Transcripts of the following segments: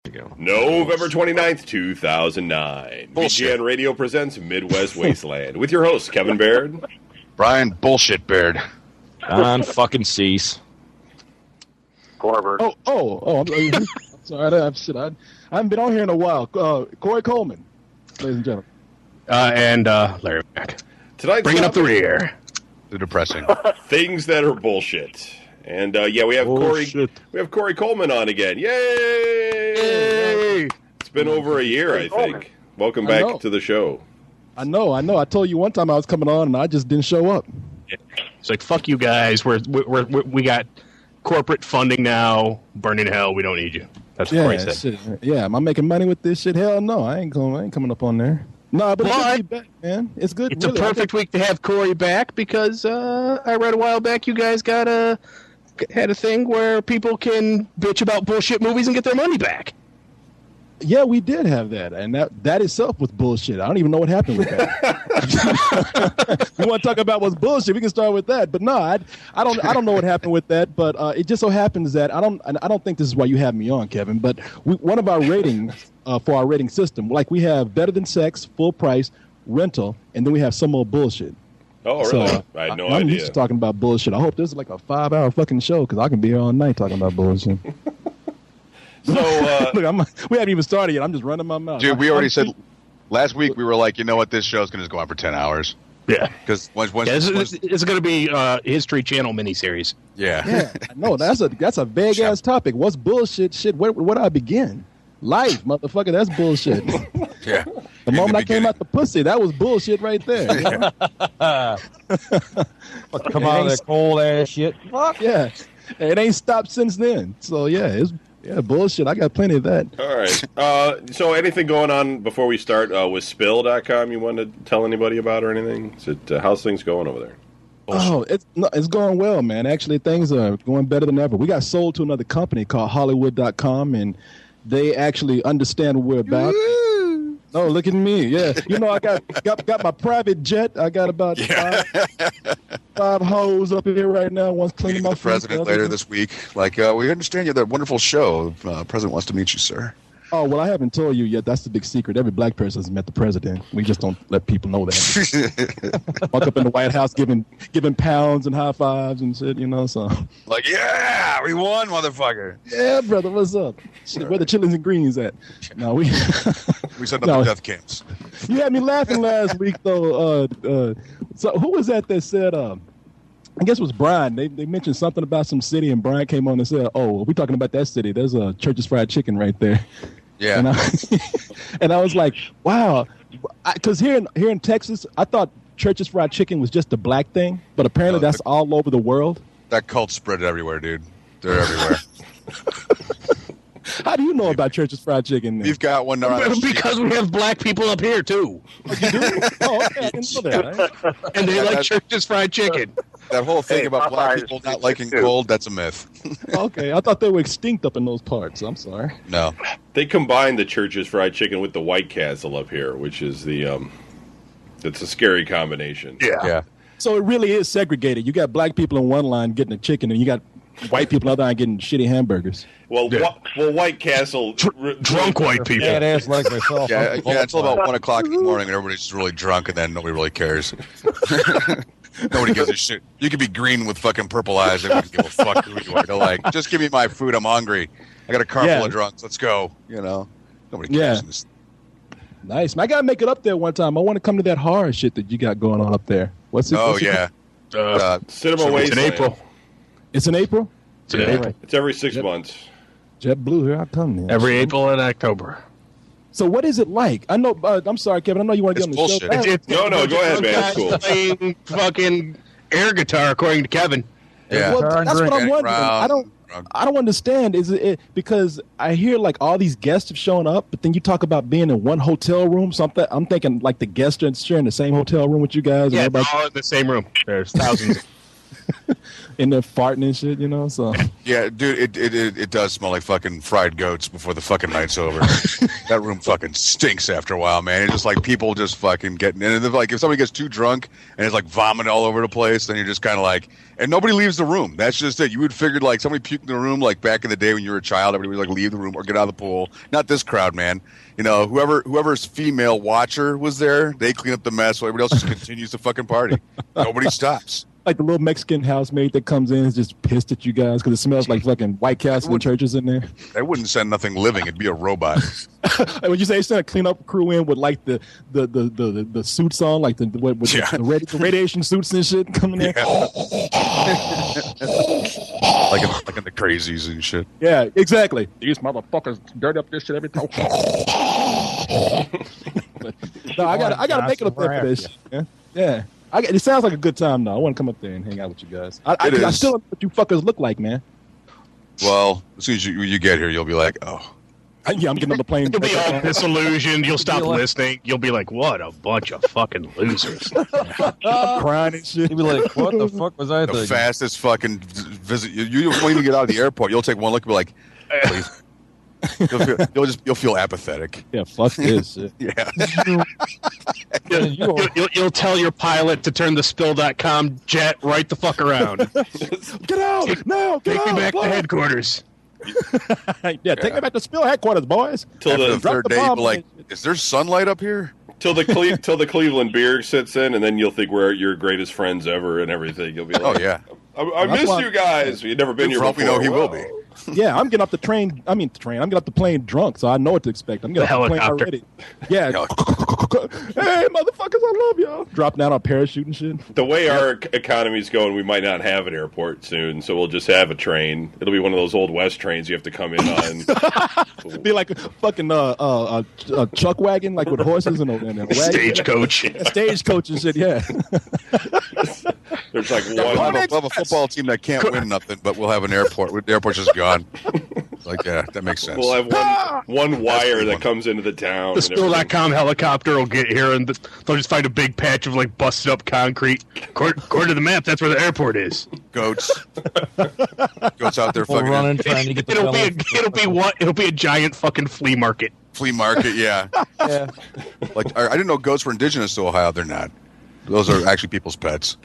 ago. November 29th, 2009. BGN Radio presents Midwest Wasteland with your host, Kevin Baird. Brian Bullshit Baird. On fucking cease. Corbett. I'm sorry. I haven't been on here in a while. Corey Coleman, ladies and gentlemen. And Larry Mack. Tonight's Bringing up the rear. Too depressing. Things that are bullshit. And we have Corey Coleman on again. Yay! It's been over a year, I think. Welcome back to the show. I know. I told you one time I was coming on, and I just didn't show up. Yeah. It's like, fuck you guys. We got corporate funding now. Burn in hell. We don't need you. That's what Corey said. Shit. Yeah, am I making money with this shit? Hell no. I ain't coming up on there. No, but it's good to be back, man. It's good. It's really a perfect week to have Corey back because I read a while back you guys had a thing where people can bitch about bullshit movies and get their money back. Yeah, we did have that, and that itself was bullshit. I don't even know what happened with that. You want to talk about what's bullshit? We can start with that. But no, I don't know what happened with that. But it just so happens that I don't think this is why you have me on, Kevin. But one of our ratings for our rating system, like we have better than sex, full price, rental, and then we have some more bullshit. Oh, really? So, I had no I'm idea. used to talking about bullshit. I hope this is like a 5-hour fucking show because I can be here all night talking about bullshit. So Look, we haven't even started yet. I'm just running my mouth. Dude, we already said last week, we were like, you know what, this show's going to go on for 10 hours. Yeah. Because it's going to be a History Channel miniseries. Yeah. No, that's a vague-ass topic. What's bullshit? Shit, where do I begin? Life, motherfucker, that's bullshit. Yeah. The moment I came out the pussy, that was bullshit right there. You know? Come out of that cold-ass shit. Fuck. Yeah. It ain't stopped since then. So, it's bullshit. I got plenty of that. All right. So anything going on before we start with Spill.com you want to tell anybody about or anything? Is it, how's things going over there? Oh, it's going well, man. Actually, things are going better than ever. We got sold to another company called Hollywood.com, and they actually understand what we're about. Oh, look at me. Yeah. You know, I got my private jet. I got about five hoes up here right now. One's cleaning my the president later this week. Like, we understand you have that wonderful show. President wants to meet you, sir. Oh, well, I haven't told you yet. That's the big secret. Every black person has met the president. We just don't let people know that. Walk up in the White House giving pounds and high fives and shit, you know, so. Like, yeah, we won, motherfucker. Yeah, brother, what's up? Shit, where the chilies and greens at? No, we set up the death camps. You had me laughing last week, though. So who was that said, I guess it was Brian. They mentioned something about some city, and Brian came on and said, "Oh, we're talking about that city. There's a Church's Fried Chicken right there." Yeah. And I was like, "Wow," because here in Texas, I thought Church's Fried Chicken was just a black thing, but apparently that's all over the world. That cult spread everywhere, dude. They're everywhere. How do you know about Church's Fried Chicken? Then? We've got one around because we have black people up here too. Oh, you do? Oh, okay, I didn't know that. Right? And they like Church's Fried Chicken. That whole thing about black people not liking gold, that's a myth. Okay, I thought they were extinct up in those parts. I'm sorry. No. They combined the Church's Fried Chicken with the White Castle up here, which is it's a scary combination. Yeah. So it really is segregated. You got black people in one line getting a chicken, and you got white people in the other line getting shitty hamburgers. Well, White Castle... drunk white people. Badass like myself. Yeah, until about 1 o'clock in the morning, and everybody's just really drunk, and then nobody really cares. Nobody gives a shit. You could be green with fucking purple eyes. They wouldn't give a fuck who you are. They're like, just give me my food. I'm hungry. I got a car full of drunks. Let's go. You know? Nobody cares. Yeah. Nice. Man, I got to make it up there one time. I want to come to that horror shit that you got going on up there. What's it? Cinema Wasteland. It's in April. It's in April? It's in April. It's every 6 months. JetBlue, here I come. Man. Every April and October. So what is it like? I know. I'm sorry, Kevin. I know you want to get on the show. No, go ahead, man. It's cool. Playing fucking air guitar, according to Kevin. Yeah. Well, that's what I'm wondering. I don't understand. Is it because I hear like all these guests have shown up, but then you talk about being in one hotel room. So I'm thinking like the guests are sharing the same hotel room with you guys. Yeah, and all in the same room. There's thousands. and they're farting and shit, So Yeah, dude, it does smell like fucking fried goats before the fucking night's over. That room fucking stinks after a while, man. It's just like people just fucking getting in. And like if somebody gets too drunk and it's like vomit all over the place, then you're just kind of like, and nobody leaves the room. That's just it. You would figure like somebody puked in the room like back in the day when you were a child. Everybody would like leave the room or get out of the pool. Not this crowd, man. Whoever's female watcher was there, they clean up the mess while everybody else just continues the fucking party. Nobody stops. Like the little Mexican housemaid that comes in is just pissed at you guys because it smells like fucking White Castle and churches in there. They wouldn't send nothing living. It'd be a robot. Like when you say send a cleanup crew in with like the suits on, like the radiation suits and shit coming in. like in the crazies and shit. Yeah, exactly. These motherfuckers dirty up this shit every time. No, I gotta make it up there for this. Yeah. It sounds like a good time, though. I want to come up there and hang out with you guys. I still don't know what you fuckers look like, man. Well, as soon as you get here, you'll be like, oh. Yeah, I'm getting on the plane. You'll be all disillusioned. You'll stop listening. You'll be like, what a bunch of fucking losers. Crying and shit. You'll be like, what the fuck was I thinking? The fastest fucking visit. You won't even get out of the airport. You'll take one look and be like, please. You'll feel apathetic. Yeah, fuck this shit. Yeah. You'll tell your pilot to turn the spill.com jet right the fuck around. Get out! No, get Take out! me back to headquarters. Yeah, take me back to spill headquarters, boys. After the third day, you'll be like, is there sunlight up here? Till the Cleveland beer sits in, and then you'll think we're your greatest friends ever and everything. You'll be like, oh, yeah. I miss you guys. You've never been here before. We know he will be. Yeah, I'm getting off the train. I'm getting off the plane drunk, so I know what to expect. I'm getting off the plane already. Yeah. Hey, motherfuckers, I love y'all. Dropping down on parachute and shit. The way our economy's going, we might not have an airport soon, so we'll just have a train. It'll be one of those old West trains you have to come in on. Be like a fucking a chuck wagon, like with horses and a wagon. Stagecoach. Stagecoach and shit, yeah. There's like We'll have a football team that can't win nothing, but we'll have an airport. The airport's just gone. Like, yeah, that makes sense. We'll have one wire that comes into the town. The Spill.com helicopter will get here, and they'll just find a big patch of like busted up concrete. According to the map, that's where the airport is. Goats out there fucking running, trying to get the It'll be a giant fucking flea market. Flea market, yeah. Yeah. Like I didn't know goats were indigenous to Ohio. They're not. Those are actually people's pets.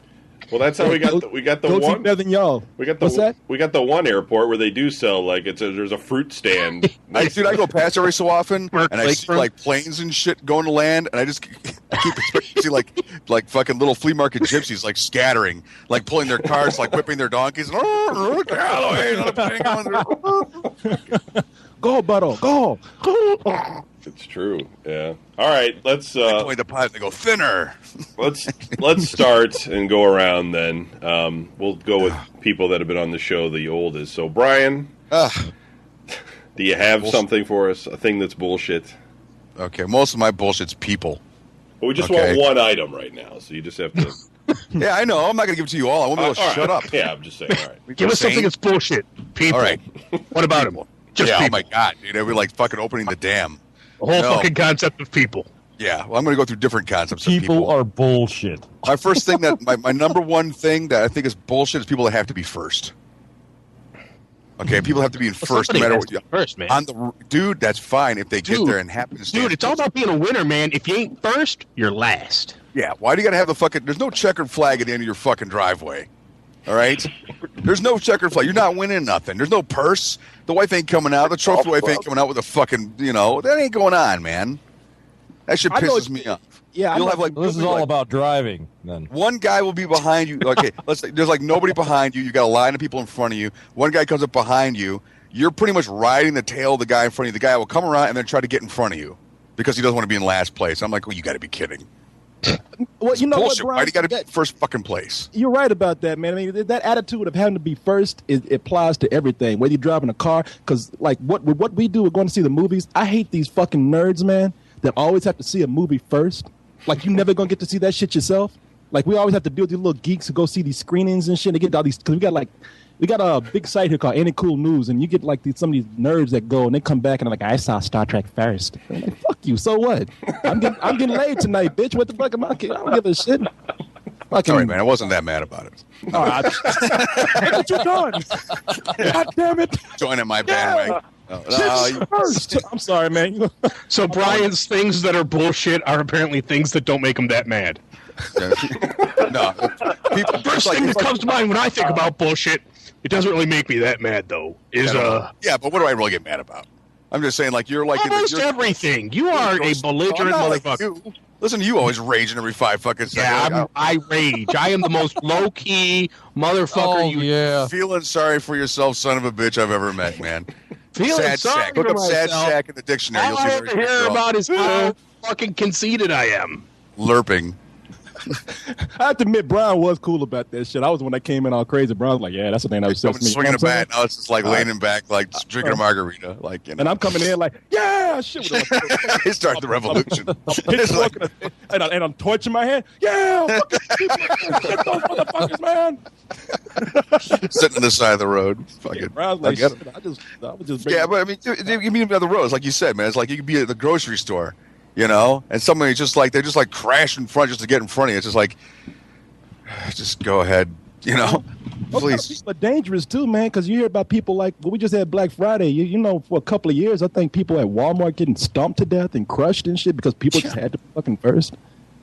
Well, that's how we got the Goats one. eat better than y'all. What's that? We got the one airport where they do sell like there's a fruit stand. Dude, I go past every so often, and I see like planes and shit going to land, and I just keep expecting to see like fucking little flea market gypsies like scattering, like pulling their cars, like whipping their donkeys. Go, Butto, go. It's true. Yeah. All right. Let's. They pipe. They go thinner. Let's start and go around. Then we'll go with people that have been on the show the oldest. So Brian, do you have something for us? A thing that's bullshit? Okay. Most of my bullshit's people. Well, we just want one item right now, so you just have to. Yeah, I know. I'm not going to give it to you all. I won't be able to shut up. Yeah, I'm just saying. All right. Give us something that's bullshit. People. All right. What about him? Just people. people. Oh my god, dude! We're like fucking opening the dam. The whole fucking concept of people. Yeah, well, I'm going to go through different concepts. People are bullshit. My first thing my number one thing that I think is bullshit is people that have to be first. Okay, people have to be in first no matter what. First, man. Dude, that's fine if they get there and happen to stand. Dude, it's all about being a winner, man. If you ain't first, you're last. Yeah, why do you got to have the fucking? There's no checkered flag at the end of your fucking driveway. All right, there's no checkered flag. You're not winning nothing. There's no purse. The wife ain't coming out. The trophy wife ain't coming out with a fucking. That ain't going on, man. That shit pisses me off. Yeah, you'll have like this is all about driving. Then one guy will be behind you. Okay, let's say there's like nobody behind you. You got a line of people in front of you. One guy comes up behind you. You're pretty much riding the tail of the guy in front of you. The guy will come around and then try to get in front of you because he doesn't want to be in last place. I'm like, well, you got to be kidding. Well, you know bullshit. what, Brian? Why do you got to be first fucking place? You're right about that, man. I mean, that attitude of having to be first it applies to everything. Whether you're driving a car, because like what we do, we're going to see the movies. I hate these fucking nerds, man, that always have to see a movie first. Like you never gonna get to see that shit yourself. Like we always have to deal with these little geeks who go see these screenings and shit. They get all these because we got a big site here called Any Cool News, and you get like some of these nerds that go and they come back and they're like, I saw Star Trek first. I'm like, fuck you. So what? I'm getting laid tonight, bitch. What the fuck am I? I don't give a shit. Sorry, man. I wasn't that mad about it. All right. Look what you done. God damn it. Joining my bandwagon. First. I'm sorry, man. So Brian's things that are bullshit are apparently things that don't make him that mad. No. People, First thing that comes to mind when I think about bullshit, it doesn't really make me that mad though. Yeah, but what do I really get mad about? I'm just saying, like, you're like almost everything. You are a belligerent motherfucker. Listen to you always raging every 5 fucking seconds. Yeah, I rage. I am the most low key motherfucker. Feeling sorry for yourself, son of a bitch, I've ever met, man. Feeling sad sorry sack. Look for up sad myself. sack in the dictionary. All You'll I see have to hear about is how fucking conceited I am. Lurping. I have to admit, Brian was cool about that shit. I was the one that came in all crazy. Brian was like, "Yeah, that's the thing that was just me." Swinging a bat. Now it's just like leaning back, like drinking a margarita. Like, you know. And I'm coming in like, "Yeah, shit." He started the revolution. And I'm torching my head. Yeah, fucking get those motherfuckers, man. Sitting on the side of the road. Fucking. Brian's like, I was just. Yeah, but I mean, you mean the other roads, like you said, man. It's like you could be at the grocery store. You know, and somebody just like they just like crash in front just to get in front of you. It's just like, just go ahead, you know. Please. People are dangerous too, man. Because you hear about people like we just had Black Friday. You know, for a couple of years, I think people at Walmart getting stomped to death and crushed and shit because people just had to fucking first.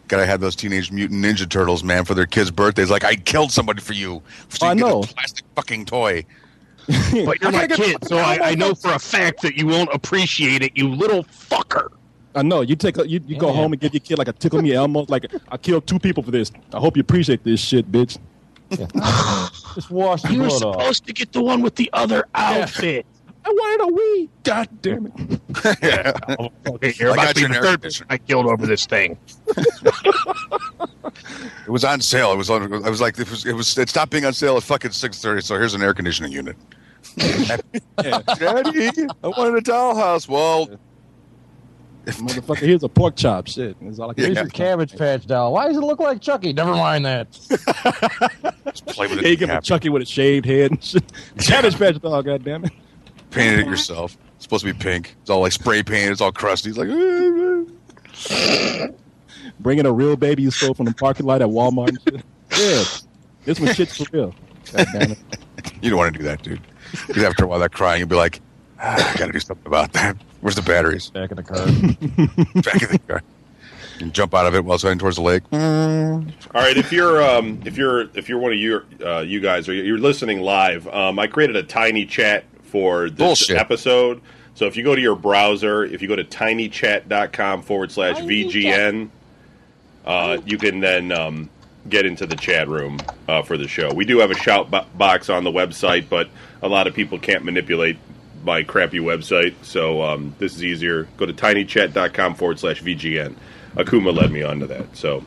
Gotta have those Teenage Mutant Ninja Turtles, man, for their kids' birthdays. Like, I killed somebody for you. So you I know. get a plastic fucking toy. But you're my kid, so I know for a fact that you won't appreciate it, you little fucker. I know. You go home and give your kid like a tickle me Elmo. Like, I killed 2 people for this. I hope you appreciate this shit, bitch. Just wash the You were blood off. supposed to get the one with the other outfit. I wanted a Wii. God damn it. Yeah. Okay, you're I about got to you be the an air third conditioner. person I killed over this thing. It was on sale. It was on. I was like, it stopped being on sale at fucking 6:30. So here's an air conditioning unit. Daddy, I wanted a dollhouse. Well, Motherfucker, here's a pork chop. Shit. It's all like Yeah. Here's your Cabbage Patch doll. Why does it look like Chucky? Never mind that. just play with Yeah, you it. give him a Chucky with a shaved head and shit. Cabbage Patch dog, goddammit. Painted it yourself. It's supposed to be pink. It's all like spray painted. It's all crusty. It's like. Bringing a real baby you stole from the parking lot at Walmart and shit. Yeah. This one shit's for real. Goddammit. You don't want to do that, dude. Because after a while, that crying, you'll be like, I got to do something about that. Where's the batteries? Back in the car. Back in the car. You can jump out of it while it's heading towards the lake. All right, if you're one of you guys or you're listening live, I created a tiny chat for this episode. So if you go to your browser, if you go to tinychat.com/VGN, you can then get into the chat room for the show. We do have a shout box on the website, but a lot of people can't manipulate my crappy website, so this is easier. Go to tinychat.com/VGN. Akuma led me onto that, so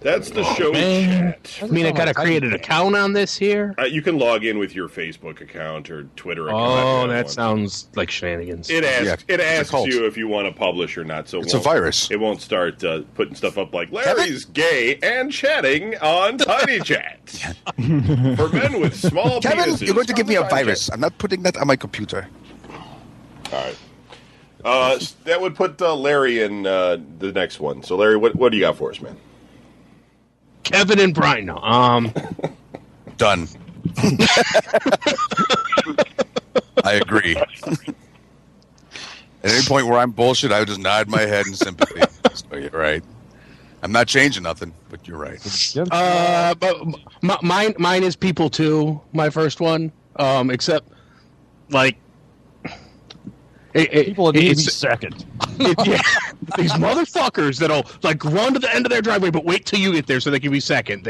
that's the show chat. I mean, I gotta create an account on this here. You can log in with your Facebook account or Twitter account. Oh, that sounds like shenanigans. It asks cult. you if you want to publish or not. So It's a virus. It won't start putting stuff up like Larry's gay and chatting on Tiny Chat for men with small Kevin, penises. you're going to give me a Tiny virus. Chat. I'm not putting that on my computer. All right. That would put Larry in the next one. So, Larry, what do you got for us, man? Kevin and Brian. No, Done. I agree. At any point where I'm bullshit, I would just nod my head in sympathy. So you're right. I'm not changing nothing, but you're right. but mine is people too. My first one, except like People at the second. These motherfuckers that'll like run to the end of their driveway, but wait till you get there so they can be second.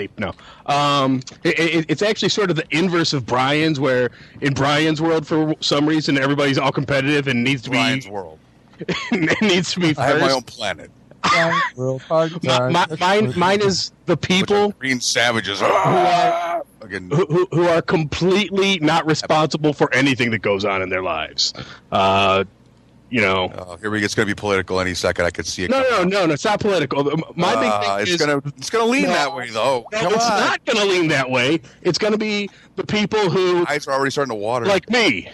It's actually sort of the inverse of Brian's, where in Brian's world, for some reason, everybody's all competitive and needs to be Brian's world. needs to be first. I have my own planet. Mine is the people Green savages who are completely not responsible for anything that goes on in their lives. Here we go. It's going to be political any second. I could see it. No, it's not political. My big thing is it's going to lean that way, though. No, it's not going to lean that way. It's going to be the people who eyes are already starting to water, like me.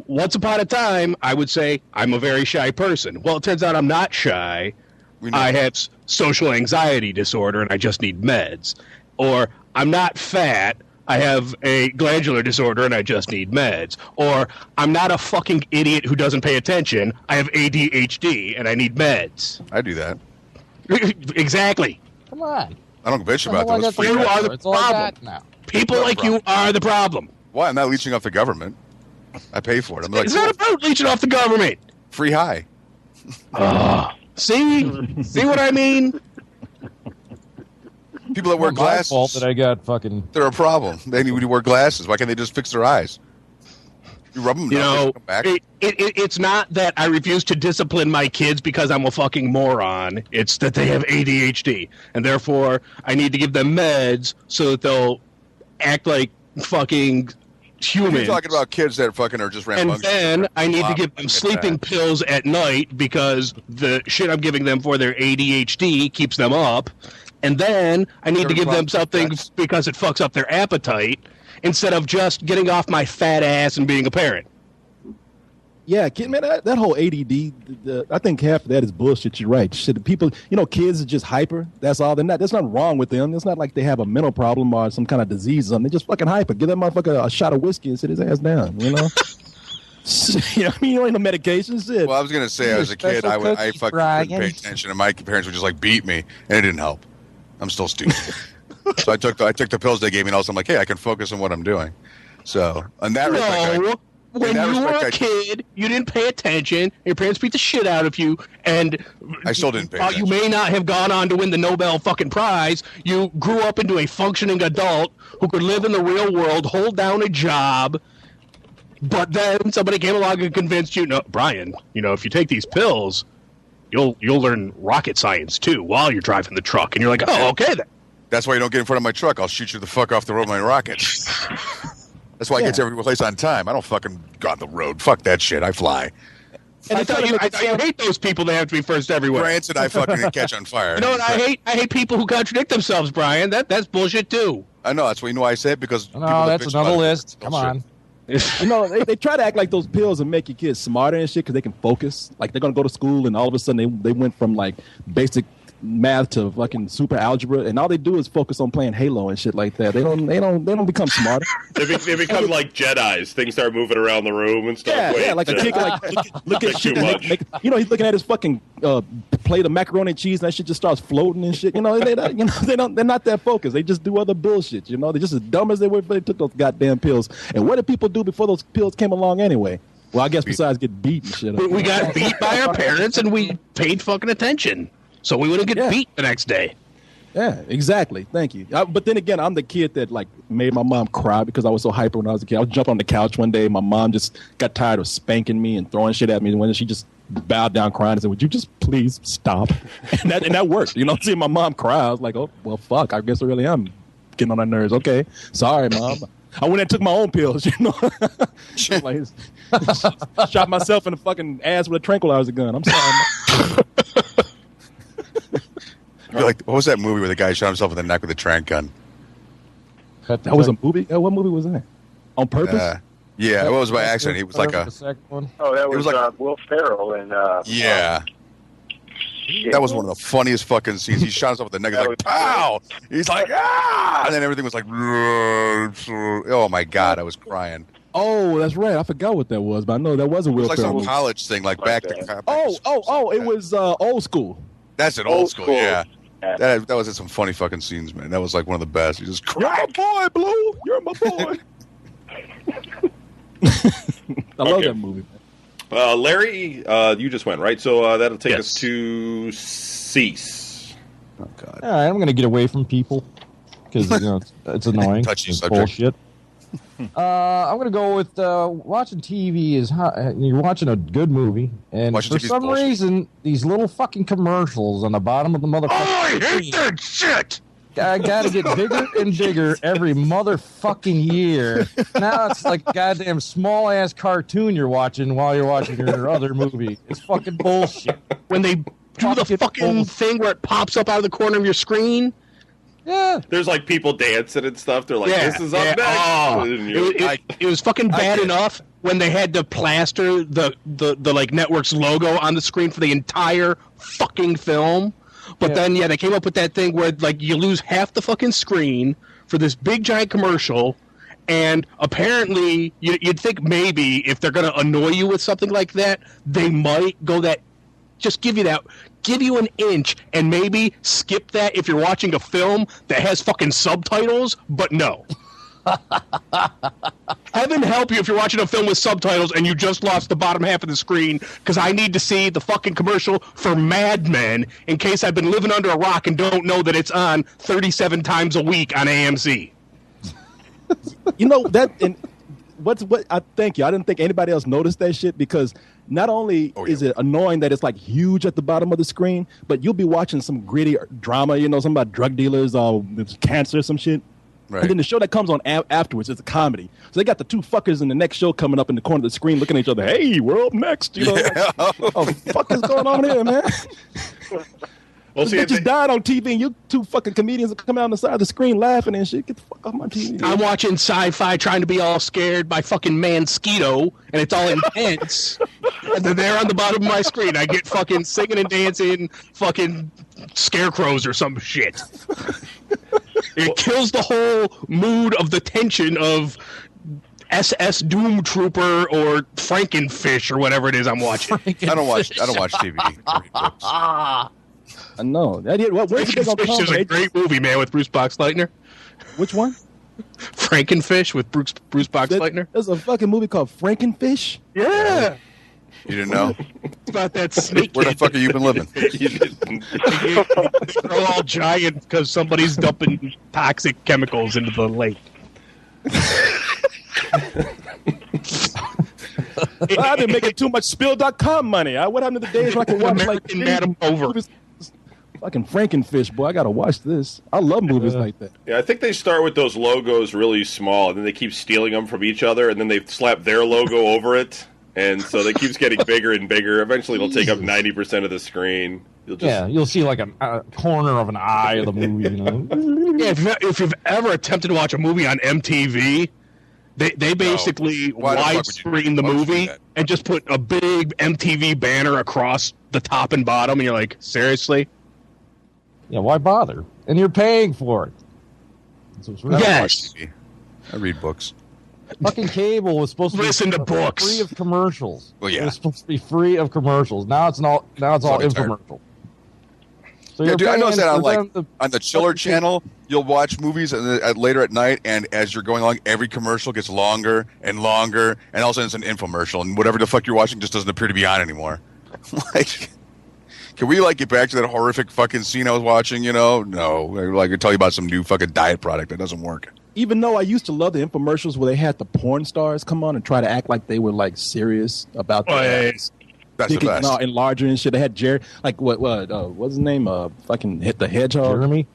Once upon a time, I would say I'm a very shy person. Well, it turns out I'm not shy. I have social anxiety disorder and I just need meds. Or I'm not fat, I have a glandular disorder and I just need meds. Or I'm not a fucking idiot who doesn't pay attention, I have ADHD and I need meds. I do that. Exactly. Come on. I don't bitch about those. You are the It's all I problem. got now. People like you are the problem. Why? I'm not leeching off the government. I pay for it. I'm like, It's not about leeching off the government. free high. See what I mean? People that wear Not my glasses, fault that I got fucking. they're a problem. They need to wear glasses. Why can't they just fix their eyes? You rub them, You know, come back. it's not that I refuse to discipline my kids because I'm a fucking moron. It's that they have ADHD, and therefore I need to give them meds so that they'll act like fucking humans. You're talking about kids that fucking are just And rambunctious. then I need to Wow, give them look at sleeping that. pills at night because the shit I'm giving them for their ADHD keeps them up. And then I need to give them something because it fucks up their appetite instead of just getting off my fat ass and being a parent. Yeah, kid, man, that whole ADD, I think half of that is bullshit. You're right. Shit, people, kids are just hyper. That's all. There's nothing wrong with them. It's not like they have a mental problem or some kind of disease or something. They're just fucking hyper. Give that motherfucker a shot of whiskey and sit his ass down, You know what I mean? You ain't no medication. Shit. Well, I was gonna say, as a kid, I fucking couldn't pay attention, and my parents would just like beat me, and it didn't help. I'm still stupid. So I took the pills they gave me, and also I'm like, hey, I can focus on what I'm doing. So on that respect, When you were a kid, you didn't pay attention. Your parents beat the shit out of you, and I still didn't pay while you may not have gone on to win the Nobel fucking prize, you grew up into a functioning adult who could live in the real world, hold down a job. But then somebody came along and convinced you, no, Brian, if you take these pills, you'll learn rocket science too while you're driving the truck. And you're like, oh, okay then. That's why you don't get in front of my truck. I'll shoot you the fuck off the road with my rockets. That's why I get to every place on time. I don't fucking go on the road. Fuck that shit. I fly. And I thought you hate those people that have to be first everywhere. Granted, I fucking catch on fire. You know what? I hate people who contradict themselves, Brian. That's bullshit too. I know. That's why I say it because No, that's another list. Come on. They try to act like those pills will make your kids smarter and shit because they can focus. Like they're gonna go to school and all of a sudden they went from like basic math to fucking super algebra, and all they do is focus on playing Halo and shit like that. They don't become smarter. They become like Jedis. Things start moving around the room and stuff. Yeah, like a kid look at shit. He's looking at his fucking plate of macaroni and cheese, and that shit just starts floating and shit. They're not that focused. They just do other bullshit. They're just as dumb as they were. But they took those goddamn pills. And what did people do before those pills came along anyway? Well, I guess besides get beat and shit. We got beat by our parents, and we paid fucking attention. So we wouldn't get beat the next day. Yeah, exactly. Thank you. But then again, I'm the kid that like made my mom cry because I was so hyper when I was a kid. I was jumping on the couch one day. My mom just got tired of spanking me and throwing shit at me. And when she just bowed down crying and said, "Would you just please stop?" And that worked. Seeing my mom cry, I was like, "Oh well, fuck. I guess I really am getting on her nerves." Okay, sorry, Mom. I went and took my own pills. Like, shot myself in the fucking ass with a tranquilizer gun. I'm sorry, Mom. Like, what was that movie where the guy shot himself in the neck with a trank gun? That was a movie? What movie was that? On purpose? Yeah, it was by accident. He was like that was like, Will Ferrell and yeah. That was one of the funniest fucking scenes. He shot himself in the neck. He's like, pow! He's like, ah! And then everything was like, oh my God, I was crying. Oh, that's right. I forgot what that was, but I know that was a Will Ferrell. It was like some college thing, like back to it was Old School. That's it, Old School, yeah. That was some funny fucking scenes, man. That was like one of the best. He just cried. You're my boy, Blue. You're my boy. I love that movie, man. Larry, you just went, right? So that'll take us to Cease. Oh, God. All right, I'm going to get away from people because it's annoying. Touchy it's subject. bullshit. I'm going to go with watching TV is you're watching a good movie, and for some reason, these little fucking commercials on the bottom of the motherfucker. Oh, I hate that shit! I got to get bigger and bigger every motherfucking year. Now it's like a goddamn small-ass cartoon you're watching while you're watching your other movie. It's fucking bullshit. When they do the fucking thing where it pops up out of the corner of your screen. Yeah. There's like people dancing and stuff. They're like, this is up next. Oh, it was fucking bad enough when they had to plaster the like network's logo on the screen for the entire fucking film. But then they came up with that thing where like you lose half the fucking screen for this big giant commercial. And apparently, you'd think maybe if they're going to annoy you with something like that, they might go that, just give you an inch and maybe skip that if you're watching a film that has fucking subtitles, but no. Heaven help you if you're watching a film with subtitles and you just lost the bottom half of the screen because I need to see the fucking commercial for Mad Men in case I've been living under a rock and don't know that it's on 37 times a week on AMC. You know that, and what? I thank you. I didn't think anybody else noticed that shit because not only is it annoying that it's like huge at the bottom of the screen, but you'll be watching some gritty drama, something about drug dealers or cancer or some shit. Right. And then the show that comes on afterwards is a comedy. So they got the two fuckers in the next show coming up in the corner of the screen looking at each other. Hey, we're up next. Like, oh, fuck is going on here, man? Well, see, just died on TV, and you two fucking comedians come out on the side of the screen laughing and shit. Get the fuck off my TV. I'm watching sci-fi, trying to be all scared by fucking Mansquito, and it's all intense. And then they're on the bottom of my screen. I get fucking singing and dancing, fucking scarecrows or some shit. It kills the whole mood of the tension of SS Doom Trooper or Frankenfish or whatever it is I'm watching. I don't watch TV. I know. Frankenfish is a great movie, man, with Bruce Boxleitner. Which one? Frankenfish with Bruce Boxleitner. There's a fucking movie called Frankenfish? Yeah. You didn't know? It's about that snake. Where the fuck have you been living? They're all giant because somebody's dumping toxic chemicals into the lake. I've been making too much Spill.com money. What happened to the days when I can watch American Madam Over? Fucking Frankenfish, boy. I got to watch this. I love movies like that. Yeah, I think they start with those logos really small, and then they keep stealing them from each other, and then they slap their logo over it, and so they keeps getting bigger and bigger. Eventually, it'll take up 90% of the screen. You'll see like a corner of an eye of the movie. Yeah, if you've ever attempted to watch a movie on MTV, they basically widescreen the movie and just put a big MTV banner across the top and bottom, and you're like, seriously? Yeah, why bother? And you're paying for it. Yes. I read books. Fucking cable was supposed to listen to books, free of commercials. Well, yeah, it was supposed to be free of comals. Now it's all infomercial. So yeah, dude, I noticed that on the Chiller channel, you'll watch movies later at night, and as you're going along, every commercial gets longer and longer, and all of a sudden it's an infomercial, and whatever the fuck you're watching just doesn't appear to be on anymore. Like, can we get back to that horrific fucking scene I was watching? No, I could tell you about some new fucking diet product that doesn't work. Even though I used to love the infomercials where they had the porn stars come on and try to act like they were serious about That's the best. And larger and shit. They had Jerry, what's his name? Fucking hit the hedgehog.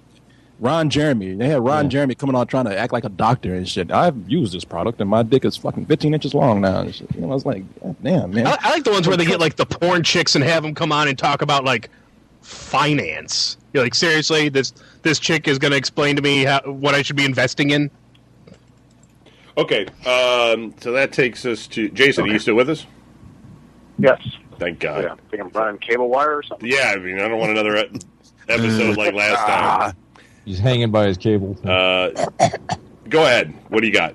Ron Jeremy. They had Ron Jeremy coming on trying to act like a doctor and shit. I've used this product and my dick is fucking 15 inches long now. And shit. I was like, damn, man. I like the ones where they get the porn chicks and have them come on and talk about finance. You're like, seriously, this chick is going to explain to me what I should be investing in? Okay, so that takes us to Jason. Are you still with us? Yes. Thank God. Yeah, I think I'm running cable wire or something. Yeah, I mean, I don't want another episode like last time. He's hanging by his cable. Go ahead. What do you got?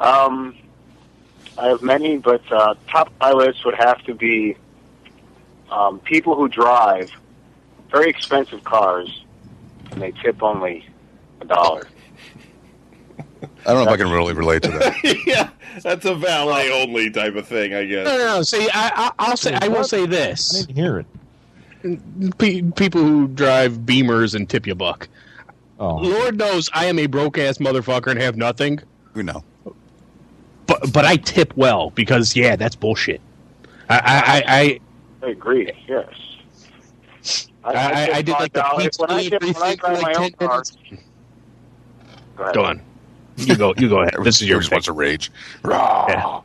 I have many, but top of my list would have to be people who drive very expensive cars and they tip only $1. I don't know if I can really relate to that. Yeah, that's a valet only type of thing, I guess. No. See, I will say this. I didn't hear it. People who drive Beamers and tip you $1. Oh. Lord knows I am a broke ass motherfucker and have nothing. We know. But I tip well because that's bullshit. I agree. Yes. I did the pizza when I own car. Go on. You go ahead. This is your response to rage. Yeah.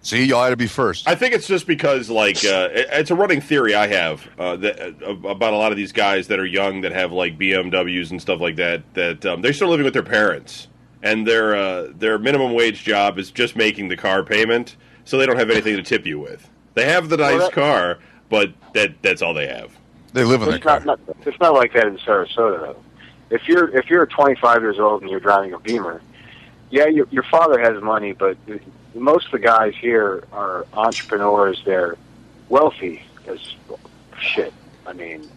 See, y'all had to be first. I think it's just because, like, it's a running theory I have about a lot of these guys that are young that have, like, BMWs and stuff like that, they're still living with their parents. And their minimum wage job is just making the car payment, so they don't have anything to tip you with. They have the nice car, but that's all they have. They live in their car. It's not like that in Sarasota, though. If you're 25 years old and you're driving a Beamer, yeah, your father has money, but most of the guys here are entrepreneurs. They're wealthy as shit. I mean,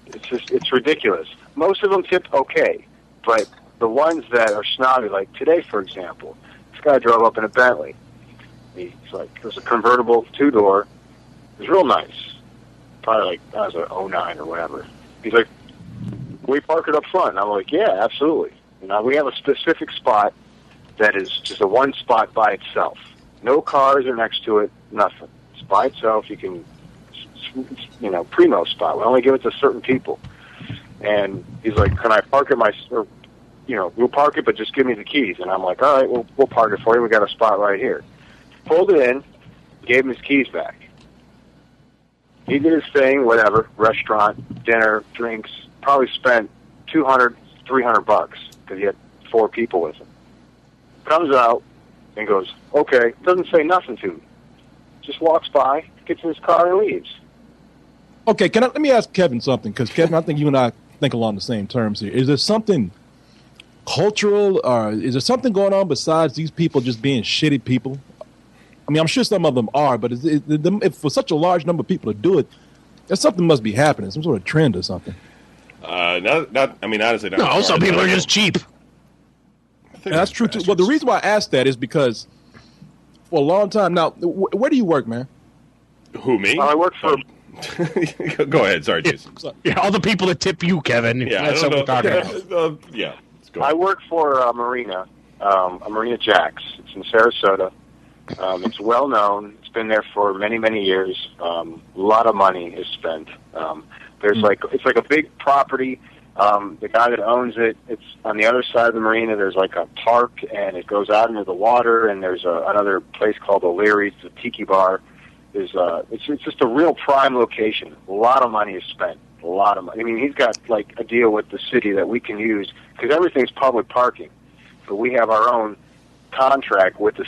it's ridiculous. Most of them tip okay, but the ones that are snobby, like today, for example, this guy drove up in a Bentley. He's like, it was a convertible 2-door. It was real nice. Probably like, that was an 09 or whatever. He's like, we park it up front. And I'm like, yeah, absolutely. We have a specific spot that is just a one spot by itself. No cars are next to it, nothing. It's by itself. You can, primo spot. We only give it to certain people. And he's like, can I park at we'll park it, but just give me the keys. And I'm like, all right, we'll park it for you. We got a spot right here. Pulled it in, gave him his keys back. He did his thing, whatever, restaurant, dinner, drinks, probably spent $200, $300 because he had 4 people with him. Comes out and goes, okay, doesn't say nothing to me. Just walks by, gets in his car and leaves. Okay, let me ask Kevin something, because Kevin, I think you and I think along the same terms here. Is there something cultural, or is there something going on besides these people just being shitty people? I mean, I'm sure some of them are, but if for such a large number of people to do it, there's something must be happening, some sort of trend or something. Honestly, not. No, some people are just cheap. Yeah, that's true too. Well, the reason why I asked that is because for a long time now, where do you work, man? Who, me? I work for. Go ahead. Sorry, Jason. Yeah, all the people that tip you, Kevin. Yeah, that's what we're talking about. Yeah. I work for a Marina Jax. It's in Sarasota. It's well known. It's been there for many, many years. A lot of money is spent. It's like a big property. The guy that owns it, it's on the other side of the marina. There's like a park, and it goes out into the water. And there's another place called O'Leary's, the tiki bar. It's just a real prime location. A lot of money is spent. A lot of money. I mean, he's got like a deal with the city that we can use because everything's public parking. So we have our own contract with the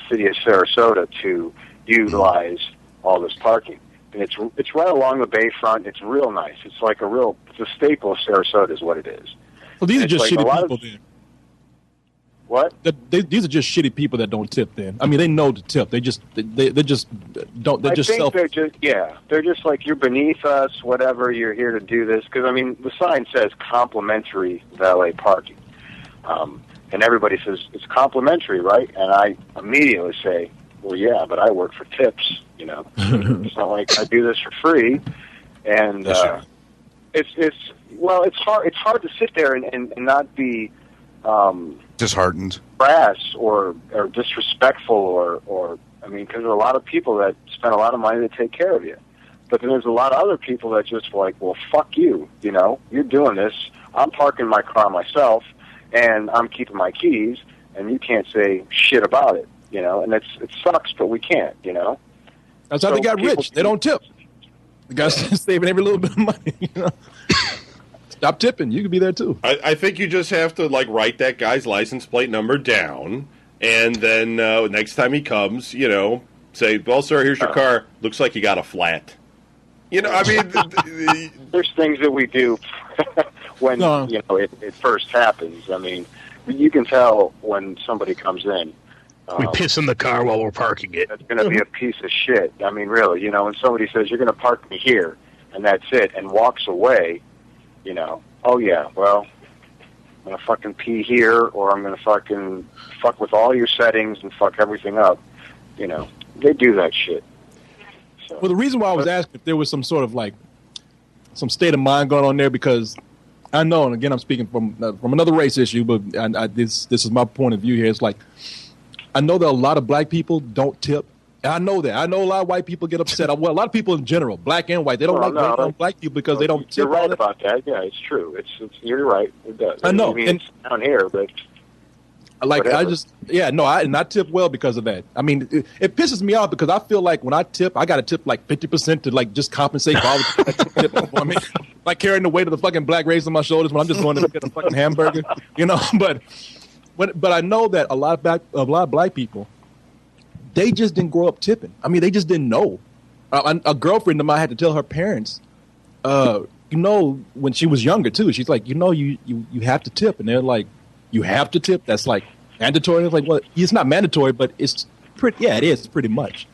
city of Sarasota to utilize all this parking. And it's right along the bayfront. It's real nice. It's like it's a staple of Sarasota is what it is. Well, these are just shitty people then. What? These are just shitty people that don't tip then. I mean, they know to tip. They just don't. They're just self. They're just like, you're beneath us, whatever, you're here to do this. Because, I mean, the sign says complimentary valet parking. And everybody says, it's complimentary, right? And I immediately say, well, yeah, but I work for tips, It's not like I do this for free. And it's hard to sit there and not be disheartened, crass or disrespectful or I mean, because there are a lot of people that spend a lot of money to take care of you. But then there's a lot of other people that just like, well, fuck you, you're doing this. I'm parking my car myself, and I'm keeping my keys, and you can't say shit about it, and it sucks, but we can't, That's how they got rich. They don't tip. The guy's saving every little bit of money, Stop tipping. You could be there too. I think you just have to write that guy's license plate number down, and then next time he comes, say, "Well, sir, here's your car. Looks like you got a flat." I mean, there's things that we do when it first happens. I mean, you can tell when somebody comes in. We piss in the car while we're parking it. That's going to be a piece of shit. I mean, really, when somebody says you're going to park me here, and that's it, and walks away. Oh yeah, well, I'm going to fucking pee here, or I'm going to fucking fuck with all your settings and fuck everything up. They do that shit. So, well, the reason why I was asking if there was some sort of some state of mind going on there, because I know, and again, I'm speaking from another race issue, but this is my point of view here. It's like, I know that a lot of black people don't tip. I know that. I know a lot of white people get upset. Well, a lot of people in general, black and white, they don't black people because they don't tip. You're right about that. Yeah, it's true. You're right. It does. I know. It's down here, but Like whatever. I tip well because of that. I mean, it pisses me off because I feel like when I tip, I got to tip like 50% to like just compensate for all the tip. I mean, like carrying the weight of the fucking black race on my shoulders when I'm just going to get a fucking hamburger, you know. But I know that a lot of black people, they just didn't grow up tipping. I mean, they just didn't know. A girlfriend of mine had to tell her parents, when she was younger too. She's like, you have to tip, and they're like, you have to tip. That's like mandatory. It's like, well, it's not mandatory, but it's pretty. Yeah, it is pretty much.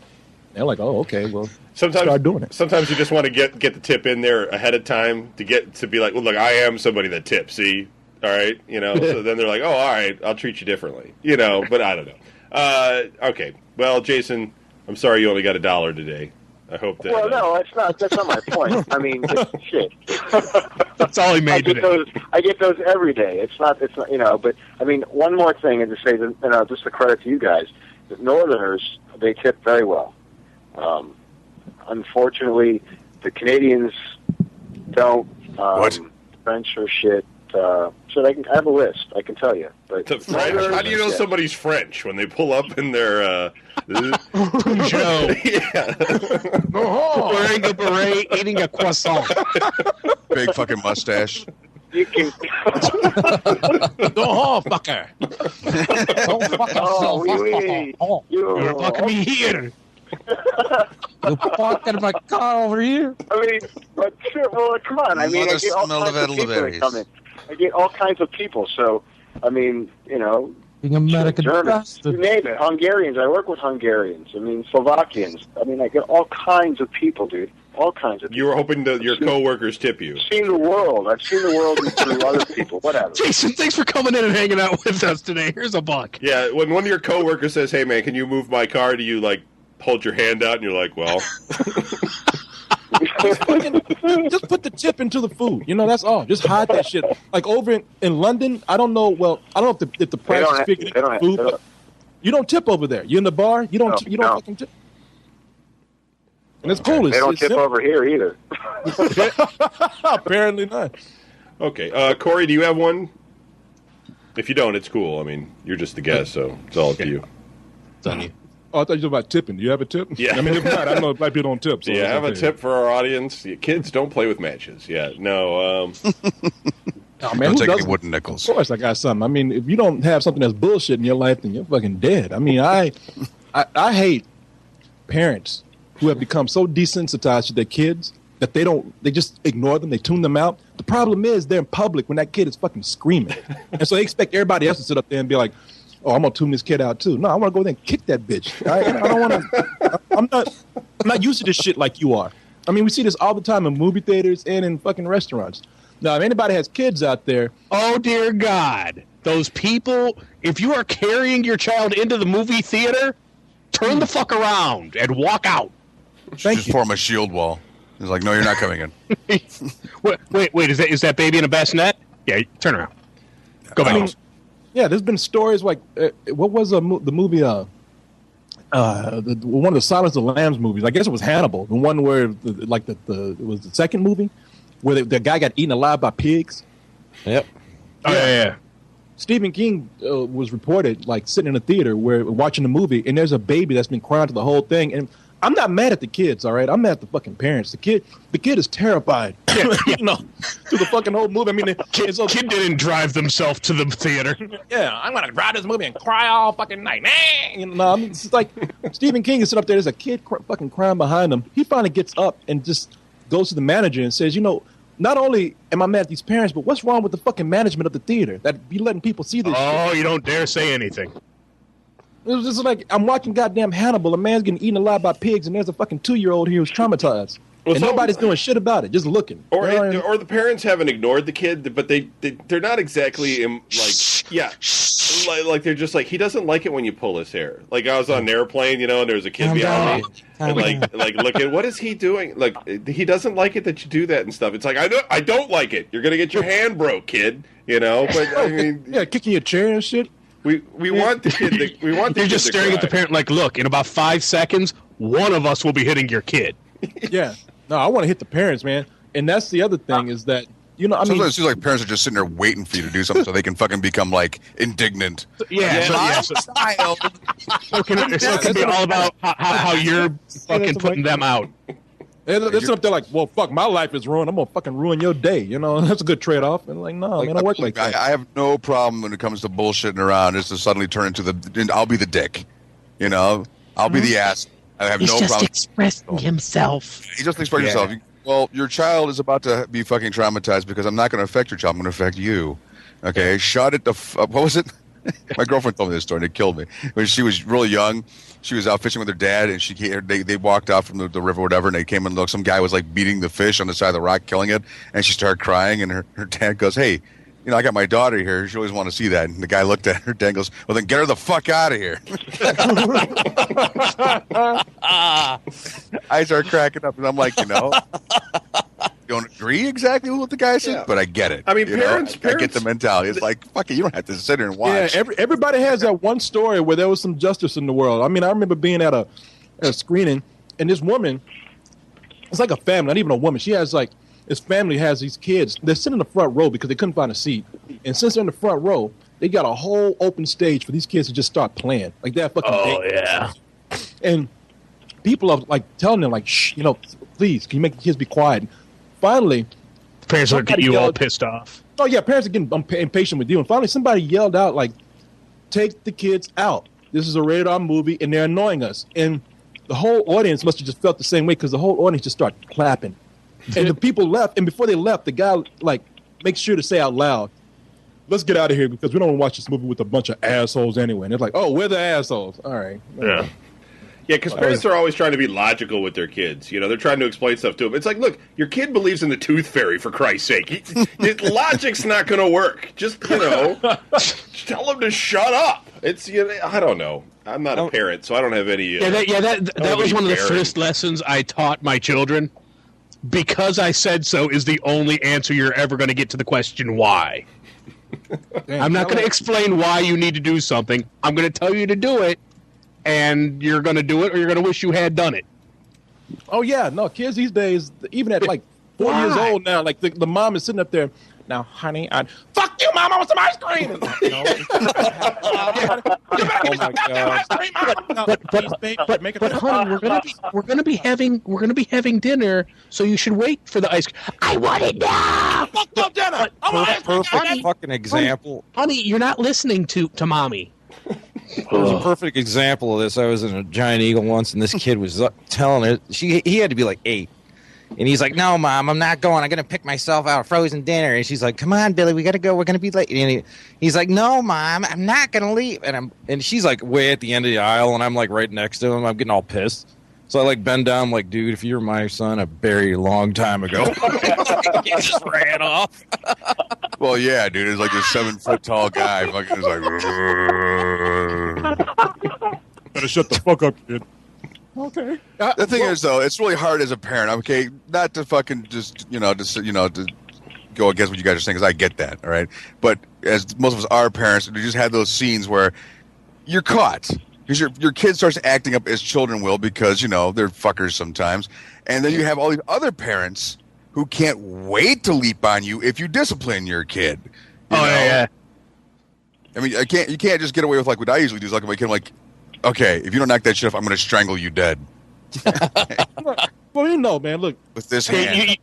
They're like, oh, okay, well, start doing it. Sometimes you just want to get the tip in there ahead of time to be like, well, look, I am somebody that tips. See, all right, So then they're like, oh, all right, I'll treat you differently, But I don't know. Okay, well, Jason, I'm sorry you only got $1 today. I hope that. Well, no, that's not my point. I mean, shit. That's all he made today. I get those every day. It's not. But I mean, one more thing, and to say that, just a credit to you guys, the Northerners, they tip very well. Unfortunately, the Canadians don't. What? French or shit. So I have a list. I can tell you. But the French. How do you know somebody's French when they pull up in their? Joe. Yeah. Wearing a beret, eating a croissant. Big fucking mustache. You can. Fucker. Don't fuck yourself. You're fucking me here. You parking my car over here. I mean, but shit, well, come on. I mean, I get all kinds of people that come in. I get all kinds of people. So, I mean, being American Germans, bastard. you name it. Hungarians. I work with Hungarians. I mean, Slovakians. I mean, I get all kinds of people, dude. All kinds of people. You were hoping your coworkers tip you. I've seen the world. I've seen the world through other people. Whatever. Jason, thanks for coming in and hanging out with us today. Here's $1. Yeah, when one of your coworkers says, "Hey, man, can you move my car?" Do you like hold your hand out and you're like, "Well." Just put the tip into the food. That's all. Just hide that shit. Like over in London, I don't know. Well, I don't know if the price is figured into food. But you don't tip over there. You in the bar. You don't fucking tip. And it's cool. They don't tip over here either. Apparently not. Okay, Corey, do you have one? If you don't, it's cool. I mean, you're just the guest, so it's all up to you. It's on you. Oh, I thought you were about tipping. Do you have a tip? Yeah. I mean, if not, I don't know if black people don't tip. So yeah, have a tip for our audience. Kids don't play with matches. Yeah, no. Oh, man, don't take any wooden nickels. Of course, I got something. I mean, if you don't have something that's bullshit in your life, then you're fucking dead. I mean, I hate parents who have become so desensitized to their kids that they just ignore them, they tune them out. The problem is they're in public when that kid is fucking screaming. And so they expect everybody else to sit up there and be like, oh, I'm going to tune this kid out too. No, I want to go there and kick that bitch. I don't want to, I'm not used to this shit like you are. I mean, we see this all the time in movie theaters and in fucking restaurants. Now, if anybody has kids out there. Oh, dear God. Those people, if you are carrying your child into the movie theater, turn the fuck around and walk out. Just form a shield wall. He's like, no, you're not coming in. Wait, is that baby in a bassinet? Yeah, turn around. Go back. Yeah, there's been stories like, what was the movie, one of the Silence of the Lambs movies. I guess it was Hannibal, the one where it was the second movie where the guy got eaten alive by pigs. Yep. Oh, yeah. Stephen King was reported like sitting in a theater where watching the movie, and there's a baby that's been crying to the whole thing. And I'm not mad at the kids, all right? I'm mad at the fucking parents. The kid is terrified, through the fucking whole movie. I mean, the kid didn't drive themselves to the theater. Yeah, I'm gonna drive this movie and cry all fucking night. I mean, it's like Stephen King is sitting up there. There's a kid fucking crying behind him. He finally gets up and just goes to the manager and says, not only am I mad at these parents, but what's wrong with the fucking management of the theater that be letting people see this shit? Oh, you don't dare say anything. It was just like, I'm watching goddamn Hannibal. A man's getting eaten alive by pigs, and there's a fucking 2-year-old here who's traumatized. Well, and nobody's doing shit about it, just looking. Or the parents haven't ignored the kid, but they're not exactly like they're just like, he doesn't like it when you pull his hair. Like I was on an airplane, and there was a kid behind me, and like looking, what is he doing? Like he doesn't like it that you do that and stuff. It's like I don't like it. You're gonna get your hand broke, kid. But I mean, yeah, kicking your chair and shit. We want the kid. You're just staring at the parent like, look, in about 5 seconds, one of us will be hitting your kid. Yeah. No, I want to hit the parents, man. And that's the other thing is that, You know, sometimes it seems like parents are just sitting there waiting for you to do something so they can fucking become like indignant. So it can be all about how you're fucking putting them out. They're sitting up there like, well, fuck, my life is ruined. I'm gonna fucking ruin your day. You know, that's a good trade off. And like, no, man, I work like that. I have no problem when it comes to bullshitting around. Just to suddenly turn into I'll be the dick. You know, I'll be the ass. I have no problem. He's just expressing himself. He just expressed himself. Well, your child is about to be fucking traumatized because I'm not going to affect your child. I'm going to affect you. Okay? Shut it the what was it? My girlfriend told me this story and it killed me. When she was really young, she was out fishing with her dad and they walked out from the river or whatever and they came and looked. Some guy was like beating the fish on the side of the rock, killing it. And she started crying and her dad goes, hey, you know, I got my daughter here. She always want to see that. And the guy looked at her. Dad goes, well, then get her the fuck out of here. I start cracking up, and I'm like, you know, don't agree exactly with what the guy said, but I get it. I mean, parents, I get the mentality. It's like, fuck it, you don't have to sit here and watch. Yeah, everybody has that one story where there was some justice in the world. I mean, I remember being at a screening, and this woman, it's like a family, not even a woman. She has like, his family has these kids. They're sitting in the front row because they couldn't find a seat. And since they're in the front row, they got a whole open stage for these kids to just start playing. Like they're fucking yeah. And people are like telling them, like, shh, you know, please, can you make the kids be quiet? And finally, parents are getting you all pissed off. Oh, yeah, parents are getting impatient with you. And finally, somebody yelled out, like, take the kids out. This is a rated R movie, and they're annoying us. And the whole audience must have just felt the same way because the whole audience just started clapping. And the people left, and before they left, the guy, like, makes sure to say out loud, let's get out of here because we don't want to watch this movie with a bunch of assholes anyway. And it's like, oh, we're the assholes. All right. Yeah. Yeah, because parents are always trying to be logical with their kids. You know, they're trying to explain stuff to them. It's like, look, your kid believes in the tooth fairy, for Christ's sake. Logic's not going to work. Just, you know, tell them to shut up. It's, you know, I don't know. I'm not a parent, so I don't have any... that was one of the first lessons I taught my children. Because I said so is the only answer you're ever going to get to the question why. I'm not going to explain why you need to do something. I'm going to tell you to do it, and you're going to do it, or you're going to wish you had done it. Oh, yeah. No, kids these days, even at like 4 years old now, like the mom is sitting up there, now, honey, fuck you, Mom, I want some ice cream. You know? But honey, we're gonna be having dinner, so you should wait for the ice cream. I want it now. Fuck no dinner. Perfect fucking example. Honey, you're not listening to mommy. There's a perfect example of this. I was in a Giant Eagle once, and this kid was telling her he had to be like 8. And he's like, no, Mom, I'm not going. I'm going to pick myself out frozen dinner. And she's like, come on, Billy, we got to go. We're going to be late. And he's like, no, Mom, I'm not going to leave. And she's like way at the end of the aisle, and I'm like right next to him. I'm getting all pissed. So I like bend down, like, dude, if you were my son, I'd bury you a long time ago. He just ran off. Well, yeah, dude, it's like a 7-foot tall guy. Fucking is like, better shut the fuck up, kid. Okay. The thing is, though, it's really hard as a parent. Okay, not to fucking just to go against what you guys are saying, because I get that, all right. But as most of us are parents, we just have those scenes where you're caught because your kid starts acting up as children will, because they're fuckers sometimes, and then you have all these other parents who can't wait to leap on you if you discipline your kid. You know? Yeah. I mean, you can't just get away with like what I usually do. Is like my kid, I'm like, okay, if you don't knock that shit off, I'm going to strangle you dead. Well, man, look. With this hand.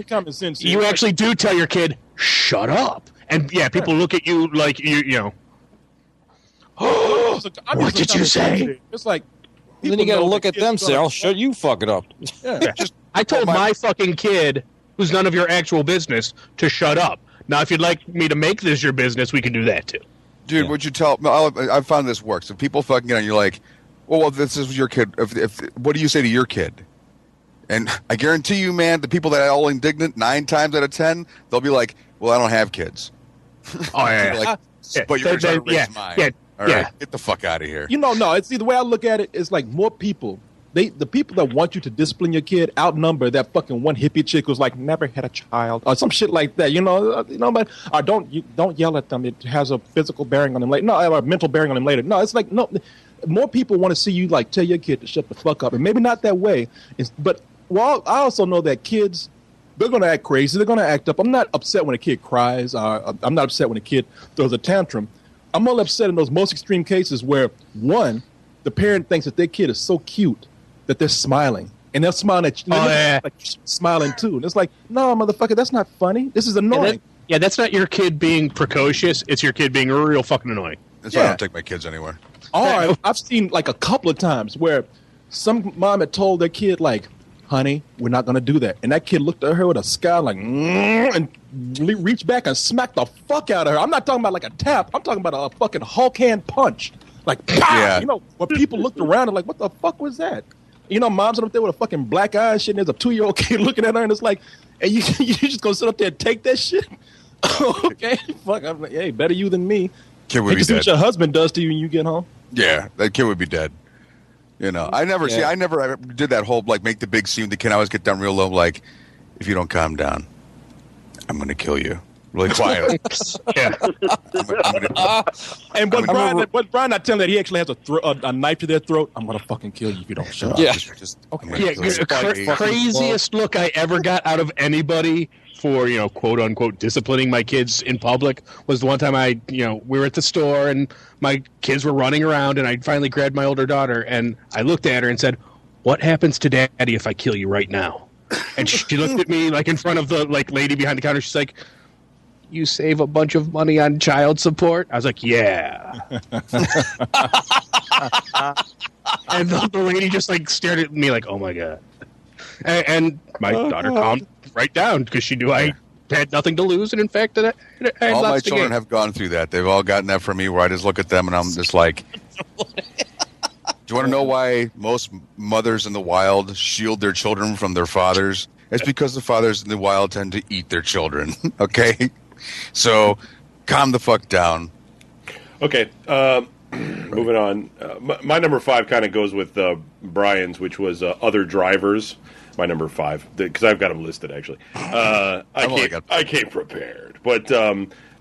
Common sense you actually do tell your kid, shut up. And, yeah, people look at you like, what did you say? It's like... And then you got to look at them and say, I'll shut you fucking up. Yeah. I told my fucking kid, who's none of your actual business, to shut up. Now, if you'd like me to make this your business, we can do that, too. Dude, would you tell... I've found this works. If people fucking get on, you're like, well, this is your kid. What do you say to your kid? And I guarantee you, man, the people that are all indignant 9 times out of 10, they'll be like, well, I don't have kids. Oh, yeah. But you're trying to raise mine. Yeah. All right, get the fuck out of here. No, it's the way I look at it is like more people. The people that want you to discipline your kid outnumber that fucking one hippie chick who's like never had a child or some shit like that. But don't yell at them. It has a physical bearing on them later. No, a mental bearing on them later. No, it's like no. More people want to see you like tell your kid to shut the fuck up, and maybe not that way. But I also know that kids they're going to act crazy. They're going to act up. I'm not upset when a kid cries. I'm not upset when a kid throws a tantrum. I'm only upset in those most extreme cases where, one, the parent thinks that their kid is so cute that they're smiling. And they're smiling at you. Like smiling too. And it's like, no, motherfucker, that's not funny. This is annoying. Yeah, that's not your kid being precocious. It's your kid being real fucking annoying. That's why I don't take my kids anywhere. Or I've seen like a couple of times where some mom had told their kid, like, honey, we're not going to do that. And that kid looked at her with a scowl like, and reached back and smacked the fuck out of her. I'm not talking about like a tap. I'm talking about a fucking Hulk hand punch. Like, pow! Yeah. You know, where people looked around and like, what the fuck was that? You know, mom's up there with a fucking black eye and shit, and there's a 2-year-old kid looking at her, and it's like, and you just gonna sit up there and take that shit? Okay, fuck. I'm like, hey, better you than me. Kid would be see dead. what your husband does to you when you get home. Yeah, that kid would be dead. You know, I never ever did that whole like make the big scene with the kid. I always get down real low, like, if you don't calm down, I'm gonna kill you. Really quietly. Yeah. And what Brian not telling that he actually has a knife to their throat. I'm gonna fucking kill you if you don't shut up. Yeah. Craziest look I ever got out of anybody for, you know, quote unquote disciplining my kids in public was the one time we were at the store and my kids were running around and I finally grabbed my older daughter and I looked at her and said, "What happens to Daddy if I kill you right now?" And she looked at me like in front of the like lady behind the counter. She's like, "You save a bunch of money on child support?" I was like, "Yeah." And the lady just like stared at me like, "Oh my god!" And my daughter calmed right down because she knew I had nothing to lose, and in fact, I had all my lots to children gain. have gone through that. They've all gotten that from me, where I just look at them and I'm just like, "Do you want to know why most mothers in the wild shield their children from their fathers? It's because the fathers in the wild tend to eat their children." Okay. So, calm the fuck down. Okay, moving on. My number 5 kind of goes with Brian's, which was other drivers. My number 5, because I've got them listed actually. I came prepared, but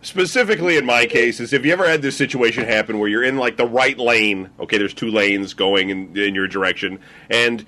specifically in my case is if you ever had this situation happen where you're in like the right lane. Okay, there's 2 lanes going in your direction, and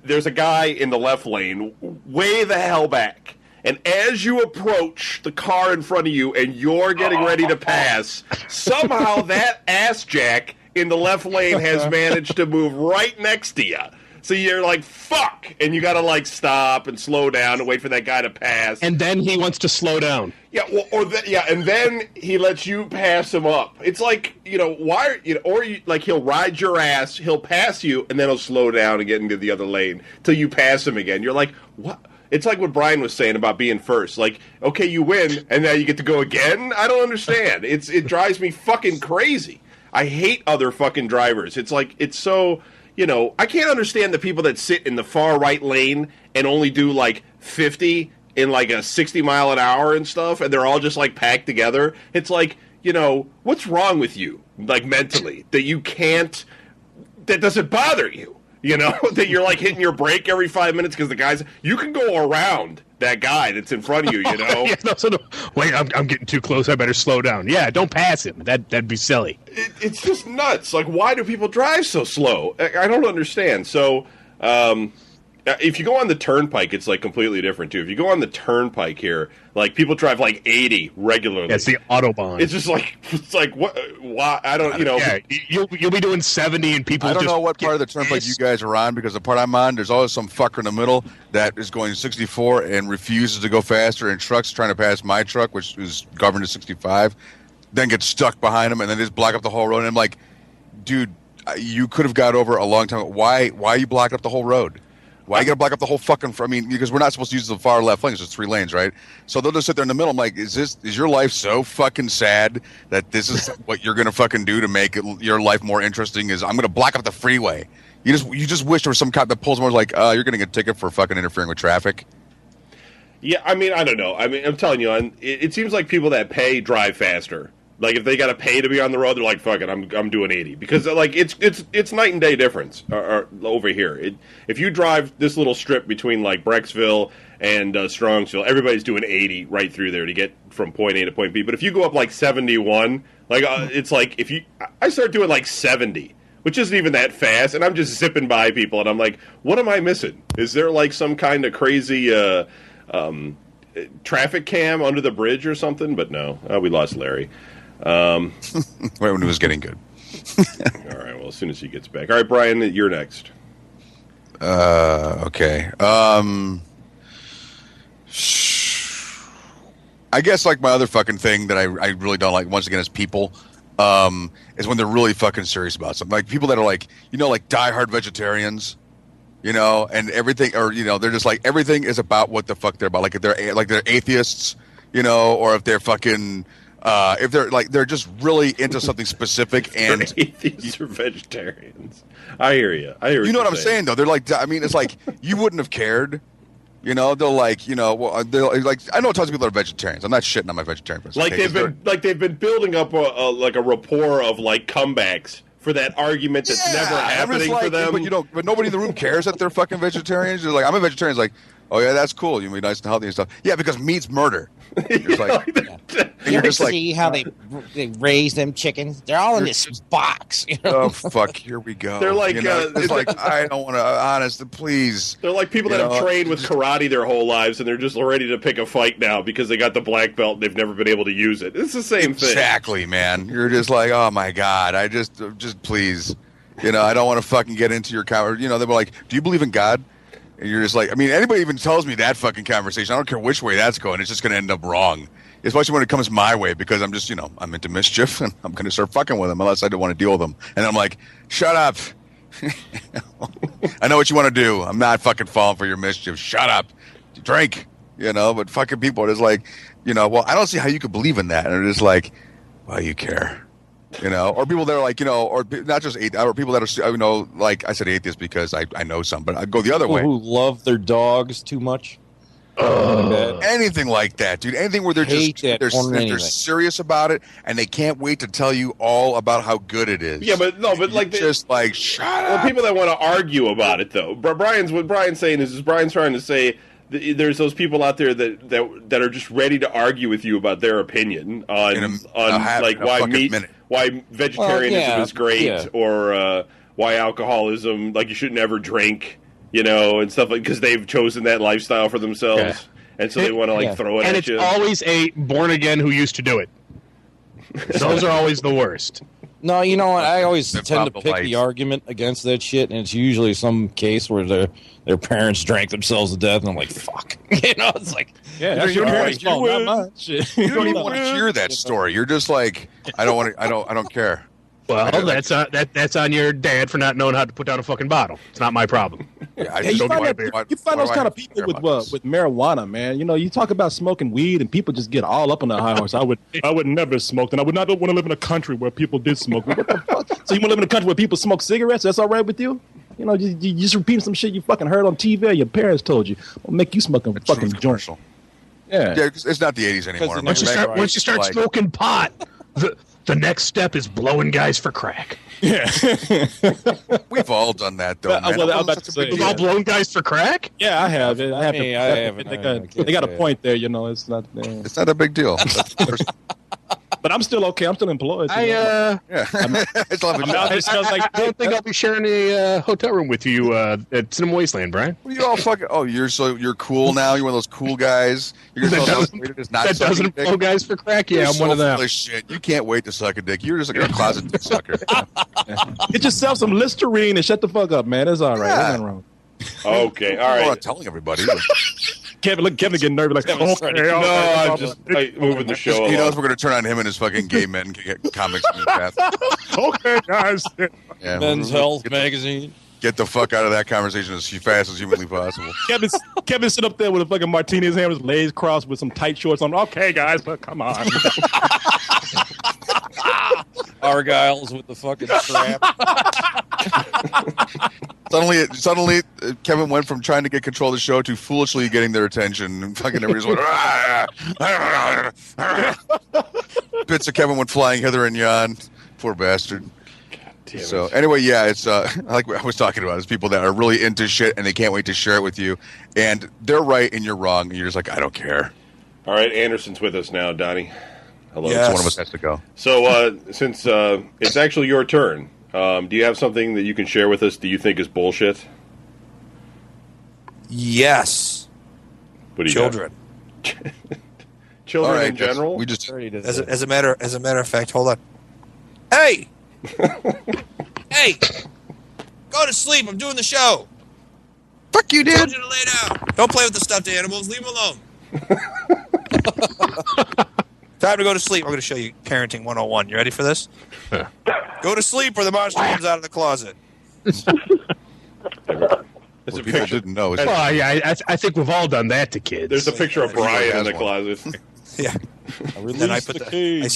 there's a guy in the left lane way the hell back. And as you approach the car in front of you and you're getting ready to pass, somehow that ass jack in the left lane has managed to move right next to you. So you're like, fuck! And you gotta like stop and slow down and wait for that guy to pass. And then he wants to slow down. Yeah, well, and then he lets you pass him up. It's like, like he'll ride your ass, he'll pass you, and then he'll slow down and get into the other lane till you pass him again. You're like, what? It's like what Brian was saying about being first. Like, okay, you win, and now you get to go again? I don't understand. It drives me fucking crazy. I hate other fucking drivers. It's like, it's so, I can't understand the people that sit in the far right lane and only do like 50 in like a 60 mile an hour and stuff, and they're all just like packed together. It's like, what's wrong with you, like mentally, that doesn't bother you? That you're like hitting your brake every 5 minutes because you can go around that guy that's in front of you, Yeah, no, wait, I'm getting too close. I better slow down. Yeah, don't pass him. That'd be silly. It's just nuts. Like, why do people drive so slow? I don't understand. So, if you go on the turnpike, it's like completely different too. If you go on the turnpike here, like people drive like 80 regularly. That's the Autobahn. It's just like what? Why? I don't. Yeah, you'll be doing 70 and people. I don't know what part of the turnpike you guys are on, because the part I'm on, there's always some fucker in the middle that is going 64 and refuses to go faster, and trucks trying to pass my truck, which is governed to 65, then gets stuck behind him, and then just block up the whole road. And I'm like, dude, you could have got over a long time ago. Why you blocked up the whole road? Why you gotta block up the whole fucking? Because we're not supposed to use the far left lanes. There's 3 lanes, right? So they'll just sit there in the middle. I'm like, is your life so fucking sad that this is what you're gonna fucking do to make your life more interesting? Is I'm gonna block up the freeway? You just wish there was some cop that pulls more like, you're gonna get a ticket for fucking interfering with traffic. Yeah, I don't know. I'm telling you, it seems like people that pay drive faster. Like, if they got to pay to be on the road, they're like, fuck it, I'm doing 80. Because, like, it's night and day difference over here. If you drive this little strip between, like, Brecksville and Strongsville, everybody's doing 80 right through there to get from point A to point B. But if you go up, like, 71, like, it's like, I start doing, like, 70, which isn't even that fast, and I'm just zipping by people, and I'm like, what am I missing? Is there, like, some kind of crazy traffic cam under the bridge or something, but no, we lost Larry. When it was getting good. All right, well, as soon as he gets back. All right, Brian, you're next. Okay. I guess like my other fucking thing that I really don't like, once again, is people, is when they're really fucking serious about something. Like people that are like, like diehard vegetarians, and everything, or they're just like everything is about what the fuck they're about. Like if they're atheists, or if they're fucking. If they're just really into something specific, and atheists or vegetarians, I hear you. You know what I'm saying, though. They're like, I mean, it's like you wouldn't have cared. They're like, well, they're like, I know tons of people that are vegetarians. I'm not shitting on my vegetarian friends. Like they've been building up a rapport of like comebacks for that argument that's never happening for them. But nobody in the room cares that they're fucking vegetarians. They're like, I'm a vegetarian. It's like, oh yeah, that's cool. You be nice and healthy and stuff. Yeah, because meat's murder. You're like, you ever see how they raise them chickens? They're all in this box. Oh fuck! Here we go. They're like, it's like I don't want to. Honest, please. They're like people that have trained with karate their whole lives, and they're just ready to pick a fight now because they got the black belt and they've never been able to use it. It's the same thing. Exactly, man. You're just like, oh my god. I just please. I don't want to fucking get into your conversation. They were like, do you believe in God? And you're just like, I mean, anybody even tells me that fucking conversation, I don't care which way that's going, it's just going to end up wrong. Especially when it comes my way, because I'm just, I'm into mischief, and I'm going to start fucking with them unless I don't want to deal with them. And I'm like, shut up. I know what you want to do. I'm not fucking falling for your mischief. Shut up. Drink. But fucking people are just like, well, I don't see how you could believe in that. And they're just like, well, you care. Or people that are like, or not just or people that are, like I said atheists because I know some, but I'd go the other way. Who love their dogs too much. Anything like that, dude. Anything where they're they're serious about it and they can't wait to tell you all about how good it is. Yeah, but like just like shut up. Well, people that want to argue about it though. What Brian's saying is Brian's trying to say there's those people out there that are just ready to argue with you about their opinion on why vegetarianism is great or why alcoholism, like you should never drink, and stuff like, because they've chosen that lifestyle for themselves, and so they want to throw it at you. And it's always a born again who used to do it. Those are always the worst. No, you know what? I always tend to pick the argument against that shit, and it's usually some case where their parents drank themselves to death, and I'm like, fuck. It's like, that's your parents' fault, not mine. You don't even want to hear that story. You're just like, I don't care. Well, that's on your dad for not knowing how to put down a fucking bottle. It's not my problem. Yeah, you find those kind of people with marijuana, man. You talk about smoking weed, and people just get all up on the high horse. I would never smoke, and I would not want to live in a country where people did smoke. What the fuck? So you want to live in a country where people smoke cigarettes? That's all right with you? You just repeating some shit you fucking heard on TV or your parents told you. Will make you smoke a fucking joint. Yeah, it's not the 80s anymore. Once you start smoking pot, the next step is blowing guys for crack. Yeah. We've all done that, though. We've all blown guys for crack? Yeah, I have. I haven't. They got a point there, It's not. It's not a big deal. But I'm still okay. I'm still employed. I don't think I'll be sharing a hotel room with you at Cinema Wasteland, Brian. What are you all fucking? Oh, you're cool now. You're one of those cool guys. That doesn't blow guys for crack. Yeah, I'm one of them. Shit. You can't wait to suck a dick. You're just like a closet dick sucker. Get yourself some Listerine and shut the fuck up, man. It's all right. There's nothing wrong. Okay, all right. I'm not telling everybody. Kevin getting nervous. Like, I'm just moving the show. He knows we're going to turn on him and his fucking gay men comics in the bath. Okay, guys. Yeah, Men's Health magazine. Get the fuck out of that conversation as fast as humanly possible. Kevin sit up there with a fucking martini in his hand, with his legs crossed, with some tight shorts on. Okay, guys, but come on. Argyles with the fucking strap. Suddenly, Kevin went from trying to get control of the show to foolishly getting their attention. And fucking everybody's like, bits of Kevin went flying hither and yon. Poor bastard. So anyway, yeah, it's like I was talking about. It's people that are really into shit and they can't wait to share it with you. And they're right and you're wrong. And you're just like, I don't care. All right, Anderson's with us now, Donnie. Hello. Yes. One of us has to go. So since it's actually your turn, do you have something that you can share with us that you think is bullshit? Yes. What do you Children. got? Children All right, in general? We just As a matter of fact, hold on. Hey, hey, go to sleep. I'm doing the show. fuck you, I told dude. you to lay down. Don't play with the stuffed animals. Leave them alone. Time to go to sleep. I'm going to show you Parenting 101. You ready for this? Go to sleep or the monster comes out of the closet. It's Well, a people picture. didn't know. Well, yeah, I think we've all done that to kids. There's a picture of Brian in the closet. Yeah. Then I put I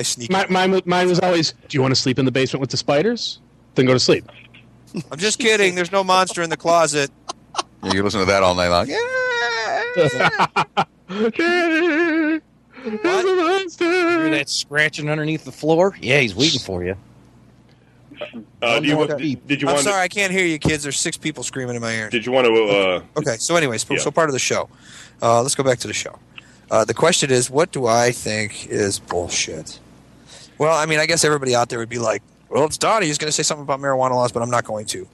sneak. Mine was always, do you want to sleep in the basement with the spiders? Then go to sleep. I'm just kidding. There's no monster in the closet. You can listen to that all night long. Hear that scratching underneath the floor? Yeah, he's waiting for you. Did you I'm want? sorry, I can't hear you, kids. There's 6 people screaming in my ears. Did you want to? Okay, so anyways, Yeah. so part of the show. Let's go back to the show. The question is, what do I think is bullshit? Well, I mean, I guess everybody out there would be like, well, it's Donnie. He's going to say something about marijuana laws, but I'm not going to.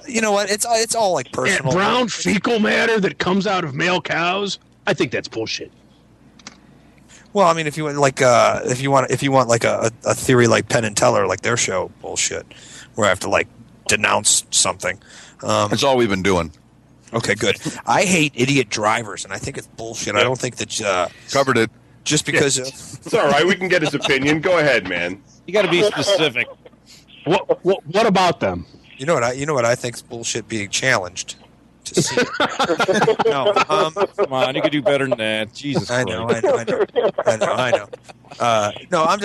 You know what? It's all like That personal. brown fecal matter that comes out of male cows, I think that's bullshit. Well, I mean, if you want like if you want like a theory like Penn and Teller, like their show, bullshit, where I have to like denounce something. That's all we've been doing. Okay, good. I hate idiot drivers, and I think it's bullshit. I don't think that Covered it. just because It's all right. We can get his opinion. Go ahead, man. You got to be specific. What about them? you know what I think is bullshit being challenged to see. No, Come on, you could do better than that. Jesus I Christ. know. No, I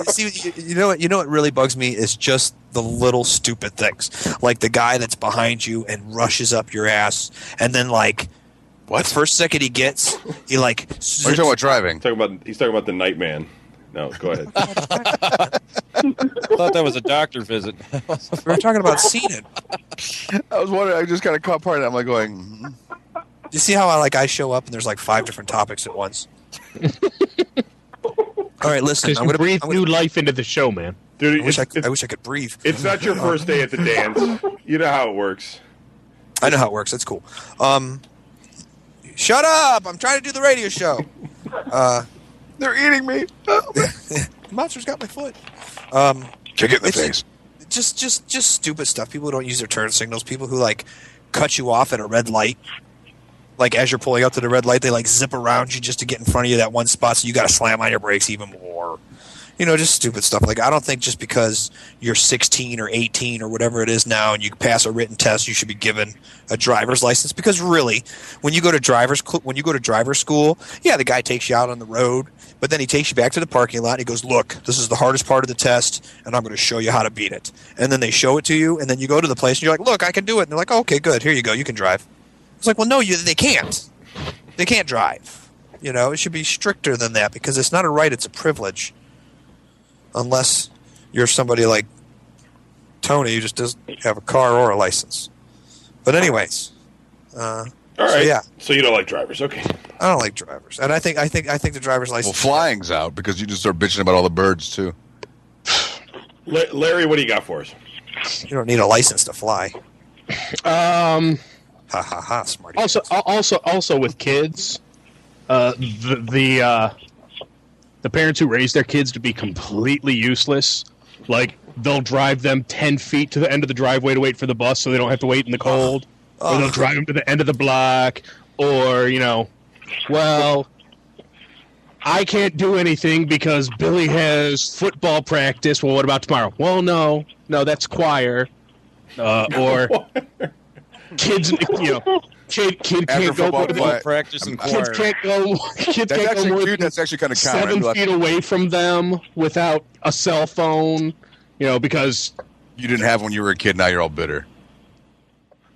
see. You know what really bugs me is just the little stupid things, like the guy that's behind you and rushes up your ass, and then like What? the first second he gets, he like. What are you talking about driving? He's talking about the Nightman. No, go ahead. I thought that was a doctor visit. We were talking about seeing it. I was wondering. I just kind of caught part of it. I'm like going. You see how I show up and there's like 5 different topics at once. All right, listen. Because you breathe new life into the show, man. Dude, I wish I could breathe. it's not your first day at the dance. You know how it works. I know how it works. That's cool. Shut up! I'm trying to do the radio show. They're eating me. Monster's got my foot. Kick it in the It's- face. Just stupid stuff. People who don't use their turn signals. People who like cut you off at a red light. Like as you're pulling up to the red light, they like zip around you just to get in front of you that one spot. So you got to slam on your brakes even more. You know, just stupid stuff. Like I don't think just because you're 16 or 18 or whatever it is now, and you pass a written test, you should be given a driver's license. Because really, when you go to driver's school, yeah, the guy takes you out on the road, but then he takes you back to the parking lot and he goes, "Look, this is the hardest part of the test, and I'm going to show you how to beat it." And then they show it to you, and then you go to the place and you're like, "Look, I can do it." And they're like, "Okay, good. Here you go. You can drive." It's like, well, no, they can't. They can't drive. You know, it should be stricter than that because it's not a right; it's a privilege. Unless you're somebody like Tony who just doesn't have a car or a license. But anyways, All right. yeah. So you don't like drivers, okay? I don't like drivers, and I think the driver's Well, license. flying's out because you just start bitching about all the birds too. Larry, what do you got for us? You don't need a license to fly. Um, Ha ha ha! Smarty. also with kids, the parents who raise their kids to be completely useless, like they'll drive them 10 feet to the end of the driveway to wait for the bus so they don't have to wait in the cold, or they'll drive them to the end of the block, or well, I can't do anything because Billy has football practice. Well, what about tomorrow? Well, no, that's choir, or kids, kid After can't go football more play- than Practice and kids choir. can't go. Kids That's can't go actually more cute. than That's actually kind of common. 7 feet away from them without a cell phone. Because You didn't have when you were a kid. Now you're all bitter.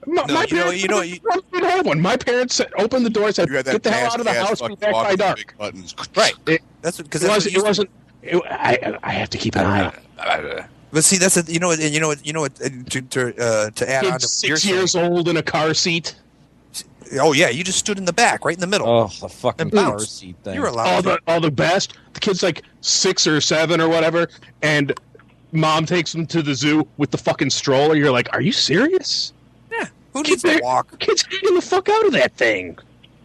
my parents didn't have one. My parents opened the door and said, You had that "Get the hell out of the fast-ass house! Be fucking back dog by with the dark." big buttons. Right. That's because It wasn't. I have to keep an eye. But see, that's to add on to Kid's what you're 6 years saying. old in a car seat. Oh yeah, you just stood in the back, right in the middle. Oh, the fucking And car bounced. seat thing. You're allowed. All the best. The kid's like 6 or 7 or whatever, and mom takes him to the zoo with the fucking stroller. You're like, are you serious? Who needs to walk? Kids getting the fuck out of that thing.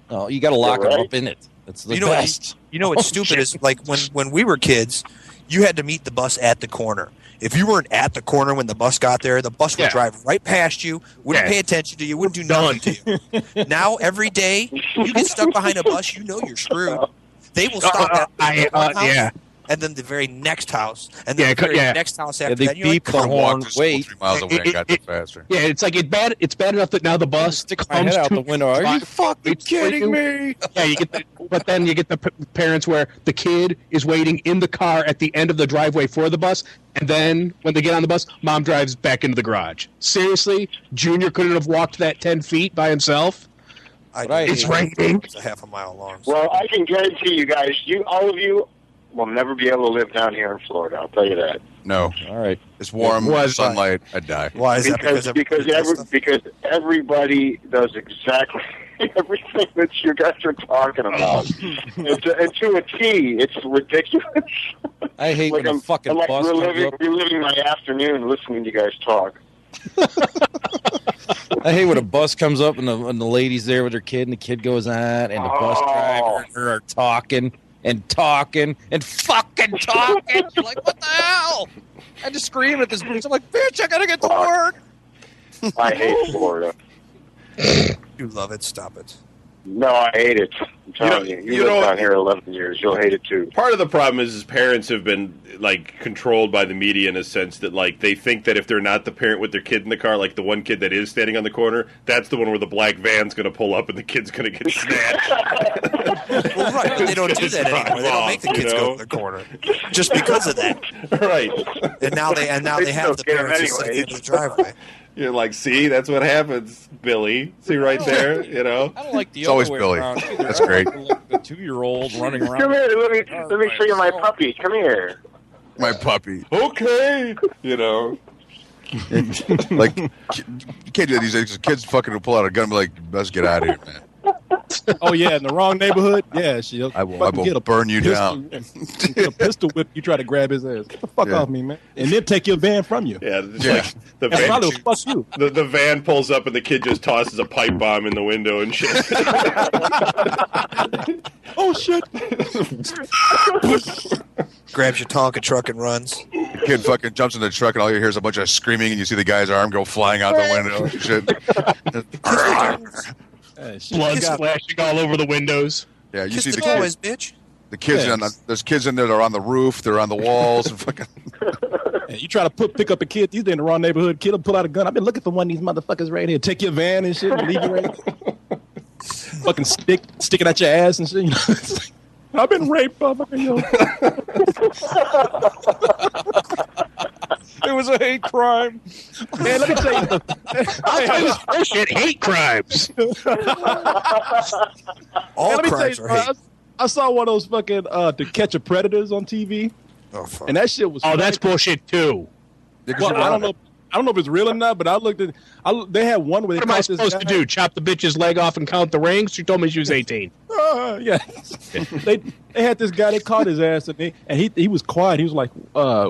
Oh, you got to lock them up in it. That's the best. You know what's stupid is like when we were kids, you had to meet the bus at the corner. If you weren't at the corner when the bus got there, the bus would drive right past you, wouldn't pay attention to you, wouldn't do nothing to you. Now, every day, you get stuck behind a bus, you know you're screwed. They will stop at one house, and then the very next house, and then the very next house after that. They beep the horn. Wait, 3 miles away and got there faster. Yeah, it's like it's bad enough that now the bus sticks my head out the window. Are you fucking kidding me? Yeah, but then you get the parents where the kid is waiting in the car at the end of the driveway for the bus, and then when they get on the bus, mom drives back into the garage. Seriously, Junior couldn't have walked that 10 feet by himself. It's raining. It's a half a mile long. Well, I can guarantee you guys, all of you will never be able to live down here in Florida. I'll tell you that. No. All right. It's warm, sunlight, I'd die. Why is that? Because everybody does exactly everything that you guys are talking about. And to a T, it's ridiculous. I hate when a fucking bus comes up. Reliving my afternoon listening to you guys talk. I hate when a bus comes up and the lady's there with her kid and the kid goes on and the bus driver and her are talking and fucking talking. You're like, what the hell? I just scream at this bitch. I'm like, bitch, I gotta get to work. I hate Florida. You love it. Stop it. No, I hate it. I'm telling you. You lived down here 11 years. You'll hate it too. Part of the problem is parents have been like controlled by the media in a sense that like they think that if they're not the parent with their kid in the car, like the one kid that is standing on the corner, that's the one where the black van's going to pull up and the kid's going to get snatched. Well, right, but they don't do that anymore. They don't make the kids go to the corner just because of that. Right. And now they have the parents sitting in the driveway. You're like, see, that's what happens, Billy. See right there, I don't like the It's other always way Billy. around either. That's great. Like the 2-year-old running around. Come here. Let me show you my puppy. Come here. My puppy. Okay. Like, you can't do that these days. Kids fucking will pull out a gun and be like, let's get out of here, man. Oh yeah, in the wrong neighborhood. Yeah, she'll. I will burn you down. Get a pistol whip. You try to grab his ass. Get the fuck off me, man. And then take your van from you. Yeah, it's like the And van. probably will fuck you. The van pulls up and the kid just tosses a pipe bomb in the window and shit. Oh shit! Grabs your Tonka truck and runs. The kid fucking jumps in the truck and all you hear is a bunch of screaming and you see the guy's arm go flying out the window and shit. Blood splashing all over the windows. Yeah, you Kiss see the the toys, kids. bitch. The kids there's kids in there that are on the roof, they're on the walls and fucking You try to pick up a kid, he's in the wrong neighborhood. Kid will pull out a gun. I've been looking for one of these motherfuckers right here. Take your van and shit and leave you right here. Fucking sticking at your ass and shit. It's like, I've been raped, motherfucker. It was a hate crime. Man, let me tell you. I'll tell you bullshit. Hate crimes. All let me crimes tell are you, hate. I saw one of those fucking To Catch a Predators on TV, Oh, fuck. and that shit was. Oh, that's bullshit too. Well, I don't know. I don't know if it's real or not, but I looked at. They had one where they What am I caught this supposed to guy. do? Chop the bitch's leg off and count the rings? She told me she was 18. Yeah. they had this guy. They caught his ass, and he was quiet. He was like, I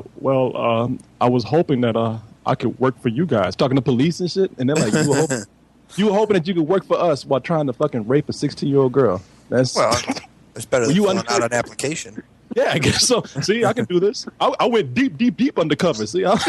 was hoping that I could work for you guys." Talking to police and shit, and they're like, "You were hoping that you could work for us while trying to fucking rape a 16-year-old girl." That's It's better than you filling out an application. Yeah, I guess so. See, I can do this. I went deep undercover. See, that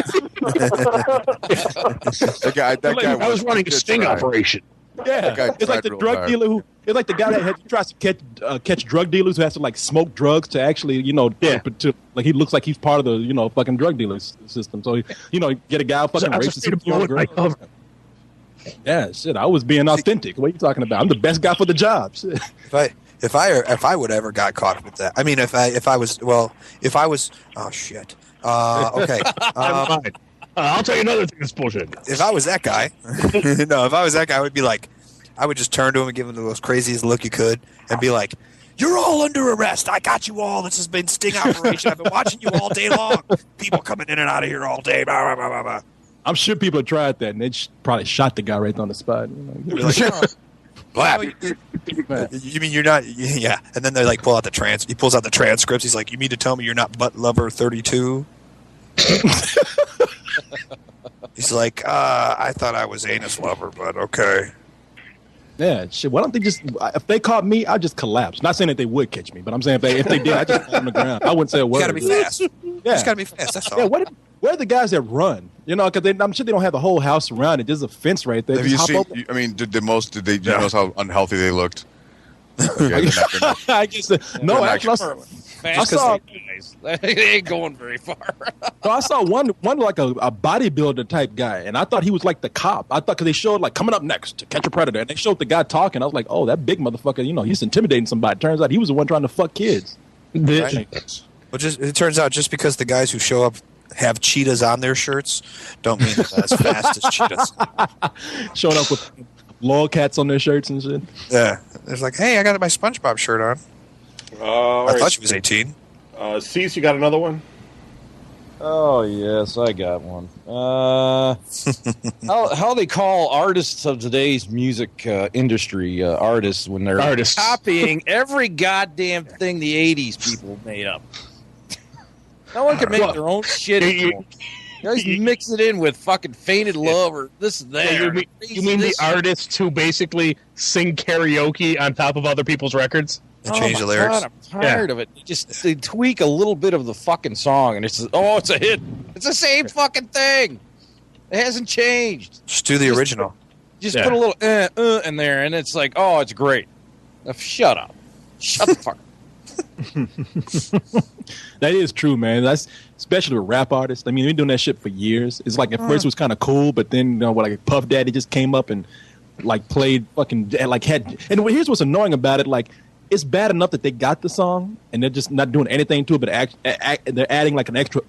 guy I was running a sting operation. yeah, guy it's like tried the real drug hard. dealer who. It's like the guy that tries to catch drug dealers who has to like smoke drugs to actually like he looks like he's part of the fucking drug dealer system. So get a guy who fucking rapes a 16-year-old girl. Yeah, shit. I was being authentic. What are you talking about? I'm the best guy for the job. Shit. If I would ever got caught with that, I mean, if I was, oh shit. Okay. I'll tell you another thing that's bullshit. If I was that guy, if I was that guy, I would be like, I would just turn to him and give him the most craziest look you could, and be like, "You're all under arrest. I got you all. This has been sting operation. I've been watching you all day long. People coming in and out of here all day." Blah, blah, blah, blah. I'm sure people have tried that, and they probably shot the guy right on the spot. Be like, "Oh, you mean you're not?" Yeah, and then they like pull out the He pulls out the transcripts. He's like, "You mean to tell me you're not butt lover 32?" He's like, I thought I was anus lover, but okay. Yeah, shit. Why don't they just? If they caught me, I'd just collapse. Not saying that they would catch me, but I'm saying if they did, I just fall on the ground. I wouldn't say a word. You gotta be fast. Yeah, Just gotta be fast. That's all. yeah. Where are the guys that run? You know, because I'm sure they don't have the whole house surrounded. There's a fence right there. Have Just you hop seen? over. I mean, did they notice how unhealthy they looked? Okay, they're not- I guess no. They're Actually, I saw. They ain't going very far. No, I saw one like a bodybuilder type guy, and I thought he was like the cop. I thought because they showed like coming up next to catch a predator, and they showed the guy talking. I was like, oh, that big motherfucker. You know, he's intimidating somebody. Turns out he was the one trying to fuck kids. Right. Well, it turns out just because the guys who show up have cheetahs on their shirts, don't mean they're as fast as cheetahs. Showing up with lolcats on their shirts and shit. Yeah, it's like, hey, I got my SpongeBob shirt on. I thought she was 18. Cease, you got another one? Oh yes, I got one. How they call artists of today's music industry artists when they're copying every goddamn thing the '80s people made up. No one can make their own shit anymore. You guys mix it in with fucking Fainted Love or this and that. You mean the artists who basically sing karaoke on top of other people's records? And change the lyrics. God, I'm tired of it. They tweak a little bit of the fucking song, and it's a hit. It's the same fucking thing. It hasn't changed. Just do the original. Just put a little in there, and it's like, oh, it's great. Now, shut up. Shut the fuck up. That is true, man. That's especially with rap artists. I mean, they've been doing that shit for years. It's like at first it was kind of cool, but then like Puff Daddy just came up and like played fucking like had. And here's what's annoying about it: like it's bad enough that they got the song and they're just not doing anything to it, but they're adding like an extra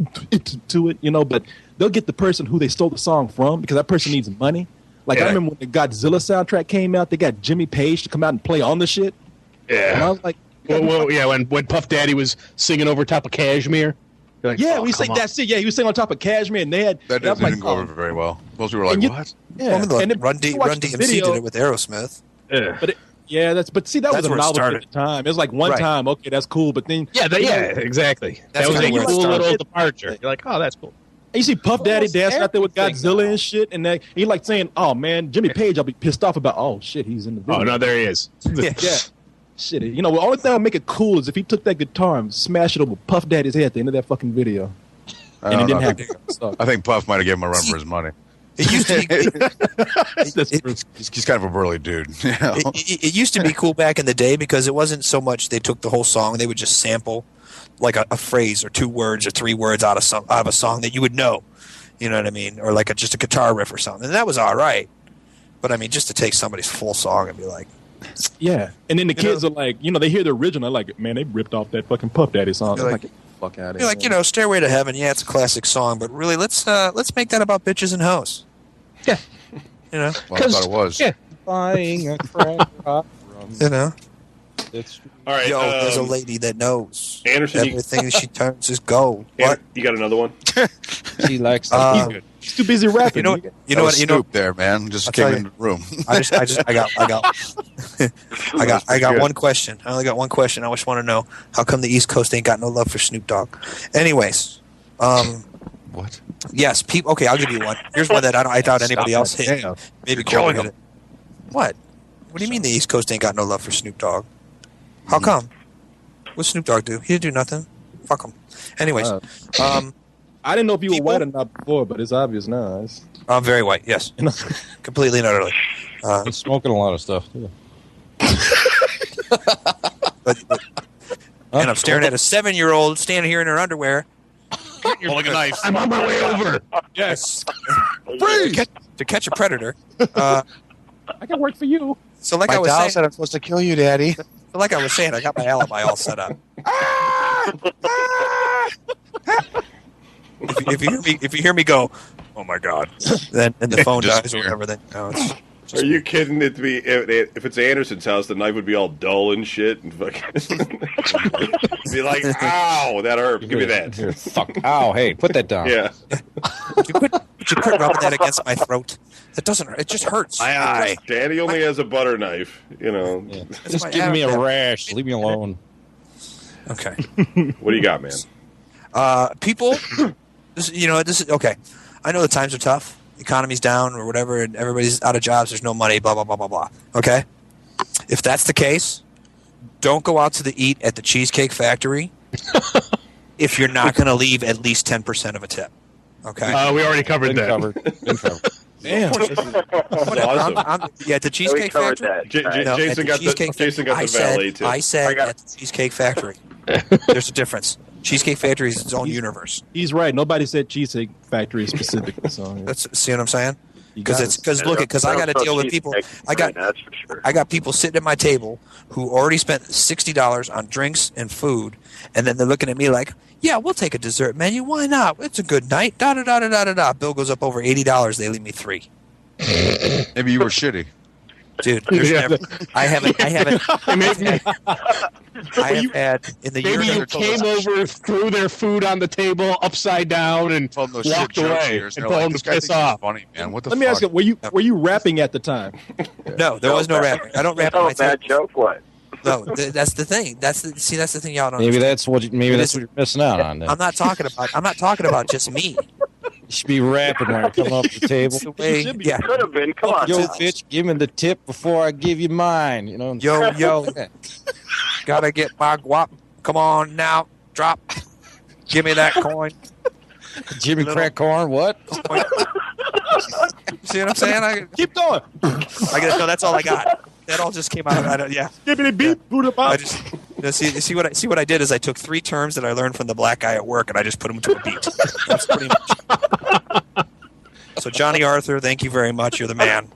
to it, But they'll get the person who they stole the song from because that person needs money. Like I remember when the Godzilla soundtrack came out, they got Jimmy Page to come out and play on the shit. Yeah, and I was like. Well, yeah, when Puff Daddy was singing over top of Cashmere. Like, we sang that's it. Yeah, he was singing on top of Cashmere, and they had that didn't go over very well. Most people were like, "What?" Yeah, and Run DMC did it with Aerosmith. Yeah, but that was a novelty at the time. It was like one time, okay, that's cool, but then exactly. That was a cool little departure. You're like, oh, that's cool. And you see Puff Daddy dancing out there with Godzilla and shit, and he like saying, "Oh man, Jimmy Page, I'll be pissed off about." Oh shit, he's in the video. Oh no, there he is. Yeah. Shit, the only thing that would make it cool is if he took that guitar and smashed it over Puff Daddy's head at the end of that fucking video. And he didn't have to. I think Puff might have given him a run for his money. It used to be. He's kind of a burly dude. It used to be cool back in the day because it wasn't so much they took the whole song; they would just sample like a phrase or 2 words or 3 words out of a song that you would know. You know what I mean? Or like just a guitar riff or something, and that was all right. But I mean, just to take somebody's full song and be like. Yeah, and then the kids are like, they hear the original, like, man, they ripped off that fucking Puff Daddy song. You're like, fuck out of here. You're like, Stairway to Heaven, yeah, it's a classic song, but really, let's make that about bitches and hoes. Yeah, well, I thought it was. Yeah, buying a crack rock from. It's all right. There's a lady that knows. Anderson, everything she turns is gold. What? You got another one? She likes. He's too busy rapping. You know what? Snoop there, man. Just came in the room. I got one question. I only got one question. I just want to know how come the East Coast ain't got no love for Snoop Dogg. Anyways, what? Yes, people. Okay, I'll give you one. Here's one that I doubt anybody else hit. Damn. Maybe Cole hit it. What? What do you mean the East Coast ain't got no love for Snoop Dogg? How come? What's Snoop Dogg do? He didn't do nothing. Fuck him. Anyways, I didn't know if you were white or not before, but it's obvious now. I'm very white. Yes, completely and utterly. He's smoking a lot of stuff too. And I'm staring at a 7-year-old standing here in her underwear. Holding a knife. I'm on my way over. Yes. To catch a predator. I can work for you. So like My I was doll saying, said I'm supposed to kill you, Daddy. so like I was saying, I got my alibi all set up. If you hear me go, oh my god, then and the phone dies or whatever. Then Are you kidding? If it's Anderson's house, the knife would be all dull and shit, and fucking be like, "Ow, that hurt. Give me that." Here, fuck. Ow, hey, put that down. Yeah. Would you quit rubbing that against my throat? It doesn't hurt. It just hurts. Daddy only has a butter knife. Yeah. Just give me a rash. Leave me alone. Okay. What do you got, man? People, this is okay. I know the times are tough. economy's down or whatever, and everybody's out of jobs. There's no money. Blah blah blah blah blah. Okay, if that's the case, don't go out to the eat at the Cheesecake Factory if you're not going to leave at least 10% of a tip. Okay, we already covered that. Been covered. Damn. Awesome. Yeah, the Cheesecake covered Factory. that. No, Jason at got the Cheesecake valet tip. I said got- at the Cheesecake Factory. There's a difference. Cheesecake Factory is its own universe. He's right. Nobody said Cheesecake Factory specifically. So See what I'm saying? you got it. Because I got to deal with people. That's for sure. I got people sitting at my table who already spent $60 on drinks and food, and then they're looking at me like, "Yeah, we'll take a dessert menu. Why not? It's a good night." Da da da da da da da. Bill goes up over $80. They leave me $3. Maybe you were shitty. Dude, there's Yeah. never, I haven't. Maybe, I have had in the year. maybe you came over, threw their food on the table upside down, and Told them those shit walked jokes away of and yours, and told they're them like, to "This guy piss thinks he's off. funny, man. What the Let fuck?" me ask you: Were you rapping at the time? No, there was no rapping. I don't rap at Oh, my bad table. joke. What? No, that's the thing. That's the thing y'all don't. Maybe understand. that's what you're missing out on. Then. I'm not talking about just me. You should be rapping when I come up to the table. The way, should be. yeah. Could have been. Come on. Yo, Now. bitch, give me the tip before I give you mine. You know. Yo, gotta get my guap. Come on now, drop. Give me that coin. Jimmy Crack Corn. What? See what I'm saying? Keep going. No, that's all I got. That all just came out. Yeah. Give me the beat. Buddha I pop. just see what I did is I took 3 terms that I learned from the black guy at work and I just put them to a beat. That's pretty much. So Johnny Arthur, thank you very much. You're the man.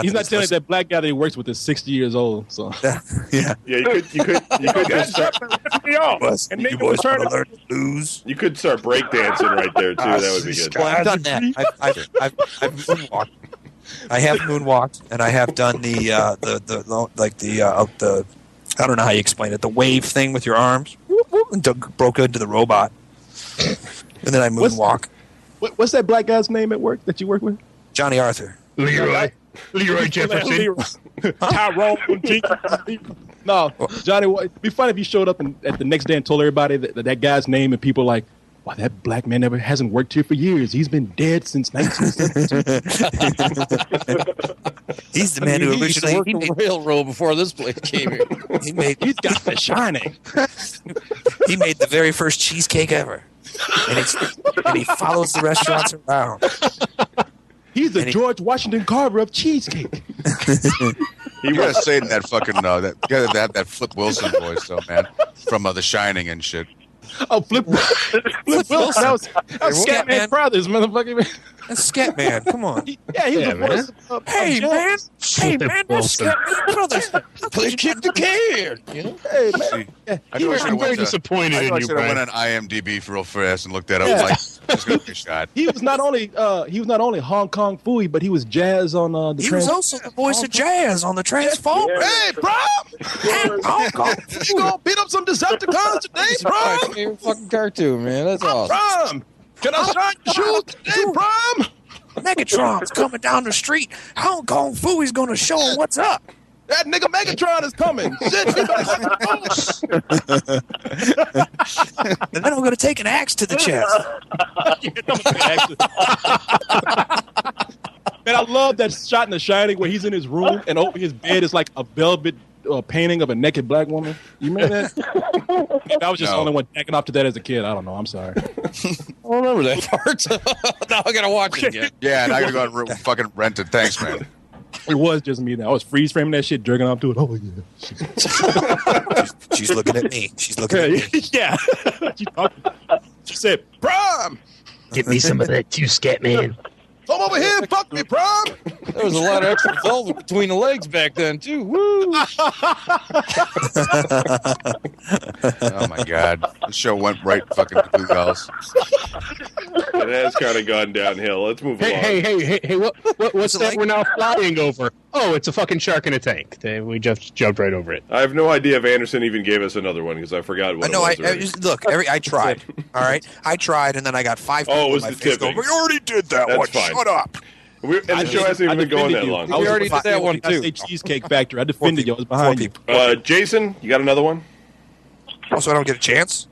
He's not telling that black guy that he works with is 60 years old. So Yeah. Yeah, you could just start, You boys gonna learn to lose. you could start breakdancing right there too. That would be good. Well, I've done that. I've moonwalked. I have moonwalked, and I have done the I don't know how you explain it, the wave thing with your arms. Whoop, whoop, and broke into the robot, and then I moonwalk. what's that black guy's name at work that you work with? Johnny Arthur. Leroy Jefferson. Tyrone Jenkins. No, Johnny. It'd be funny if you showed up at the next day and told everybody that guy's name, and people like, "Wow, that black man never hasn't worked here for years. He's been dead since 1972." He's the man who He used to work originally the railroad before this place came here. He's got the shining. he made the very first cheesecake ever, and he follows the restaurants around. He's the George Washington Carver of cheesecake. You gotta say it in that fucking you gotta have that Flip Wilson voice though, man, from The Shining and shit. Oh, Flip Wilson. That was Scatman Brothers, motherfucker. That's Scat Man. Come on. Yeah, he was Yeah, the voice of Hey Jack. man, that's Wilson. Scat Man Brothers. They kicked the can. You know? Hey, man. See, Yeah, I knew I I'm should have very went disappointed I in knew I you, should have Brian. went on IMDb real fast and looked that up. Yeah. Like, just gonna be a shot. he was not only Hong Kong Fooey, but he was jazz on the. He was also the voice of jazz on the Transformers. Hey, Brom! Hong Kong. You gonna beat up some Decepticons today, It's my Brom? favorite fucking cartoon, man. That's awesome. Brom! Can I shine your shoes today, Brom? Megatron's coming down the street. Hong Kong Fooey's gonna show him what's up. That nigga Megatron is coming. Shit, you better And then I'm gonna take an axe to the chest. Man, I love that shot in The Shining where he's in his room and over his bed is like a velvet painting of a naked black woman. You remember that? Maybe I was just the only one jacking off to that as a kid. I don't know. I'm sorry. I don't remember that part. Now I gotta watch it again. Yeah, and I gotta go out and fucking rent it. Thanks, man. It was just me. I was freeze framing that shit, jerking off to it. Oh yeah. She's looking at me. She's looking at me. Yeah. She said, "Prom, Get me some of that too, Scat Man. come over here and fuck me, Prom." There was a lot of extra velvet between the legs back then too. Woo! Oh my god, the show went right fucking completely else. It has kind of gone downhill. Let's move along. Hey! What's it that like? we're now flying over? Oh, it's a fucking shark in a tank. We just jumped right over it. I have no idea if Anderson even gave us another one because I forgot what No, it was already. look. I tried. All right, I tried, and then I got 5 people Oh, it in was my the face tipping. going, "We already did that That's one. fine. Shut up." And the show hasn't even been going that defended long. you. I was already did that one, I too. say Cheesecake Factory. I defended you. I was behind you. Jason, you got another one? Also, I don't get a chance.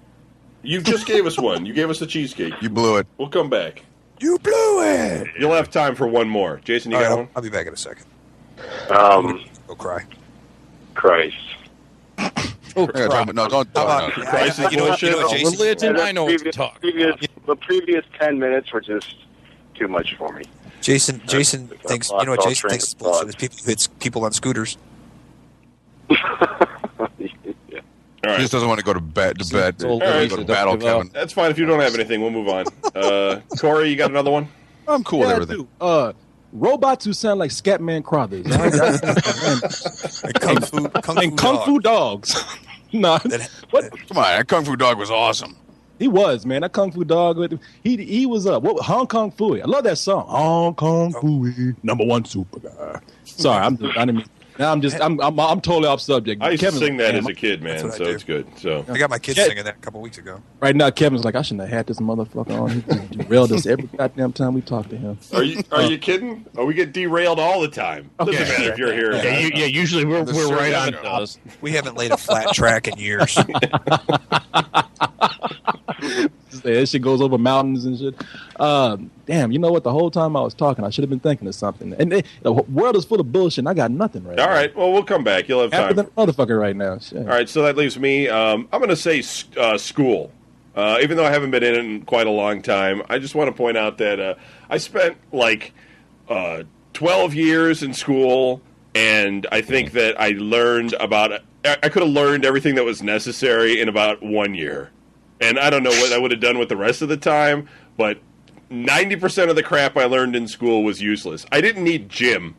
You just gave us one. You gave us a cheesecake. You blew it. We'll come back. You blew it. You'll have time for one more. Jason, you All got right, one? I'll be back in a second. Um, Go cry. Christ. Oh, Yeah, crap. no, don't. How about Christ is you know what, bullshit. Jason? Religion, The I know what you're talking about. The previous 10 minutes were just too much for me. Jason thinks lost you know what all Jason train thinks of is bullshit thought. is people who hits people on scooters. Yeah. All He right. just doesn't want to go to bed. It's old All right. Lisa, Go to don't battle, give up. Kevin. That's fine. If you don't have anything, we'll move on. Corey, you got another one? I'm cool with Yeah, everything. dude. Robots who sound like Scatman Crothers. And Kung Fu dogs. No, what? Come on, that Kung Fu dog was awesome. He was, man. That Kung Fu dog. He was what? Hong Kong Fooey. I love that song. Hong Kong Fooey, #1 super guy. Sorry, I didn't mean. Now I'm totally off subject. I used Kevin's to sing that like, as a kid, man, That's what I so do. it's good. So I got my kids Yeah. singing that a couple weeks ago. right now, Kevin's like, I shouldn't have had this motherfucker on. He just derailed us every goddamn time we talk to him. Are you kidding? Oh, we get derailed all the time. Doesn't Okay. matter if you're here. or Yeah, not. usually we're right on Kevin top. does. We haven't laid a flat track in years. That shit goes over mountains and shit. Damn, you know what? The whole time I was talking, I should have been thinking of something. And the world is full of bullshit, and I got nothing right All now. right. Well, we'll come back. You'll have After time. that motherfucker right now. Shit. All right. So that leaves me. I'm going to say school. Even though I haven't been in it in quite a long time, I just want to point out that I spent like 12 years in school, and I think that I learned about. I could have learned everything that was necessary in about 1 year. And I don't know what I would have done with the rest of the time, but 90% of the crap I learned in school was useless. I didn't need gym.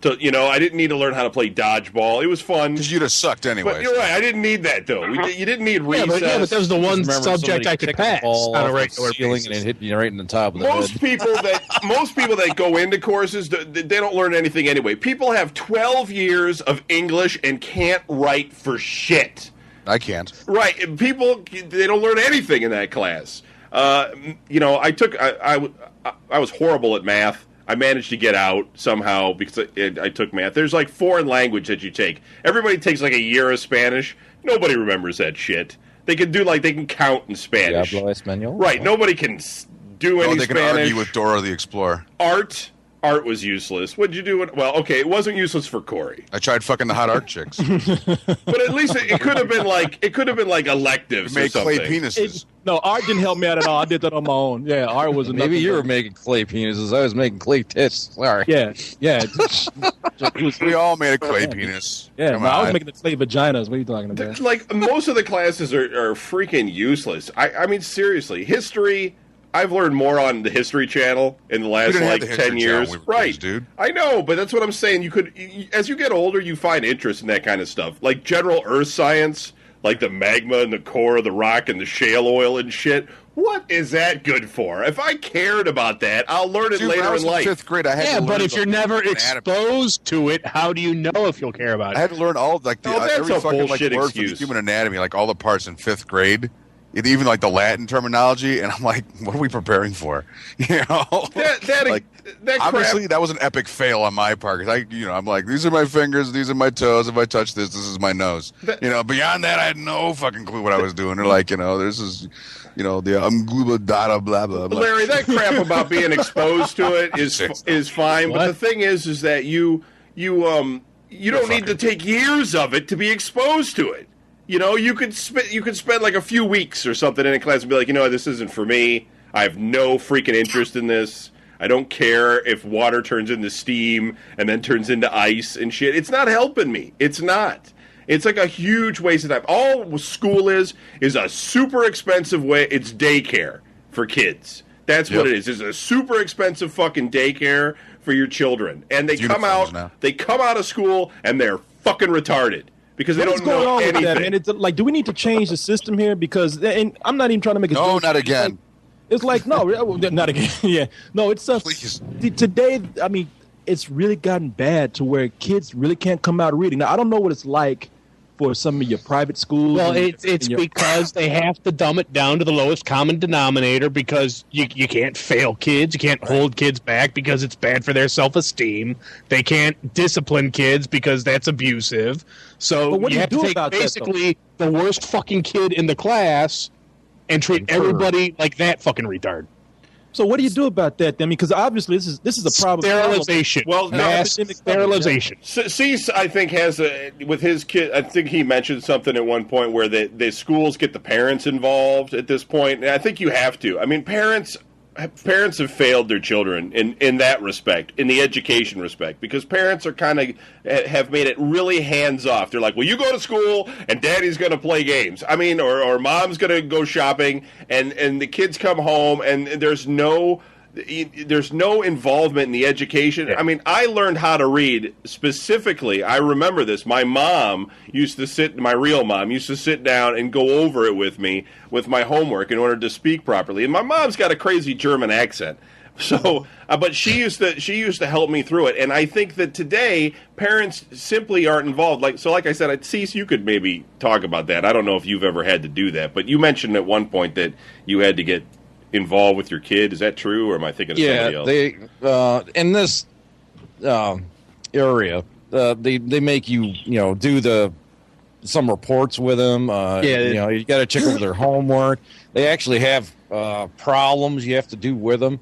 I didn't need to learn how to play dodgeball. It was fun. Because you'd have sucked anyway. But you're right. I didn't need that, though. You didn't need Yeah, recess. but that was the one Remember subject somebody I could kicked the pass ball on a off the regular ceiling basis. and it hit you right in the top of the most head. people that go into courses, they don't learn anything anyway. People have 12 years of English and can't write for shit. I can't. Right. And people, they don't learn anything in that class. I was horrible at math. I managed to get out somehow because I took math. There's like foreign language that you take. Everybody takes like a year of Spanish. Nobody remembers that shit. They can count in Spanish. Diablo Espanol. Right. Nobody can do any They can Spanish. argue with Dora the Explorer. Art was useless. What'd you do? Well, okay, it wasn't useless for Corey, I tried fucking the hot art chicks. but at least it could have been like electives They or made clay something. penises. No, art didn't help me out at all. I did that on my own. Yeah, art was Maybe nothing you were but- making clay penises. I was making clay tits. Sorry. Yeah. It was, We all made a clay penis. yeah, Come no, I was on. making the clay vaginas. What are you talking about? Like most of the classes are freaking useless. I mean, seriously, history. I've learned more on the History Channel in the We last didn't have like the History 10 Channel years. when we were Right, kids, dude. I know, but that's what I'm saying. As you get older, you find interest in that kind of stuff, like general Earth science, like the magma and the core of the rock and the shale oil and shit. What is that good for? If I cared about that, I'll learn it Dude, when I later was in life. fifth grade, I had Yeah, to but learn if you're never anatomy. exposed to it, how do you know if you'll care about I it? had to learn all like the Oh, that's every a fucking like bullshit word for the excuse. human anatomy, like all the parts in fifth grade, even like the Latin terminology, and I'm like, what are we preparing for? You know, That crap. obviously that was an epic fail on my part. 'Cause I'm like, these are my fingers, these are my toes. If I touch this is my nose. Beyond that, I had no fucking clue what I was doing. They're like, this is, the umgluba data blah blah. I'm like, Larry, that crap about being exposed to it is fine, but the thing is that you don't need to take years of it to be exposed to it. You could spend like a few weeks or something in a class and be like, this isn't for me. I have no freaking interest in this. I don't care if water turns into steam and then turns into ice and shit. It's not helping me. It's not. It's like a huge waste of time. All school is a super expensive way. It's daycare for kids. That's what it is. It's a super expensive fucking daycare for your children. And they come Uniforms out. now. They come out of school and they're fucking retarded because they What's don't going know on with anything. that, man? It's like, do we need to change the system here? Because and I'm not even trying to make a no, joke. not again. It's like no, not again. Yeah, no, it's Please. today. I mean, it's really gotten bad to where kids really can't come out reading. Now, I don't know what it's like for some of your private schools. Well, and- it's and your- because they have to dumb it down to the lowest common denominator because you can't fail kids. You can't hold kids back because it's bad for their self-esteem. They can't discipline kids because that's abusive. So But what do you you have do to take about that, basically the worst fucking kid in the class and treat everybody like that fucking retard. So what do you do about that then? Because obviously this is a problem. Sterilization. Well, no, mass sterilization. Cease, I think, has with his kid. I think he mentioned something at one point where the schools get the parents involved at this point. And I think you have to. I mean, parents have failed their children in that respect, in the education respect, because parents are kind of have made it really hands off. They're like, well, you go to school and daddy's going to play games. I mean, or mom's going to go shopping, and the kids come home and there's no involvement in the education. I mean, I learned how to read specifically. I remember this. My mom my real mom used to sit down and go over it with me with my homework in order to speak properly. And my mom's got a crazy German accent. So, but she used to help me through it. And I think that today parents simply aren't involved. Like I said, Cease, you could maybe talk about that. I don't know if you've ever had to do that, but you mentioned at one point that you had to get involved with your kid. Is that true, or am I thinking of somebody else? They in this area, they make you do some reports with them. You got to check over their homework. They actually have problems you have to do with them.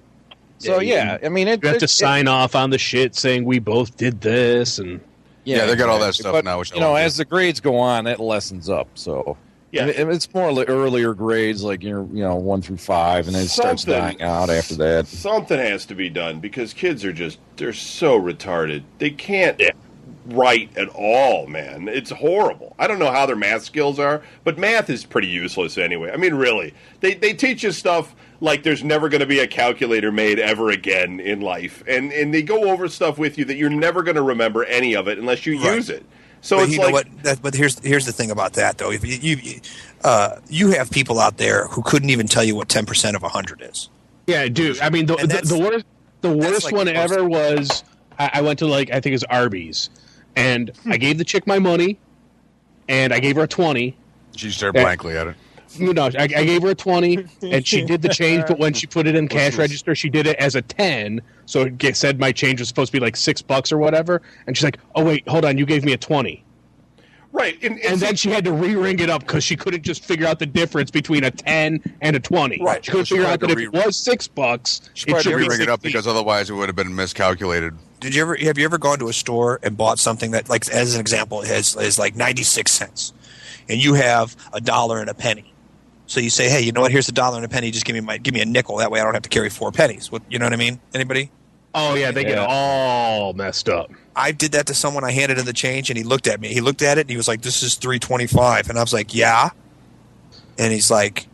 So I mean, you have to sign off on the shit saying we both did this, and they got all that stuff now. Which as the grades go on, that lessens up. So. Yeah, it's more like earlier grades, like 1 through 5, and then it starts dying out after that. Something has to be done because kids they're so retarded. They can't write at all, man. It's horrible. I don't know how their math skills are, but math is pretty useless anyway. I mean, really, they teach you stuff like there's never going to be a calculator made ever again in life, and they go over stuff with you that you're never going to remember any of it unless you use it. So but it's know what? But here's the thing about that, though. If you have people out there who couldn't even tell you what 10% of 100 is. Yeah, dude. I mean, the worst one ever was I went to I think it's Arby's, and I gave the chick my money, and I gave her a 20. She stared blankly at it. I gave her a 20, and she did the change, but when she put it in cash register, she did it as a 10, so it said my change was supposed to be like $6 or whatever, and she's like, oh, wait, hold on, you gave me a 20. Right. And then she had to re-ring it up because she couldn't just figure out the difference between a 10 and a 20. Right. She couldn't figure out that if it was $6, she probably had to re-ring it up because otherwise it would have been miscalculated. Have you ever gone to a store and bought something that, like, as an example, is like 96 cents, and you have $1 and a penny? So you say, hey, you know what? Here's $1 and a penny. Just give me a nickel. That way I don't have to carry 4 pennies. You know what I mean? Anybody? Oh yeah, they get all messed up. I did that to someone. I handed him the change, and he looked at me. He looked at it, and he was like, "This is $3.25," and I was like, "Yeah." And he's like,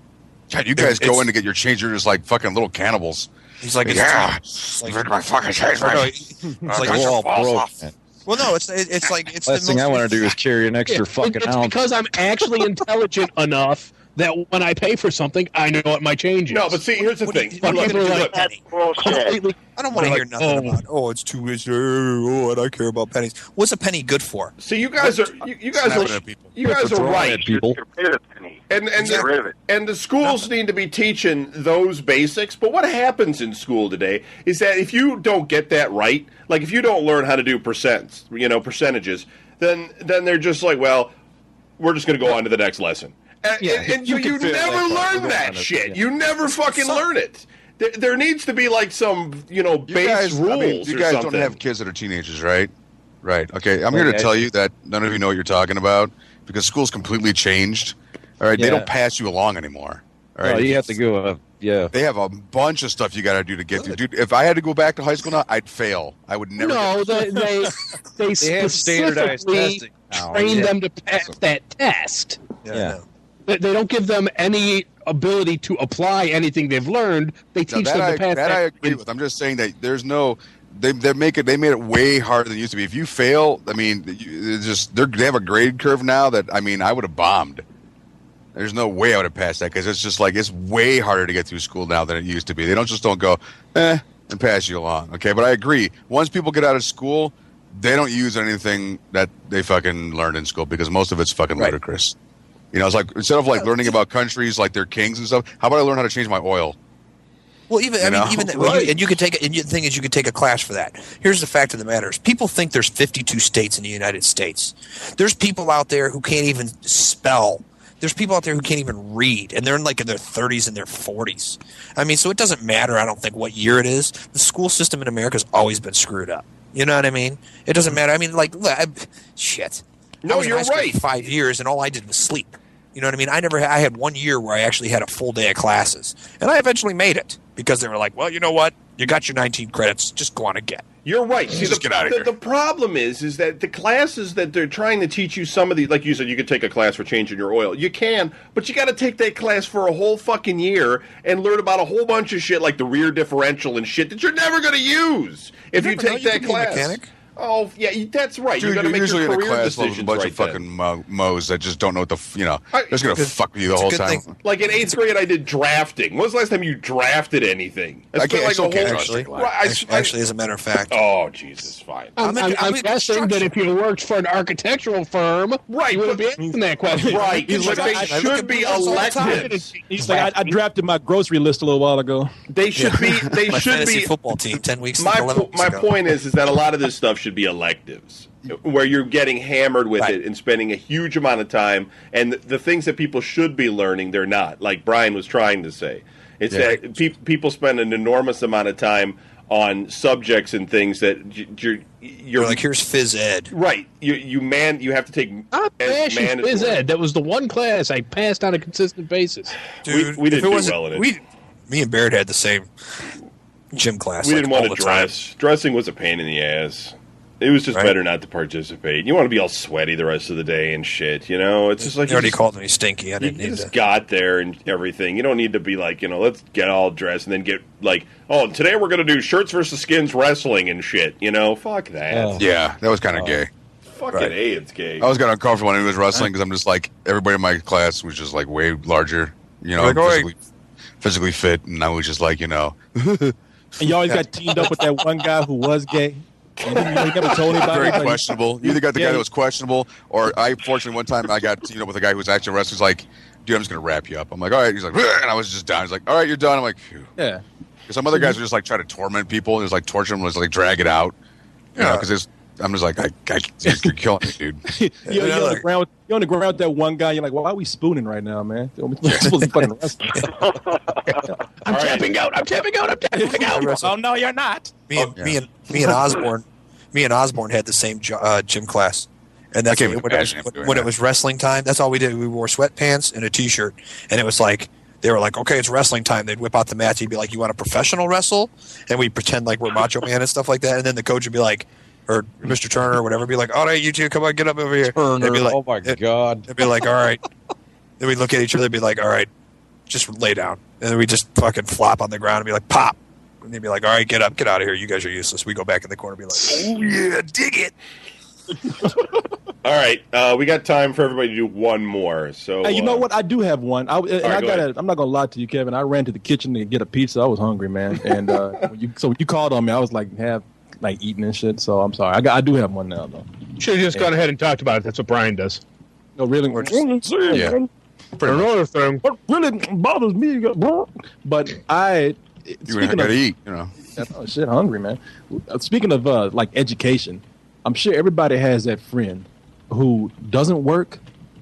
God, you guys go in to get your change. You're just like fucking little cannibals. He's like, it's like my fucking change. We're all broke. Well, no, it's like it's last thing I want to do is carry an extra fucking ounce. Because I'm actually intelligent enough that when I pay for something, I know what my change is. No, but see, here's the thing. That's bullshit. I don't want to hear nothing about. I don't care about pennies. What's a penny good for? So you guys are right. People. And the schools need to be teaching those basics. But what happens in school today is that if you don't get that right, like if you don't learn how to do percentages, then they're just like, well, we're just going to go on to the next lesson. And you never learn that shit. You never fucking learn it. There needs to be like some, base rules. You guys don't have kids that are teenagers, right? Right. Okay. I'm here to tell you that none of you know what you're talking about because school's completely changed. All right. They don't pass you along anymore. All right. No, you have to go. They have a bunch of stuff you got to do to get through. Dude, if I had to go back to high school now, I'd fail. I would never. No, they have standardized testing now. Train them to pass that test. Yeah. They don't give them any ability to apply anything they've learned. They teach them to pass that. I agree with. I'm just saying that there's no. They made it way harder than it used to be. If you fail, I mean, they have a grade curve now that I would have bombed. There's no way I would have passed that because it's just like it's way harder to get through school now than it used to be. They don't go and pass you along. Okay, but I agree. Once people get out of school, they don't use anything that they fucking learned in school because most of it's fucking ludicrous. It's like instead of like learning about countries like they're kings and stuff, how about I learn how to change my oil? Well, you could take and the thing is you could take a class for that. Here's the fact of the matter: is people think there's 52 states in the United States. There's people out there who can't even spell There's people out there who can't even read, and they're in their 30s and their 40s. I mean, so it doesn't matter, I don't think, what year it is. The school system in America has always been screwed up. You know what I mean? It doesn't matter. I mean, shit. No, I was in you're high school right. for 5 years, and all I did was sleep. You know what I mean? I had 1 year where I actually had a full day of classes, and I eventually made it because they were like, well, you know what? You got your 19 credits. Just go on again. You're right. See, Just get out of here. The problem is that the classes that they're trying to teach you, some of the, like you said, you could take a class for changing your oil. You can, but you got to take that class for a whole fucking year and learn about a whole bunch of shit like the rear differential and shit that you're never going to use if you take that class. Mechanic? Oh, yeah, that's right. Dude, you got to you're make usually your in a career class full of a decisions bunch right of fucking moes that just don't know what the they're just gonna fuck with you the whole good time. thing. Like in 8th grade, I did drafting. When was the last time you drafted anything? I can't- I still can't Actually, Right, actually, as a matter of fact. Oh, Jesus, fine. I'm I'm guessing that if you worked for an architectural firm, Right, you wouldn't be but- asking that question. Right, He's but like, they I look should at be those all the time. electives. He's like, I drafted my grocery list a little while ago. They should be. They My should fantasy be. football team 10 weeks. My 11 weeks my ago. point is that a lot of this stuff should be electives, where you're getting hammered with Right. it and spending a huge amount of time, and the things that people should be learning, they're not. Like Brian was trying to say, it's that people spend an enormous amount of time on subjects and things that you're like, here's phys ed. right. You have to take I'm bashing mandatory. phys ed. That was the one class I passed on a consistent basis. Dude, we didn't if it do wasn't- well in it. Me and Barrett had the same gym class. We like, didn't want all to the time. dress. Dressing was a pain in the ass. It was just Right. better not to participate. You want to be all sweaty the rest of the day and shit, you know? It's just like You already just, called me stinky. I you didn't need just to. got there and everything. You don't need to be like, let's get all dressed and then get like, oh, today we're going to do shirts versus skins wrestling and shit, Fuck that. Oh. Yeah, that was kind of gay. Fucking Right. A, it's gay. I was kind of uncomfortable when he was wrestling because I'm just like everybody in my class was just like way larger, Like, all right. physically fit, and I was just like, And you always got teamed up with that one guy who was gay. And you never told anybody. very Like, questionable. You either got the guy that was questionable, or fortunately one time I got with a guy who was actually wrestling. He's like, dude, I'm just gonna wrap you up. I'm like, all right. He's like, and I was just down. He's like, all right, you're done. I'm like, phew. Yeah. Some other guys were just like trying to torment people. And it was like torture them, was like drag it out. Because I'm just like, you're killing me, dude. You're on the ground. You're on the ground with that one guy. You're like, why are we spooning right now, man? We're supposed to be fucking wrestling. I'm tapping out. I'm tapping out. I'm tapping out. Oh no, you're not. Me and Osborne had the same gym class, and that's I can't when, imagine him doing when it that. was wrestling time. That's all we did. We wore sweatpants and a t-shirt, and it was like they were like, "Okay, it's wrestling time." They'd whip out the mats. He'd be like, "You want a professional wrestle?" And we'd pretend like we're Macho Man and stuff like that. And then the coach would be like, or Mr. Turner or whatever, be like, "All right, you two, come on, get up over here." Turner, They'd be like, oh my God. They'd be like, "All right." Then we'd look at each other and be like, "All right, just lay down." And then we'd just fucking flop on the ground and be like, "Pop." And they'd be like, "All right, get up, get out of here. You guys are useless." We go back in the corner and be like, "Oh, yeah, dig it." All right, we got time for everybody to do one more. So Hey, you know what? I do have one. go ahead. I'm not gonna lie to you, Kevin. I ran to the kitchen to get a pizza. I was hungry, man. And when you called on me, I was like eating and shit. So I'm sorry. I do have one now, though. Should have just gone ahead and talked about it. That's what Brian does. No, really. Yeah. Another thing. What really bothers me, but You speaking gotta of eat, oh, shit, hungry, man. Speaking of like education, I'm sure everybody has that friend who doesn't work,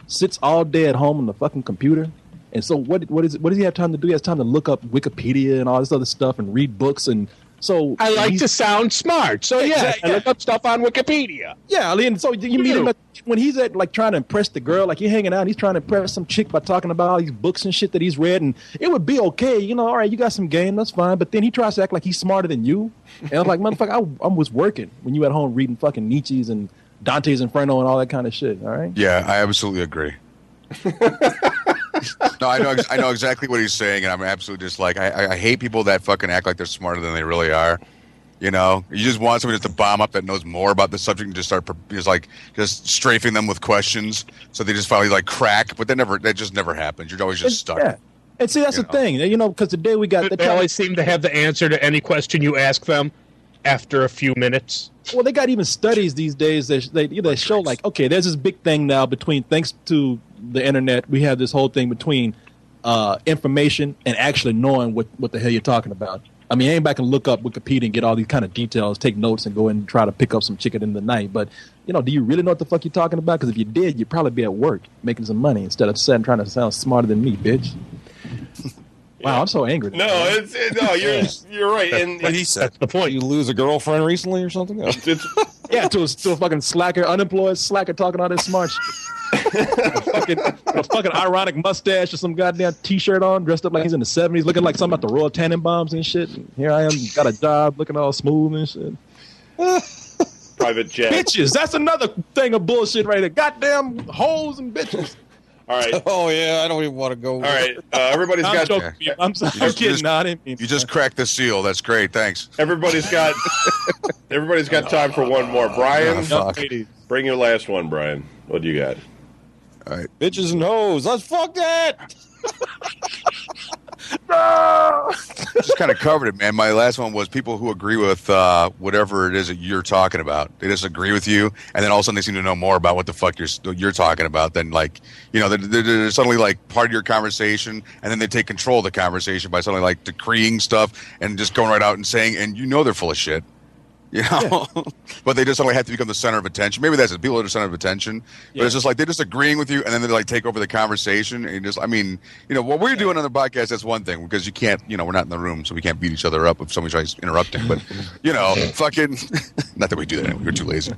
sits all day at home on the fucking computer, and so what does he have time to do? He has time to look up Wikipedia and all this other stuff and read books, and so I like to sound smart. So, yeah, Exactly. I look up stuff on Wikipedia. yeah. I mean, so you meet him when he's at like trying to impress the girl, like you're hanging out, he's trying to impress some chick by talking about all these books and shit that he's read, and it would be okay, all right, you got some game, that's fine, but then he tries to act like he's smarter than you, and I'm like, motherfucker, I was working when you at home reading fucking Nietzsche's and Dante's Inferno and all that kind of shit, all right? Yeah, I absolutely agree. No, I know exactly what he's saying, and I'm absolutely just like I hate people that fucking act like they're smarter than they really are. You just want somebody just to bomb up that knows more about the subject and just start just strafing them with questions, so they just finally like crack. But that just never happens. You're always just stuck. Yeah. And see, that's the thing, because today we got They always seem to have the answer to any question you ask them after a few minutes. well, they got even studies these days that they show like, okay, there's this big thing now thanks to the internet, we have this whole thing between information and actually knowing what the hell you're talking about. I mean, anybody can look up Wikipedia and get all these kind of details, take notes, and go and try to pick up some chicken in the night. But, do you really know what the fuck you're talking about? Because if you did, you'd probably be at work making some money instead of sitting trying to sound smarter than me, bitch. Wow, I'm so angry. No, you're right. And But he said, The point, you lose a girlfriend recently or something? Yeah, to a fucking slacker, unemployed slacker talking all this smart shit. a fucking ironic mustache or some goddamn T-shirt on, dressed up like he's in the 70s, looking like something about the Royal Tenenbaums and shit. And here I am, got a job, looking all smooth and shit. private jet. Bitches, that's another thing of bullshit right there. Goddamn hoes and bitches. All right. Oh, yeah, I don't even want to go. All right. Everybody's I'm got. joking. I'm sorry. I'm kidding. No, I didn't mean You just cracked the seal. That's great. Thanks. Everybody's got time for one more. Brian, fuck. bring your last one, Brian. What do you got? All right. Bitches and hoes. Let's fuck that. Just kind of covered it, man. My last one was people who agree with whatever it is that you're talking about. They disagree with you, and then all of a sudden they seem to know more about what the fuck you're talking about than they're suddenly like part of your conversation, and then they take control of the conversation by suddenly like decreeing stuff and just going right out and saying, and they're full of shit. But they just suddenly have to become the center of attention. Maybe that's it. People are the center of attention, but it's just like they're just agreeing with you, and then they like take over the conversation. And what we're doing on the podcast, that's one thing because you can't, we're not in the room, so we can't beat each other up if somebody tries interrupting. But fucking, not that we do that anyway. We're too lazy.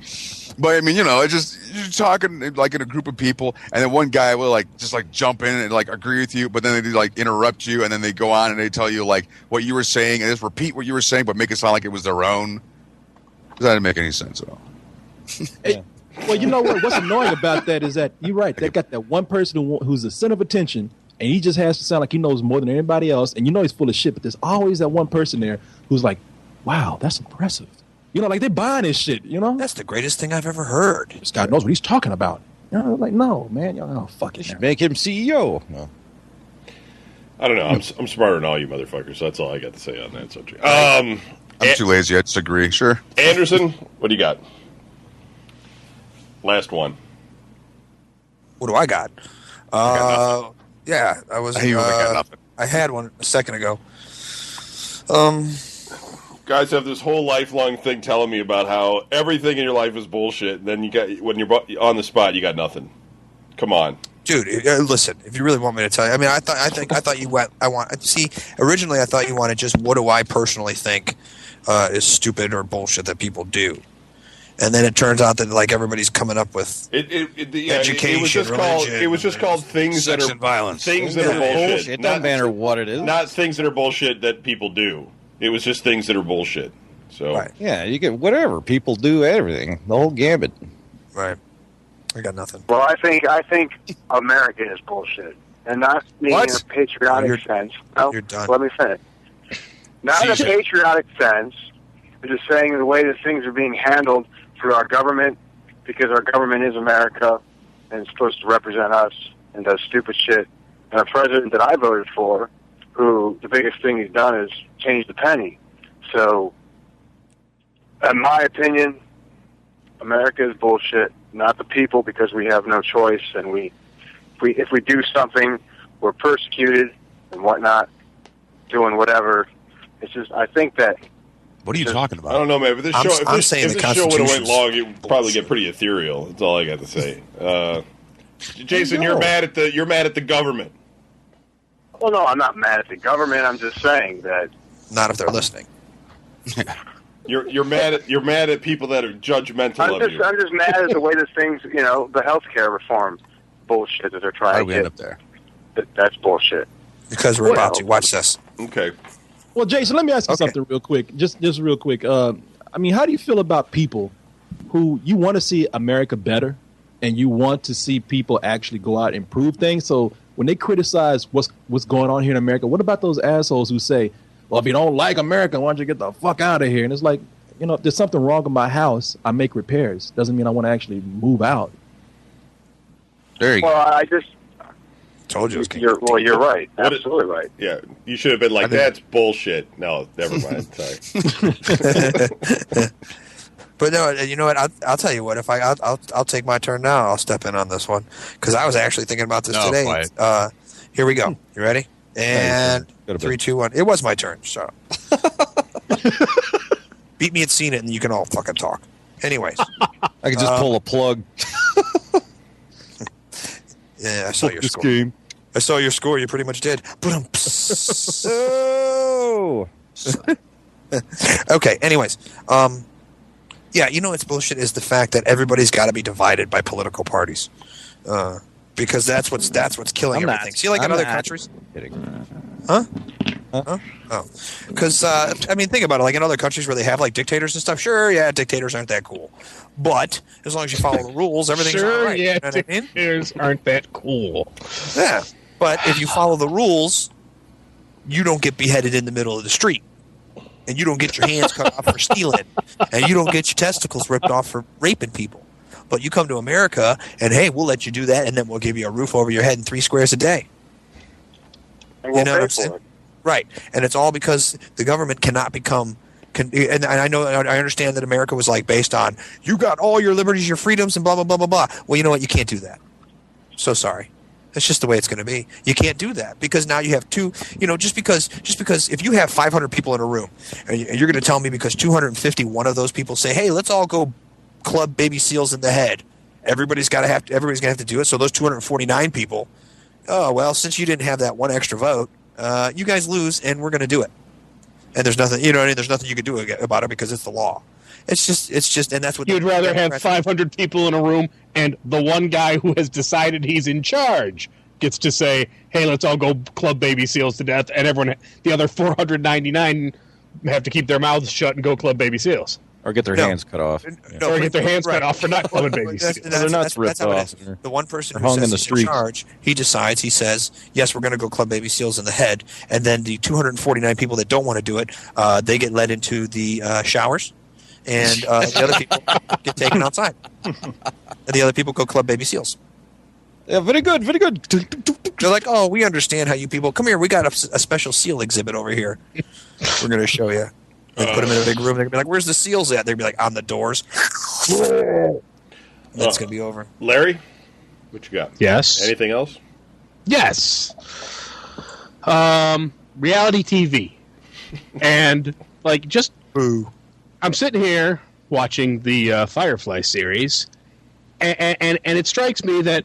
But I mean, it's just you're talking like in a group of people, and then one guy will like just like jump in and like agree with you, but then they like interrupt you, and then they go on and they tell you like what you were saying, and just repeat what you were saying, but make it sound like it was their own. That didn't make any sense at all. Well, you know what? What's annoying about that is that you're right. They got that one person who's the center of attention, and he just has to sound like he knows more than anybody else. And he's full of shit, but there's always that one person there who's like, "Wow, that's impressive." Like they're buying this shit. that's the greatest thing I've ever heard. This guy knows what he's talking about. Like no, man. Fuck it. Make him CEO. No. I don't know. I'm smarter than all you motherfuckers. So that's all I got to say on that subject. I'm too lazy. I disagree. Sure. Anderson, what do you got? Last one. What do I got? Yeah, I was. You got nothing. I had one a second ago. Guys have this whole lifelong thing telling me about how everything in your life is bullshit, and then when you're on the spot, you got nothing. Come on. Dude, listen. If you really want me to tell you, I mean, I thought you went. Originally, I thought you wanted just what do I personally think is stupid or bullshit that people do, and then it turns out that like everybody's coming up with education. It was just called things that are violence. Things that are bullshit. It doesn't matter what it is. Not things that are bullshit that people do. It was just things that are bullshit. So right. Yeah, you get whatever people do, everything, the whole gambit. Right. I got nothing. Well, I think America is bullshit, and not in a patriotic sense. No, you're done. Let me finish. Not in a patriotic sense, but just saying the way that things are being handled through our government, because our government is America and it's supposed to represent us and does stupid shit. And a president that I voted for, who the biggest thing he's done is change the penny. So, in my opinion, America is bullshit, not the people, because we have no choice, and if we do something, we're persecuted and whatnot, doing whatever. It's just, I think that. What are you talking about? I don't know, man. But I'm if this saying the show would have went Constitution's long, it would probably get pretty ethereal. That's all I got to say. Jason, you're mad at the government. Well, no, I'm not mad at the government. I'm just saying that. Not if they're listening. You're mad at people that are judgmental of you. I'm just mad at the way that things, the healthcare reform bullshit that they're trying How to do we get. end up there? That's bullshit. Because we're about to. Watch this. Okay. Well, Jason, let me ask you something real quick. Just real quick. I mean, how do you feel about people who you want to see America better, and you want to see people actually go out and improve things? So when they criticize what's going on here in America, what about those assholes who say, "Well, if you don't like America, why don't you get the fuck out of here?" And it's like, if there's something wrong with my house, I make repairs. Doesn't mean I want to actually move out. There you go. Well, I just Told you. It was you're right. Absolutely right. Yeah, you should have been like, "That's bullshit." No, never mind. Sorry. But no, you know what? I'll tell you what. If I'll take my turn now. I'll step in on this one because I was actually thinking about this today. Here we go. You ready? And 3, 2, 1. It was my turn. So, Beat me at seen it, and you can all fucking talk. Anyways, I could just pull a plug. yeah, I saw your score. Game. I saw your score. You pretty much did. Oh. Okay. Anyways, yeah, you know what's bullshit is the fact that everybody's got to be divided by political parties, because that's what's killing I'm everything. not. See, like in I'm other not. countries, Kidding. huh? Oh, because I mean, think about it. Like in other countries where they have like dictators and stuff. Sure, yeah, dictators aren't that cool, but as long as you follow the rules, everything's Sure, all right. yeah, You know what I mean? dictators aren't that cool. Yeah, but if you follow the rules, you don't get beheaded in the middle of the street, and you don't get your hands cut off for stealing, and you don't get your testicles ripped off for raping people. But you come to America, and hey, we'll let you do that, and then we'll give you a roof over your head and 3 squares a day. And we'll You know what pay I'm for saying? it. Right, and it's all because the government cannot become. And I know, I understand that America was like based on you got all your liberties, your freedoms, and blah blah blah blah blah. Well, you know what? You can't do that. So sorry. It's just the way it's going to be. You can't do that because now you have two. You know, just because if you have 500 people in a room, and you're going to tell me because 251 of those people say, "Hey, let's all go club baby seals in the head," everybody's going to have to do it. So those 249 people, oh well, since you didn't have that one extra vote, you guys lose, and we're going to do it. And there's nothing, you know, there's nothing you can do about it because it's the law. It's just, and that's what You'd rather have 500 people in a room and the one guy who has decided he's in charge gets to say, hey, let's all go club baby seals to death, and everyone, the other 499 have to keep their mouths shut and go club baby seals. Or get their hands cut off. Or get their hands cut off for not clubbing baby seals. Their nuts ripped how it off. is. The one person They're who hung in says the he's in streets. charge, he decides, he says, yes, we're going to go club baby seals in the head, and then the 249 people that don't want to do it, they get led into the showers, and the other people get taken outside. And the other people go club baby seals. Yeah, very good, very good. They're like, oh, we understand how you people, come here, we got a special seal exhibit over here. We're going to show you. And put them in a big room. They're going to be like, where's the seals at? They're going to be like, on the doors. And it's going to be over. Larry, what you got? Yes. Anything else? Yes. Reality TV. And, like, just... Boo. I'm sitting here watching the Firefly series, and it strikes me that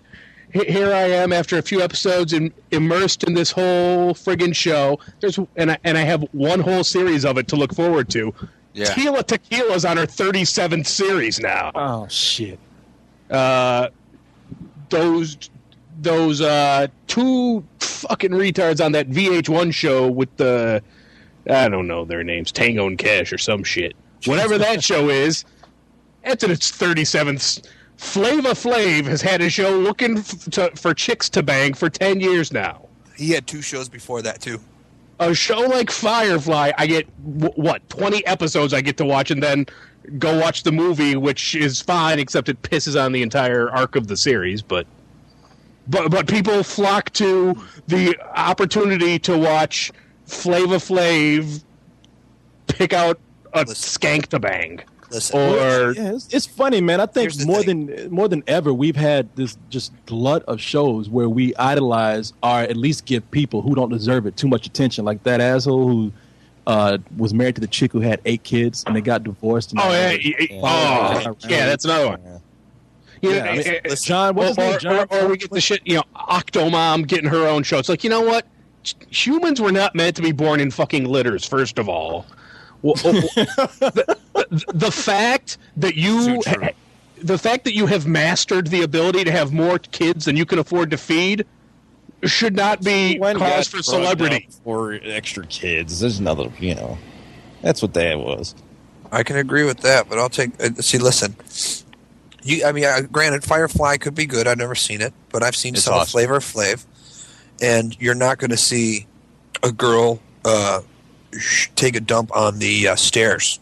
here I am after a few episodes immersed in this whole friggin' show. And I have one whole series of it to look forward to. Yeah. Tila Tequila's on her 37th series now. Oh shit! Those two fucking retards on that VH1 show with the, I don't know their names, Tango and Cash or some shit. Whatever that show is, it's in its 37th. Flava Flav has had a show looking for chicks to bang for 10 years now. He had 2 shows before that, too. A show like Firefly, I get, 20 episodes I get to watch and then go watch the movie, which is fine, except it pisses on the entire arc of the series. But people flock to the opportunity to watch Flava Flav pick out a skank to bang. Listen, Or Yeah, it's funny, man. I think Here's the more than ever, we've had this just glut of shows where we idolize or at least give people who don't deserve it too much attention, like that asshole who was married to the chick who had 8 kids and they got divorced. And that's another one. You know, I mean, it's- John, what's his name? John? or we get the shit, Octomom getting her own show. It's like, you know what? Humans were not meant to be born in fucking litters, first of all. The fact that you have mastered the ability to have more kids than you can afford to feed should not be cause for celebrity. Or extra kids. There's another, that's what that was. I can agree with that, but I'll take. See, listen. Granted, Firefly could be good. I've never seen it, but I've seen some of Flavor Flav, and you're not going to see a girl take a dump on the stairs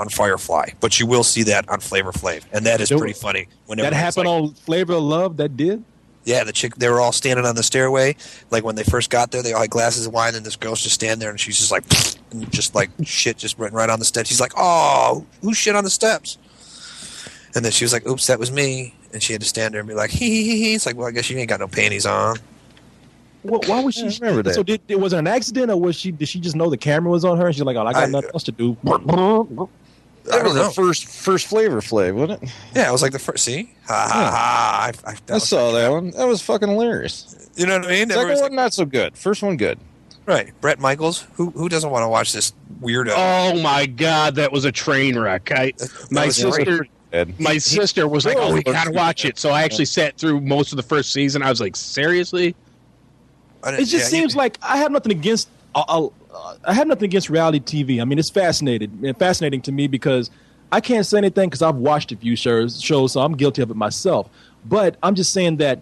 on Firefly, but you will see that on Flavor Flav, and that is pretty funny. That happened on Flavor of Love. That did. Yeah, the chick. They were all standing on the stairway. Like when they first got there, they all had glasses of wine, and this girl's just standing there, and she's just like, and just like shit, just went right on the steps. She's like, "Oh, who shit on the steps?" And then she was like, "Oops, that was me." And she had to stand there and be like, "Hee hee hee hee." It's like, well, I guess you ain't got no panties on. Why was she? I remember that. So was it an accident, or did she just know the camera was on her? And she's like, "Oh, I got nothing else to do." That was the first Flavor Flav, wasn't it? Yeah, it was like the first. See, ha. I saw that one. That was fucking hilarious. You know what I mean? Second one, not so good. First one, good. Right, Brett Michaels. Who doesn't want to watch this weirdo? Oh my god, that was a train wreck. My sister was like, "Oh, we gotta watch it." So I actually sat through most of the first season. I was like, "Seriously?" It just seems like I have nothing against. I have nothing against reality TV. I mean, it's fascinating to me because I can't say anything because I've watched a few shows, so I'm guilty of it myself. But I'm just saying that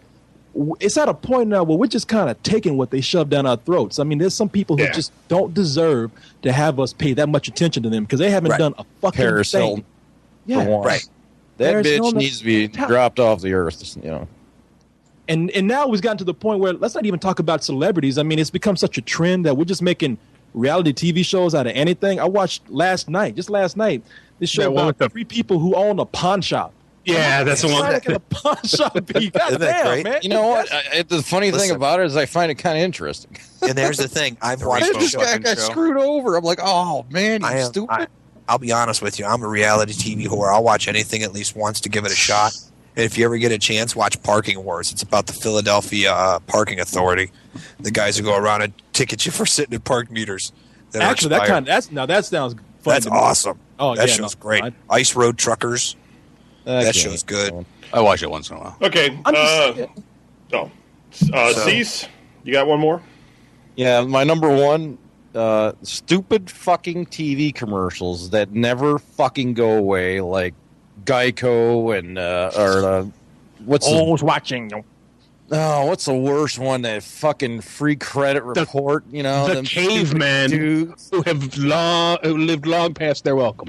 it's at a point now where we're just kind of taking what they shove down our throats. I mean, there's some people who just don't deserve to have us pay that much attention to them because they haven't done a fucking Paris thing. Hilton, Yeah, right. That Paris bitch Hilton, needs to be dropped off the earth. You know. And now we've gotten to the point where let's not even talk about celebrities. I mean, it's become such a trend that we're just making reality TV shows out of anything. I watched last night, this show about three people who own a pawn shop. Yeah, that's the one. Like a pawn shop. God damn, man. You know what? The funny thing about it is I find it kind of interesting. And there's the thing. I've watched This guy got screwed over. I'm like, oh, man, you stupid. I'll be honest with you. I'm a reality TV whore. I'll watch anything at least once to give it a shot. And if you ever get a chance, watch Parking Wars. It's about the Philadelphia Parking Authority. The guys who go around and ticket you for sitting at park meters. Actually, that sounds fun. That's awesome. Oh, that show's great. Ice Road Truckers. That show's good. I watch it once in a while. Okay. Cease, you got one more? Yeah, my number one, stupid fucking TV commercials that never fucking go away, like Geico and what's watching? Oh, what's the worst one? That fucking free credit report. You know, the cavemen who lived long past their welcome.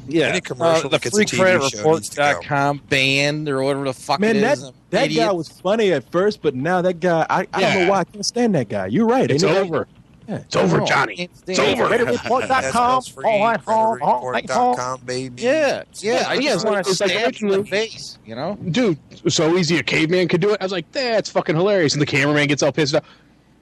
Yeah, any commercial the freecreditreport.com banned or whatever the fuck it is. That guy was funny at first, but now that guy, I don't know why I can't stand that guy. You're right. It's over. Yeah, it's over, Johnny. It's over. Creditreport.com, baby. Yeah. I just want to stab him in the face, you know? Dude, so easy a caveman could do it. I was like, that's fucking hilarious. And the cameraman gets all pissed off.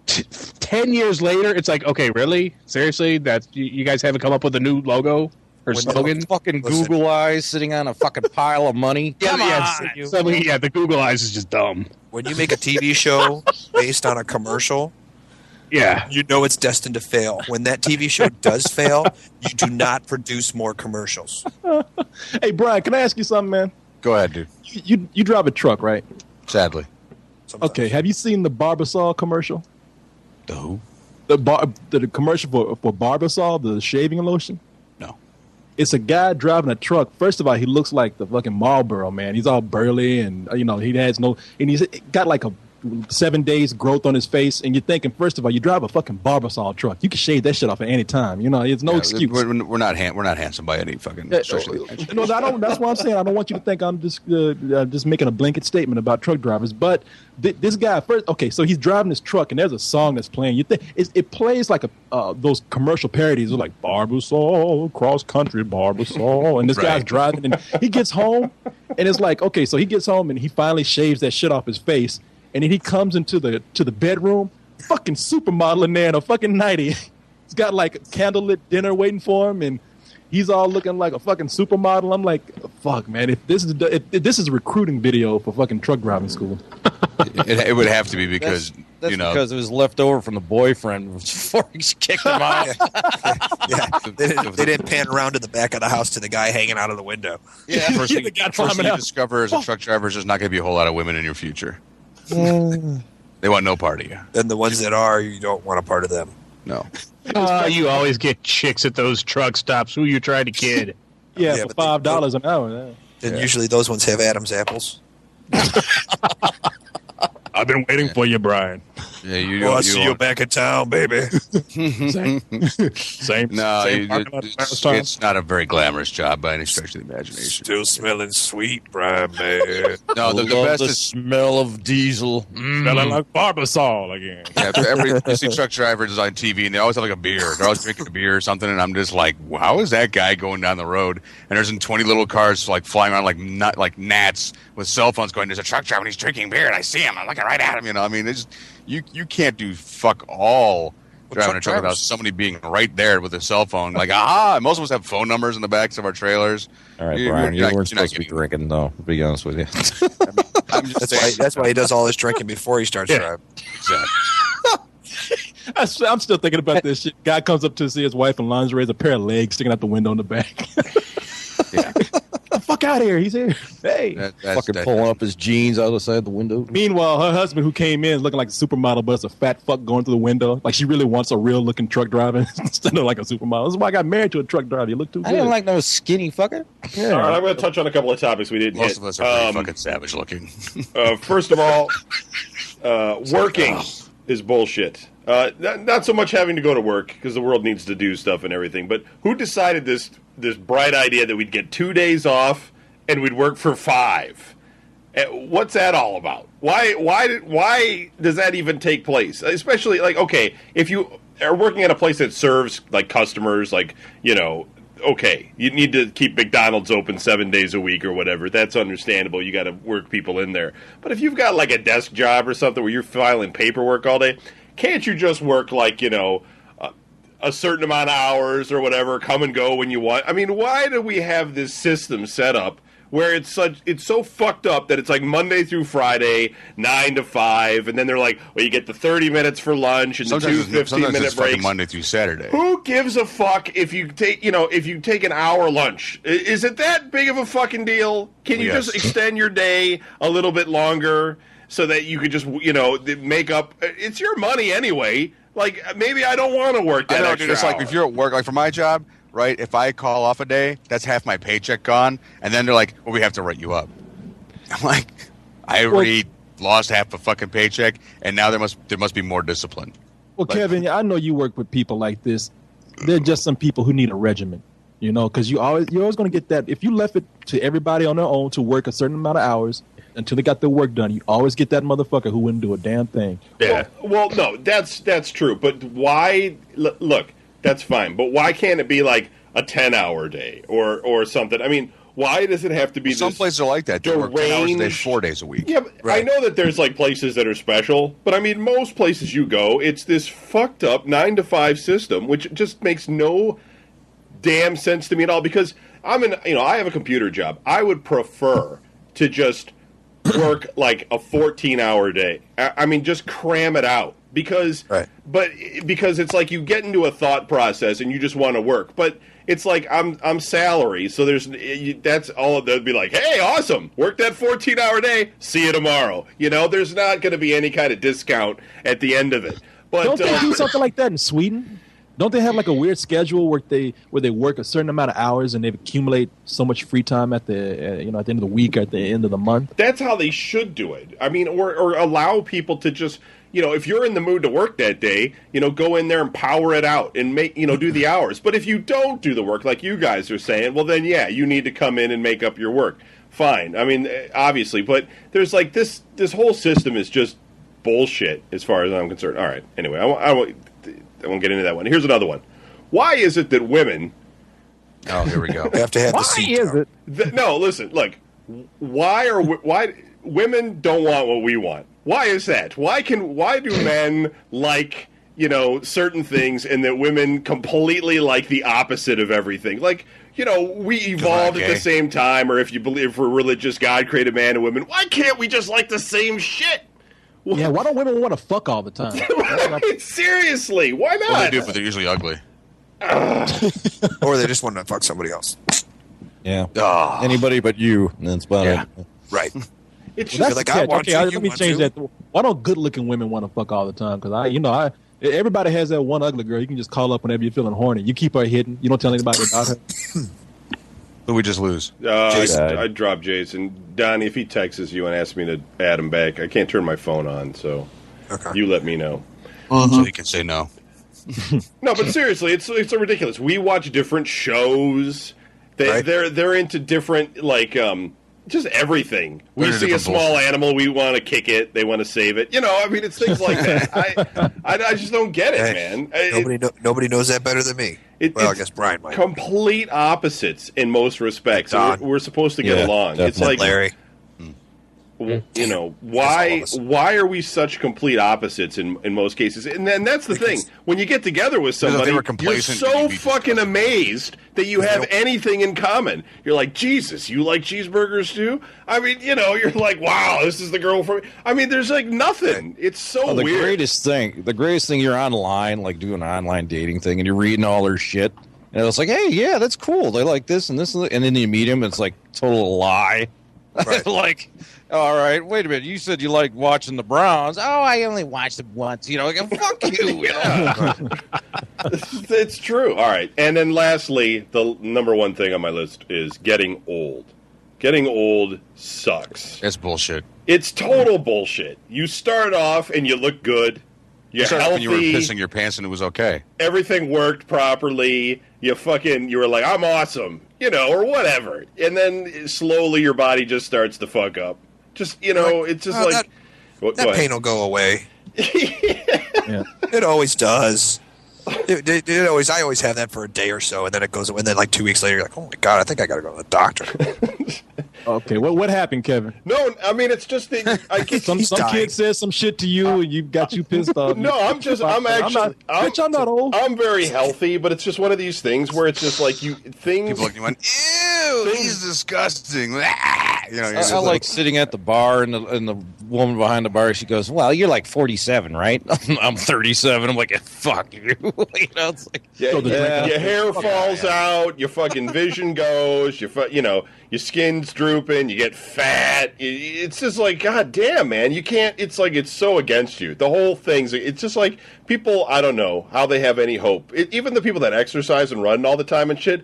10 years later, it's like, okay, really? Seriously? You guys haven't come up with a new logo? Or slogan? Fucking Google Eyes sitting on a fucking pile of money. The Google Eyes is just dumb. When you make a TV show based on a commercial, you know it's destined to fail. When that TV show does fail, you do not produce more commercials. Hey, Brian, can I ask you something, man? Go ahead, dude. You drive a truck, right? Sadly. Sometimes. Okay, have you seen the Barbasol commercial? The who? The commercial for Barbasol, the shaving lotion? No. It's a guy driving a truck. First of all, he looks like the fucking Marlboro man. He's all burly and, he's got like a 7 days growth on his face. And you're thinking, first of all, you drive a fucking Barbasol truck. You can shave that shit off at any time. You know, it's no excuse. We're not handsome by any fucking stretch of the imagination. No, that's what I'm saying. I don't want you to think I'm just making a blanket statement about truck drivers. But this guy first, okay, so he's driving this truck and there's a song that's playing. You think it plays like those commercial parodies, like Barbasol, cross country Barbasol, and this guy's driving and he gets home and it's like, okay, so he gets home and he finally shaves that shit off his face. And then he comes into the bedroom, fucking supermodel in there in a fucking nightie. He's got like a candlelit dinner waiting for him, and he's all looking like a fucking supermodel. I'm like, fuck, man, if this is a recruiting video for fucking truck driving school. It would have to be because that's because it was left over from the boyfriend before he kicked him out. They didn't pan around to the back of the house to the guy hanging out of the window. Yeah, first thing you discover as a truck driver is there's not going to be a whole lot of women in your future. They want no part of you. And the ones that are, you don't want a part of them. No. You always get chicks at those truck stops. Who you trying to kid? For $5 an hour. And usually those ones have Adam's apples. I've been waiting for you, Brian. Yeah, I'll see you back in town, baby. Same. No, same it's not a very glamorous job by any stretch of the imagination. Still smelling sweet, Brian, man. No, the best is smell of diesel. Smelling like Barbasol again. Yeah, you see truck drivers on TV, and they always have like a beer. They're always drinking a beer or something, and I'm just like, wow, how is that guy going down the road? And there's 20 little cars like flying around like gnats with cell phones going, there's a truck driver and he's drinking beer, and I see him. I'm looking right at him, I mean, you can't do fuck all driving truck a truck without drivers? somebody being right there with a cell phone. Like, most of us have phone numbers in the backs of our trailers. All right, Brian, you weren't you're not supposed to be getting- drinking, though. To be honest with you. I'm just saying. That's why he does all his drinking before he starts driving. Exactly. I'm still thinking about this shit. Guy comes up to see his wife in lingerie, has a pair of legs sticking out the window in the back. Yeah. The fuck out of here. He's here. Hey. Fucking pulling up his jeans out the side of the window. Meanwhile, her husband, who came in looking like a supermodel, but it's a fat fuck going through the window. Like she really wants a real looking truck driver instead of like a supermodel. This is why I got married to a truck driver. You look too good. I didn't like no skinny fucker. Yeah. All right, I'm going to touch on a couple of topics we didn't Most hit. of us are pretty fucking savage looking. First of all, working is bullshit. Not so much having to go to work because the world needs to do stuff and everything, but who decided this bright idea that we'd get 2 days off and we'd work for 5? What's that all about? Why does that even take place? Especially like, okay, if you are working at a place that serves like customers, like, you know, okay, you need to keep McDonald's open 7 days a week or whatever. That's understandable. You got to work people in there. But if you've got like a desk job or something where you're filing paperwork all day, can't you just work like, you know, a certain amount of hours or whatever, come and go when you want? I mean, why do we have this system set up where it's so fucked up that it's like Monday through Friday, 9 to 5, and then they're like, well, you get the 30 minutes for lunch and Sometimes the 2 15-minute it's fucking breaks. Monday through Saturday. Who gives a fuck if you take an hour lunch? Is it that big of a fucking deal? Can you just extend your day a little bit longer so that you could just, you know, make up? It's your money anyway. Like, maybe I don't want to work that I know, extra dude. It's like hour. if you're at work, like for my job, right? If I call off a day, that's half my paycheck gone, and then they're like, "Well, we have to write you up." I'm like, I already lost half a fucking paycheck, and now there must be more discipline. Well, Kevin, I know you work with people like this. They're just some people who need a regimen, you know, because you're always going to get that. If you left it to everybody on their own to work a certain amount of hours until they got their work done, you always get that motherfucker who wouldn't do a damn thing. Yeah. Well, no, that's true. But why? Look, that's fine. But why can't it be like a 10-hour day or something? I mean, why does it have to be? Some places are like that. They work 10 hours a day, 4 days a week. Yeah, but I know that there's like places that are special, but I mean, most places you go, it's this fucked up 9 to 5 system, which just makes no damn sense to me at all. Because I have a computer job. I would prefer to just work like a 14-hour day. I mean, just cram it out because it's like you get into a thought process and you just want to work, but it's like I'm salary, so that's all. They'll be like, hey, awesome, work that 14-hour day, see you tomorrow. You know, there's not going to be any kind of discount at the end of it. But don't they do something like that in Sweden? Don't they have like a weird schedule where they work a certain amount of hours and they accumulate so much free time at the at the end of the week or at the end of the month? That's how they should do it. I mean, or allow people to just, you know, if you're in the mood to work that day, you know, go in there and power it out and make, you know, do the hours. But if you don't do the work like you guys are saying, well then yeah, you need to come in and make up your work. Fine. I mean, obviously, but there's like this whole system is just bullshit as far as I'm concerned. All right. Anyway, I won't get into that one. Here's another one. Why is it that women... Oh, here we go. We have to have Why the seat. is it? No, listen, look. Why women don't want what we want? Why is that? Why do men like, you know, certain things and that women completely like the opposite of everything? Like, you know, we evolved at the same time, or if we're religious, God created man and women. Why can't we just like the same shit? Yeah, why don't women want to fuck all the time? Right? Seriously, why not? Well, they do, but they're usually ugly. Or they just want to fuck somebody else. Yeah. Anybody but you. That's about it. Right. It's Well, just that's like, the I catch. want Okay, you, let you me want change to. that. Why don't good-looking women want to fuck all the time? Because everybody has that one ugly girl. You can just call up whenever you're feeling horny. You keep her hidden. You don't tell anybody about her. But we just lose. I dropped Jason. Donnie, if he texts you and asks me to add him back, I can't turn my phone on, so you let me know. So he can say no. No, but seriously, it's so ridiculous. We watch different shows. They're into different, like, just everything. We see a small animal, we want to kick it, they want to save it. You know, I mean, it's things like that. I just don't get it, man. Nobody knows that better than me. I guess Brian might. Complete opposites in most respects. We're supposed to get along. It's like Larry. You know, why are we such complete opposites in most cases? And then that's the thing. When you get together with somebody, you're so fucking amazed that you have anything in common. You're like, Jesus, you like cheeseburgers too? I mean, you know, you're like, wow, this is the girl from... I mean, there's like nothing. It's so weird. The greatest thing, you're online, like doing an online dating thing, and you're reading all their shit. And it's like, hey, yeah, that's cool. They like this and this. And then you meet him, and it's like total lie. Right. Like... All right, wait a minute. You said you like watching the Browns. Oh, I only watched them once. You know, like, fuck you. It's true. All right. And then lastly, the number one thing on my list is getting old. Getting old sucks. It's bullshit. It's total bullshit. You start off and you look good. You're healthy. When you were pissing your pants and it was okay. Everything worked properly. You were like, I'm awesome. You know, or whatever. And then slowly your body just starts to fuck up. Just, you know, it's just like... That pain will go away. Yeah. It always does. It always. I always have that for a day or so, and then it goes away. And then like 2 weeks later, you're like, oh my God, I think I got to go to the doctor. Okay, what happened, Kevin? No, I mean, it's just that some kid says some shit to you, and you got you pissed off. No, I'm not old. I'm very healthy, but it's just one of these things where it's just like things. People look at you, ew, he's disgusting. You know, I like sitting at the bar, and the woman behind the bar, she goes, "Well, you're like 47, right?" I'm 37. I'm like, "Fuck you." You know, it's like, your hair falls out, your fucking vision goes, your skin's drooping, you get fat. It's just like, God damn, man, you can't. It's like it's so against you. The whole thing's. It's just like people. I don't know how they have any hope. Even the people that exercise and run all the time and shit.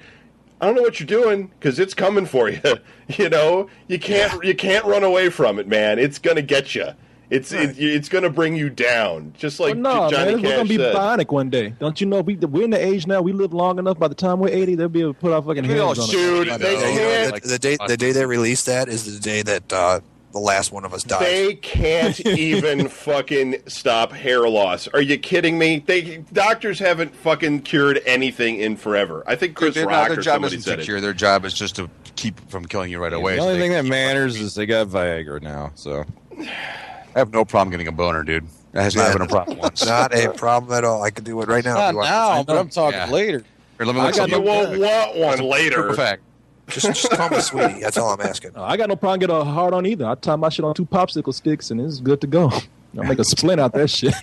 I don't know what you're doing because it's coming for you. You know, you can't run away from it, man. It's gonna get you. It's gonna bring you down, just like Johnny Cash said. We're gonna be bionic one day. Don't you know? We're in the age now. We live long enough. By the time we're 80, they'll be able to put our fucking hands on us. The day they release that is the day that the last one of us dies. They can't even fucking stop hair loss. Are you kidding me? Doctors haven't fucking cured anything in forever. I think Chris Rock or somebody said it. Their job is just to keep from killing you right away. The only thing that matters is they got Viagra now. So I have no problem getting a boner, dude. That has not been a problem once. Not a problem at all. I could do it right now. Not now, but I'm talking later. Here, let me look you won't want one later. Fact. Just call me sweetie. That's all I'm asking. I got no problem getting a hard on either. I tie my shit on 2 popsicle sticks and it's good to go. I'll make a splint out that shit.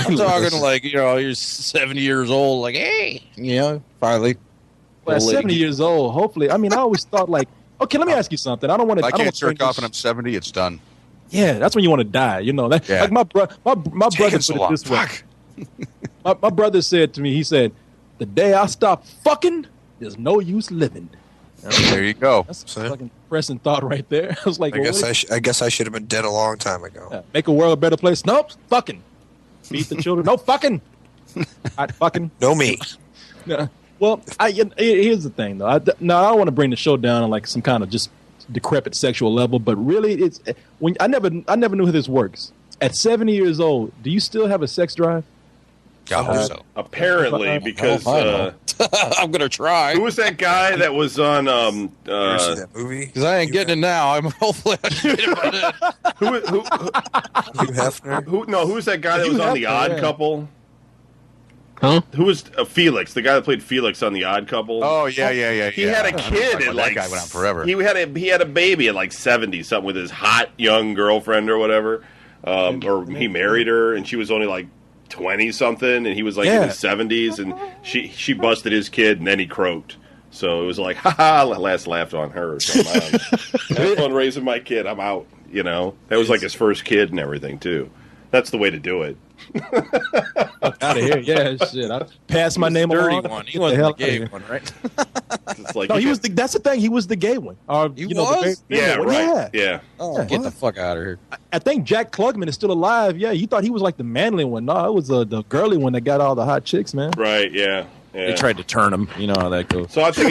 I'm talking like, you're 70 years old, like, hey, finally. Well, at 70 years old, hopefully. I mean, I always thought like, okay, let me ask you something. I don't want to. I can't jerk off when I'm 70. It's done. Yeah, that's when you want to die. You know that. Yeah. Like my brother put it this way. My brother said to me, he said, "The day I stop fucking, there's no use living." There you go. That's a fucking depressing thought right there. I was like, I guess I should have been dead a long time ago. Yeah, make a world a better place. Nope, fucking. Feed the children. No fucking. I fucking. No me. Yeah. Well, here's the thing though. I don't want to bring the show down on like some kind of just decrepit sexual level, but really, it's when I never knew how this works. At 70 years old, do you still have a sex drive? I hope so. Apparently, because I'm gonna try. Who was that guy that was on that movie? Because I ain't getting it now. I'm hopefully. Hugh Hefner. Who's that guy that was on The Odd Couple? Huh? Who was Felix? The guy that played Felix on The Odd Couple. Oh yeah. He had a kid at like that guy went on forever. He had a baby at like 70 something with his hot young girlfriend or whatever. Or he married her and she was only like 20 something, and he was like in his 70s, and she busted his kid, and then he croaked. So it was like, last laughed on her. So have fun raising my kid. I'm out. That was like his first kid and everything too. That's the way to do it. Out of here, yeah, shit. I passed my name along. One. He wasn't the gay one, right? It's like no, he was. That's the thing. He was the gay one. He was. Right. Yeah. Oh, get the fuck out of here. I think Jack Klugman is still alive. Yeah, you thought he was like the manly one. No, it was the girly one that got all the hot chicks, man. Right. Yeah. They tried to turn him. You know how that goes. So I think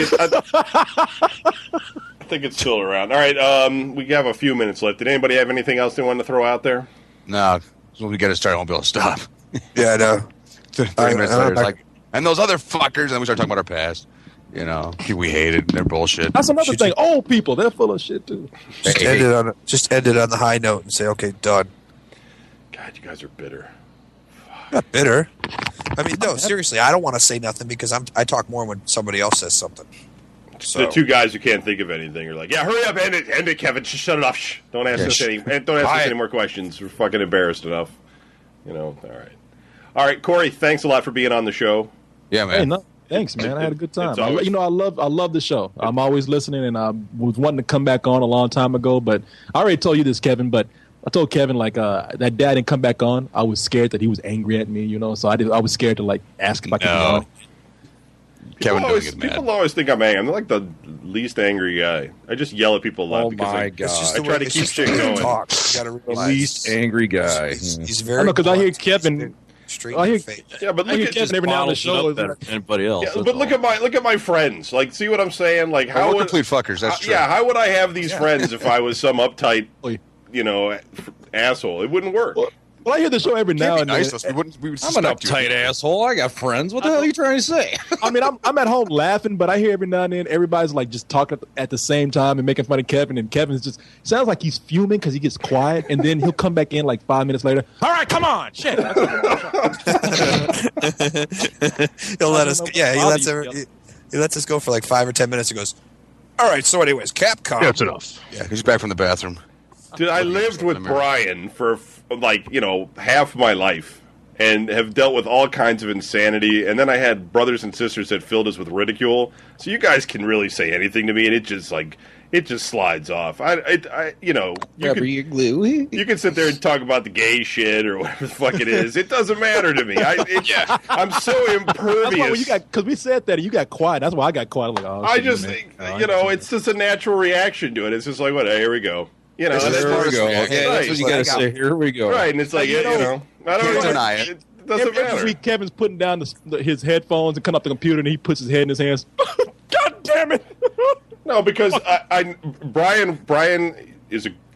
it's still around. All right. We have a few minutes left. Did anybody have anything else they wanted to throw out there? No. So we get to start, I won't be able to stop. Yeah, I know. 30 minutes later, it's like, and those other fuckers, and then we start talking about our past. You know, people we hated. They're bullshit. That's another thing. Old people, they're full of shit too. Just end it on the high note and say, okay, done. God, you guys are bitter. Not bitter. I mean, no, seriously, I don't want to say nothing because I talk more when somebody else says something. So. The two guys who can't think of anything are like, yeah, hurry up, end it, Kevin. Just shut it off. Shh. Don't ask us any more questions. We're fucking embarrassed enough. You know, all right, Corey, thanks a lot for being on the show. Yeah, man. Hey, no, thanks, man. I had a good time. Always, I love the show. I'm always listening, and I was wanting to come back on a long time ago, but I already told you this, Kevin, but I told Kevin, like, that dad didn't come back on. I was scared that he was angry at me, you know, so I was scared to, like, ask if I could be on. People always think I'm angry. I'm like the least angry guy. I just yell at people a lot because I try to keep shit going. The least angry guy. He's very. I know, because I hear Kevin. Yeah, but look at Kevin every now and then show better than anybody else. Yeah, but look at my friends. Like, see what I'm saying? Like, how we're complete fuckers. That's true. Yeah, how would I have these friends if I was some uptight, you know, asshole? It wouldn't work. Well, I hear the show every now and then. I'm an uptight asshole. I got friends. What the hell are you trying to say? I mean, I'm at home laughing, but I hear every now and then everybody's like just talking at the same time and making fun of Kevin, and Kevin's just sounds like he's fuming because he gets quiet, and then he'll come back in like 5 minutes later. All right, come on, shit. He'll let us. Yeah, he lets us go for like 5 or 10 minutes. He goes, all right. So, anyways, Capcom. That's enough. Yeah, he's back from the bathroom. Dude, I lived with Brian for like, you know, half my life and have dealt with all kinds of insanity. And then I had brothers and sisters that filled us with ridicule. So you guys can really say anything to me, and it just slides off. You know, you can sit there and talk about the gay shit or whatever the fuck it is. It doesn't matter to me. I'm so impervious. Because we said that, and you got quiet. That's why I got quiet. I'm like, oh, I just think, you know, it's just a natural reaction to it. It's just like, what? Here we go. You know, here we go. Okay, that's what you got to say. Here we go. Right, and it's like, you know, I don't deny it. It doesn't matter. Every week, Kevin's putting down his headphones and coming up the computer, and he puts his head in his hands. God damn it! No, because Brian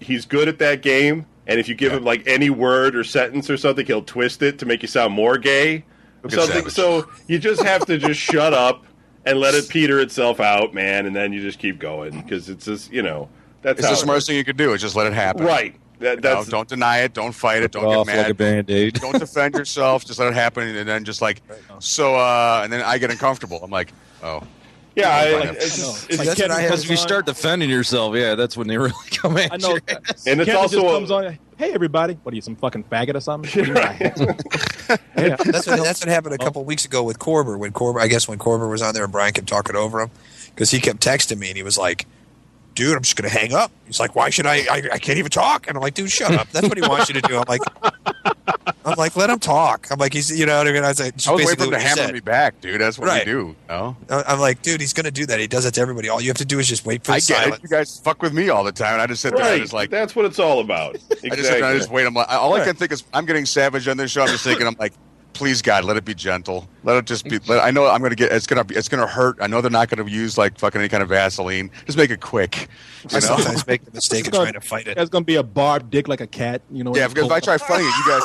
he's good at that game, and if you give him like any word or sentence or something, he'll twist it to make you sound more gay. Something. So you just have to just shut up and let it peter itself out, man, and then you just keep going because it's just, you know. That's the smartest thing you could do is just let it happen. Right. Don't deny it. Don't fight it. Don't get mad. Like a Band-Aid. Don't defend yourself. Just let it happen, and then just like and then I get uncomfortable. I'm like, oh. Yeah, because if you start defending yourself, that's when they really come at you. And it's Kevin also just comes on. Hey, everybody! What are you, some fucking faggot or something? That's what happened a couple weeks ago with Corber. When Corber was on there and Brian kept talking over him because he kept texting me and he was like, dude, I'm just going to hang up. He's like, why should I can't even talk. And I'm like, dude, shut up. That's what he wants you to do. I'm like, let him talk. I'm like, he's, you know what I mean? I was like, I was waiting for him to hammer me back, dude. That's what we do. No? I'm like, dude, he's going to do that. He does that to everybody. All you have to do is just wait for the silence. I get it. You guys fuck with me all the time. And I just sit there and just like, that's what it's all about. Exactly. I just sit there and I just wait. I'm like, all I can think is, I'm getting savage on this show. I'm just thinking, I'm like, please God, let it be gentle. Let it just be. I know I'm gonna get. It's gonna hurt. I know they're not gonna use like fucking any kind of Vaseline. Just make it quick. I sometimes make the mistake of trying to fight it. It's gonna be a barbed dick like a cat. You know. Yeah, because if I try fighting it, you guys.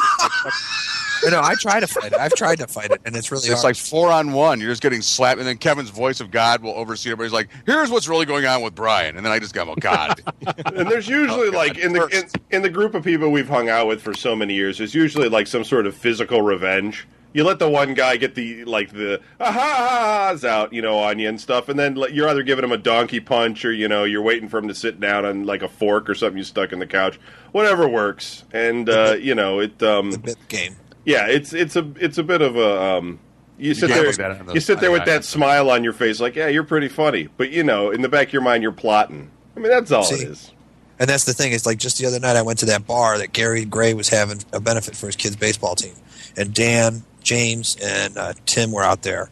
No, I try to fight it. I've tried to fight it, and it's really hard. It's like 4-on-1. You're just getting slapped, and then Kevin's voice of God will oversee everybody's like, here's what's really going on with Brian. And then I just go, oh, God. And there's usually, like, in the group of people we've hung out with for so many years, there's usually, like, some sort of physical revenge. You let the one guy get the ah-ha-ha's out, you know, on you and stuff, and then you're either giving him a donkey punch or, you know, you're waiting for him to sit down on, like, a fork or something you stuck in the couch. Whatever works. And, you know, the bit game. Yeah, it's a bit of a you sit there with that smile on your face, like, yeah, you're pretty funny, but you know, in the back of your mind, you're plotting. I mean, that's all it is. And that's the thing. It's like just the other night, I went to that bar that Gary Gray was having a benefit for his kids' baseball team, and Dan, James, and Tim were out there,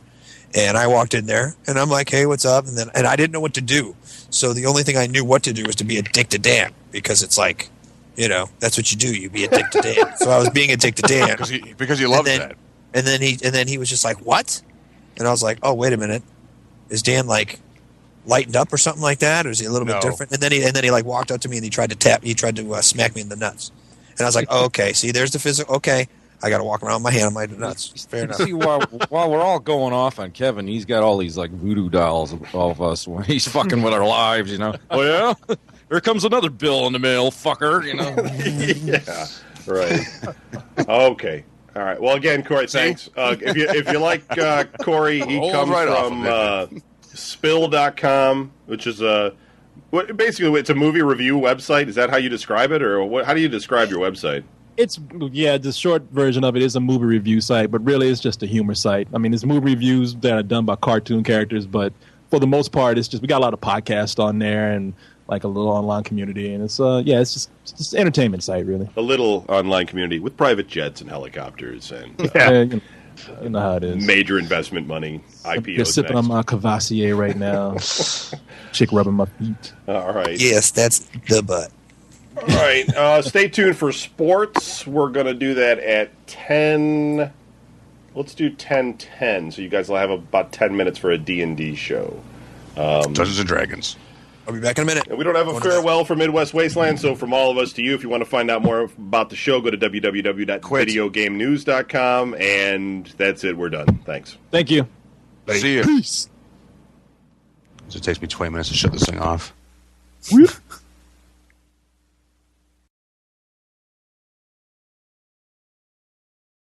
and I walked in there, and I'm like, hey, what's up? And I didn't know what to do, so the only thing I knew what to do was to be a dick to Dan, because it's like, you know, that's what you do. You be a dick to Dan. So I was being a dick to Dan because he loved that. And then he was just like, "What?" And I was like, "Oh, wait a minute. Is Dan like lightened up or something like that, or is he a little bit different?" And then he like walked up to me and he tried to smack me in the nuts. And I was like, oh, "Okay, see, there's the physical. Okay, I got to walk around with my hand on my nuts. Fair enough. See, while we're all going off on Kevin, he's got all these like voodoo dolls of all of us when he's fucking with our lives, you know. Oh yeah, here comes another bill in the mail, fucker. You know. Yeah, right. Okay. All right. Well, again, Corey, thanks. If you like Corey, he comes from Spill.com, which is basically it's a movie review website. Is that how you describe it, or what? How do you describe your website? The short version of it is a movie review site, but really it's just a humor site. I mean, it's movie reviews that are done by cartoon characters, but for the most part, it's just we got a lot of podcasts on there and like a little online community, and it's just an entertainment site, really. A little online community with private jets and helicopters and you know how it is. Major investment money. IPOs. Just sipping on my Cavassier right now. Chick rubbing my feet. All right. Yes, that's the butt. All right. Stay tuned for sports. We're going to do that at 10. Let's do 10:10, so you guys will have about 10 minutes for a D&D show. Dungeons and Dragons. I'll be back in a minute. And we don't have a farewell for Midwest Wasteland, so from all of us to you, if you want to find out more about the show, go to www.videogamenews.com, and that's it. We're done. Thanks. Thank you. See you. Peace. It takes me 20 minutes to shut this thing off.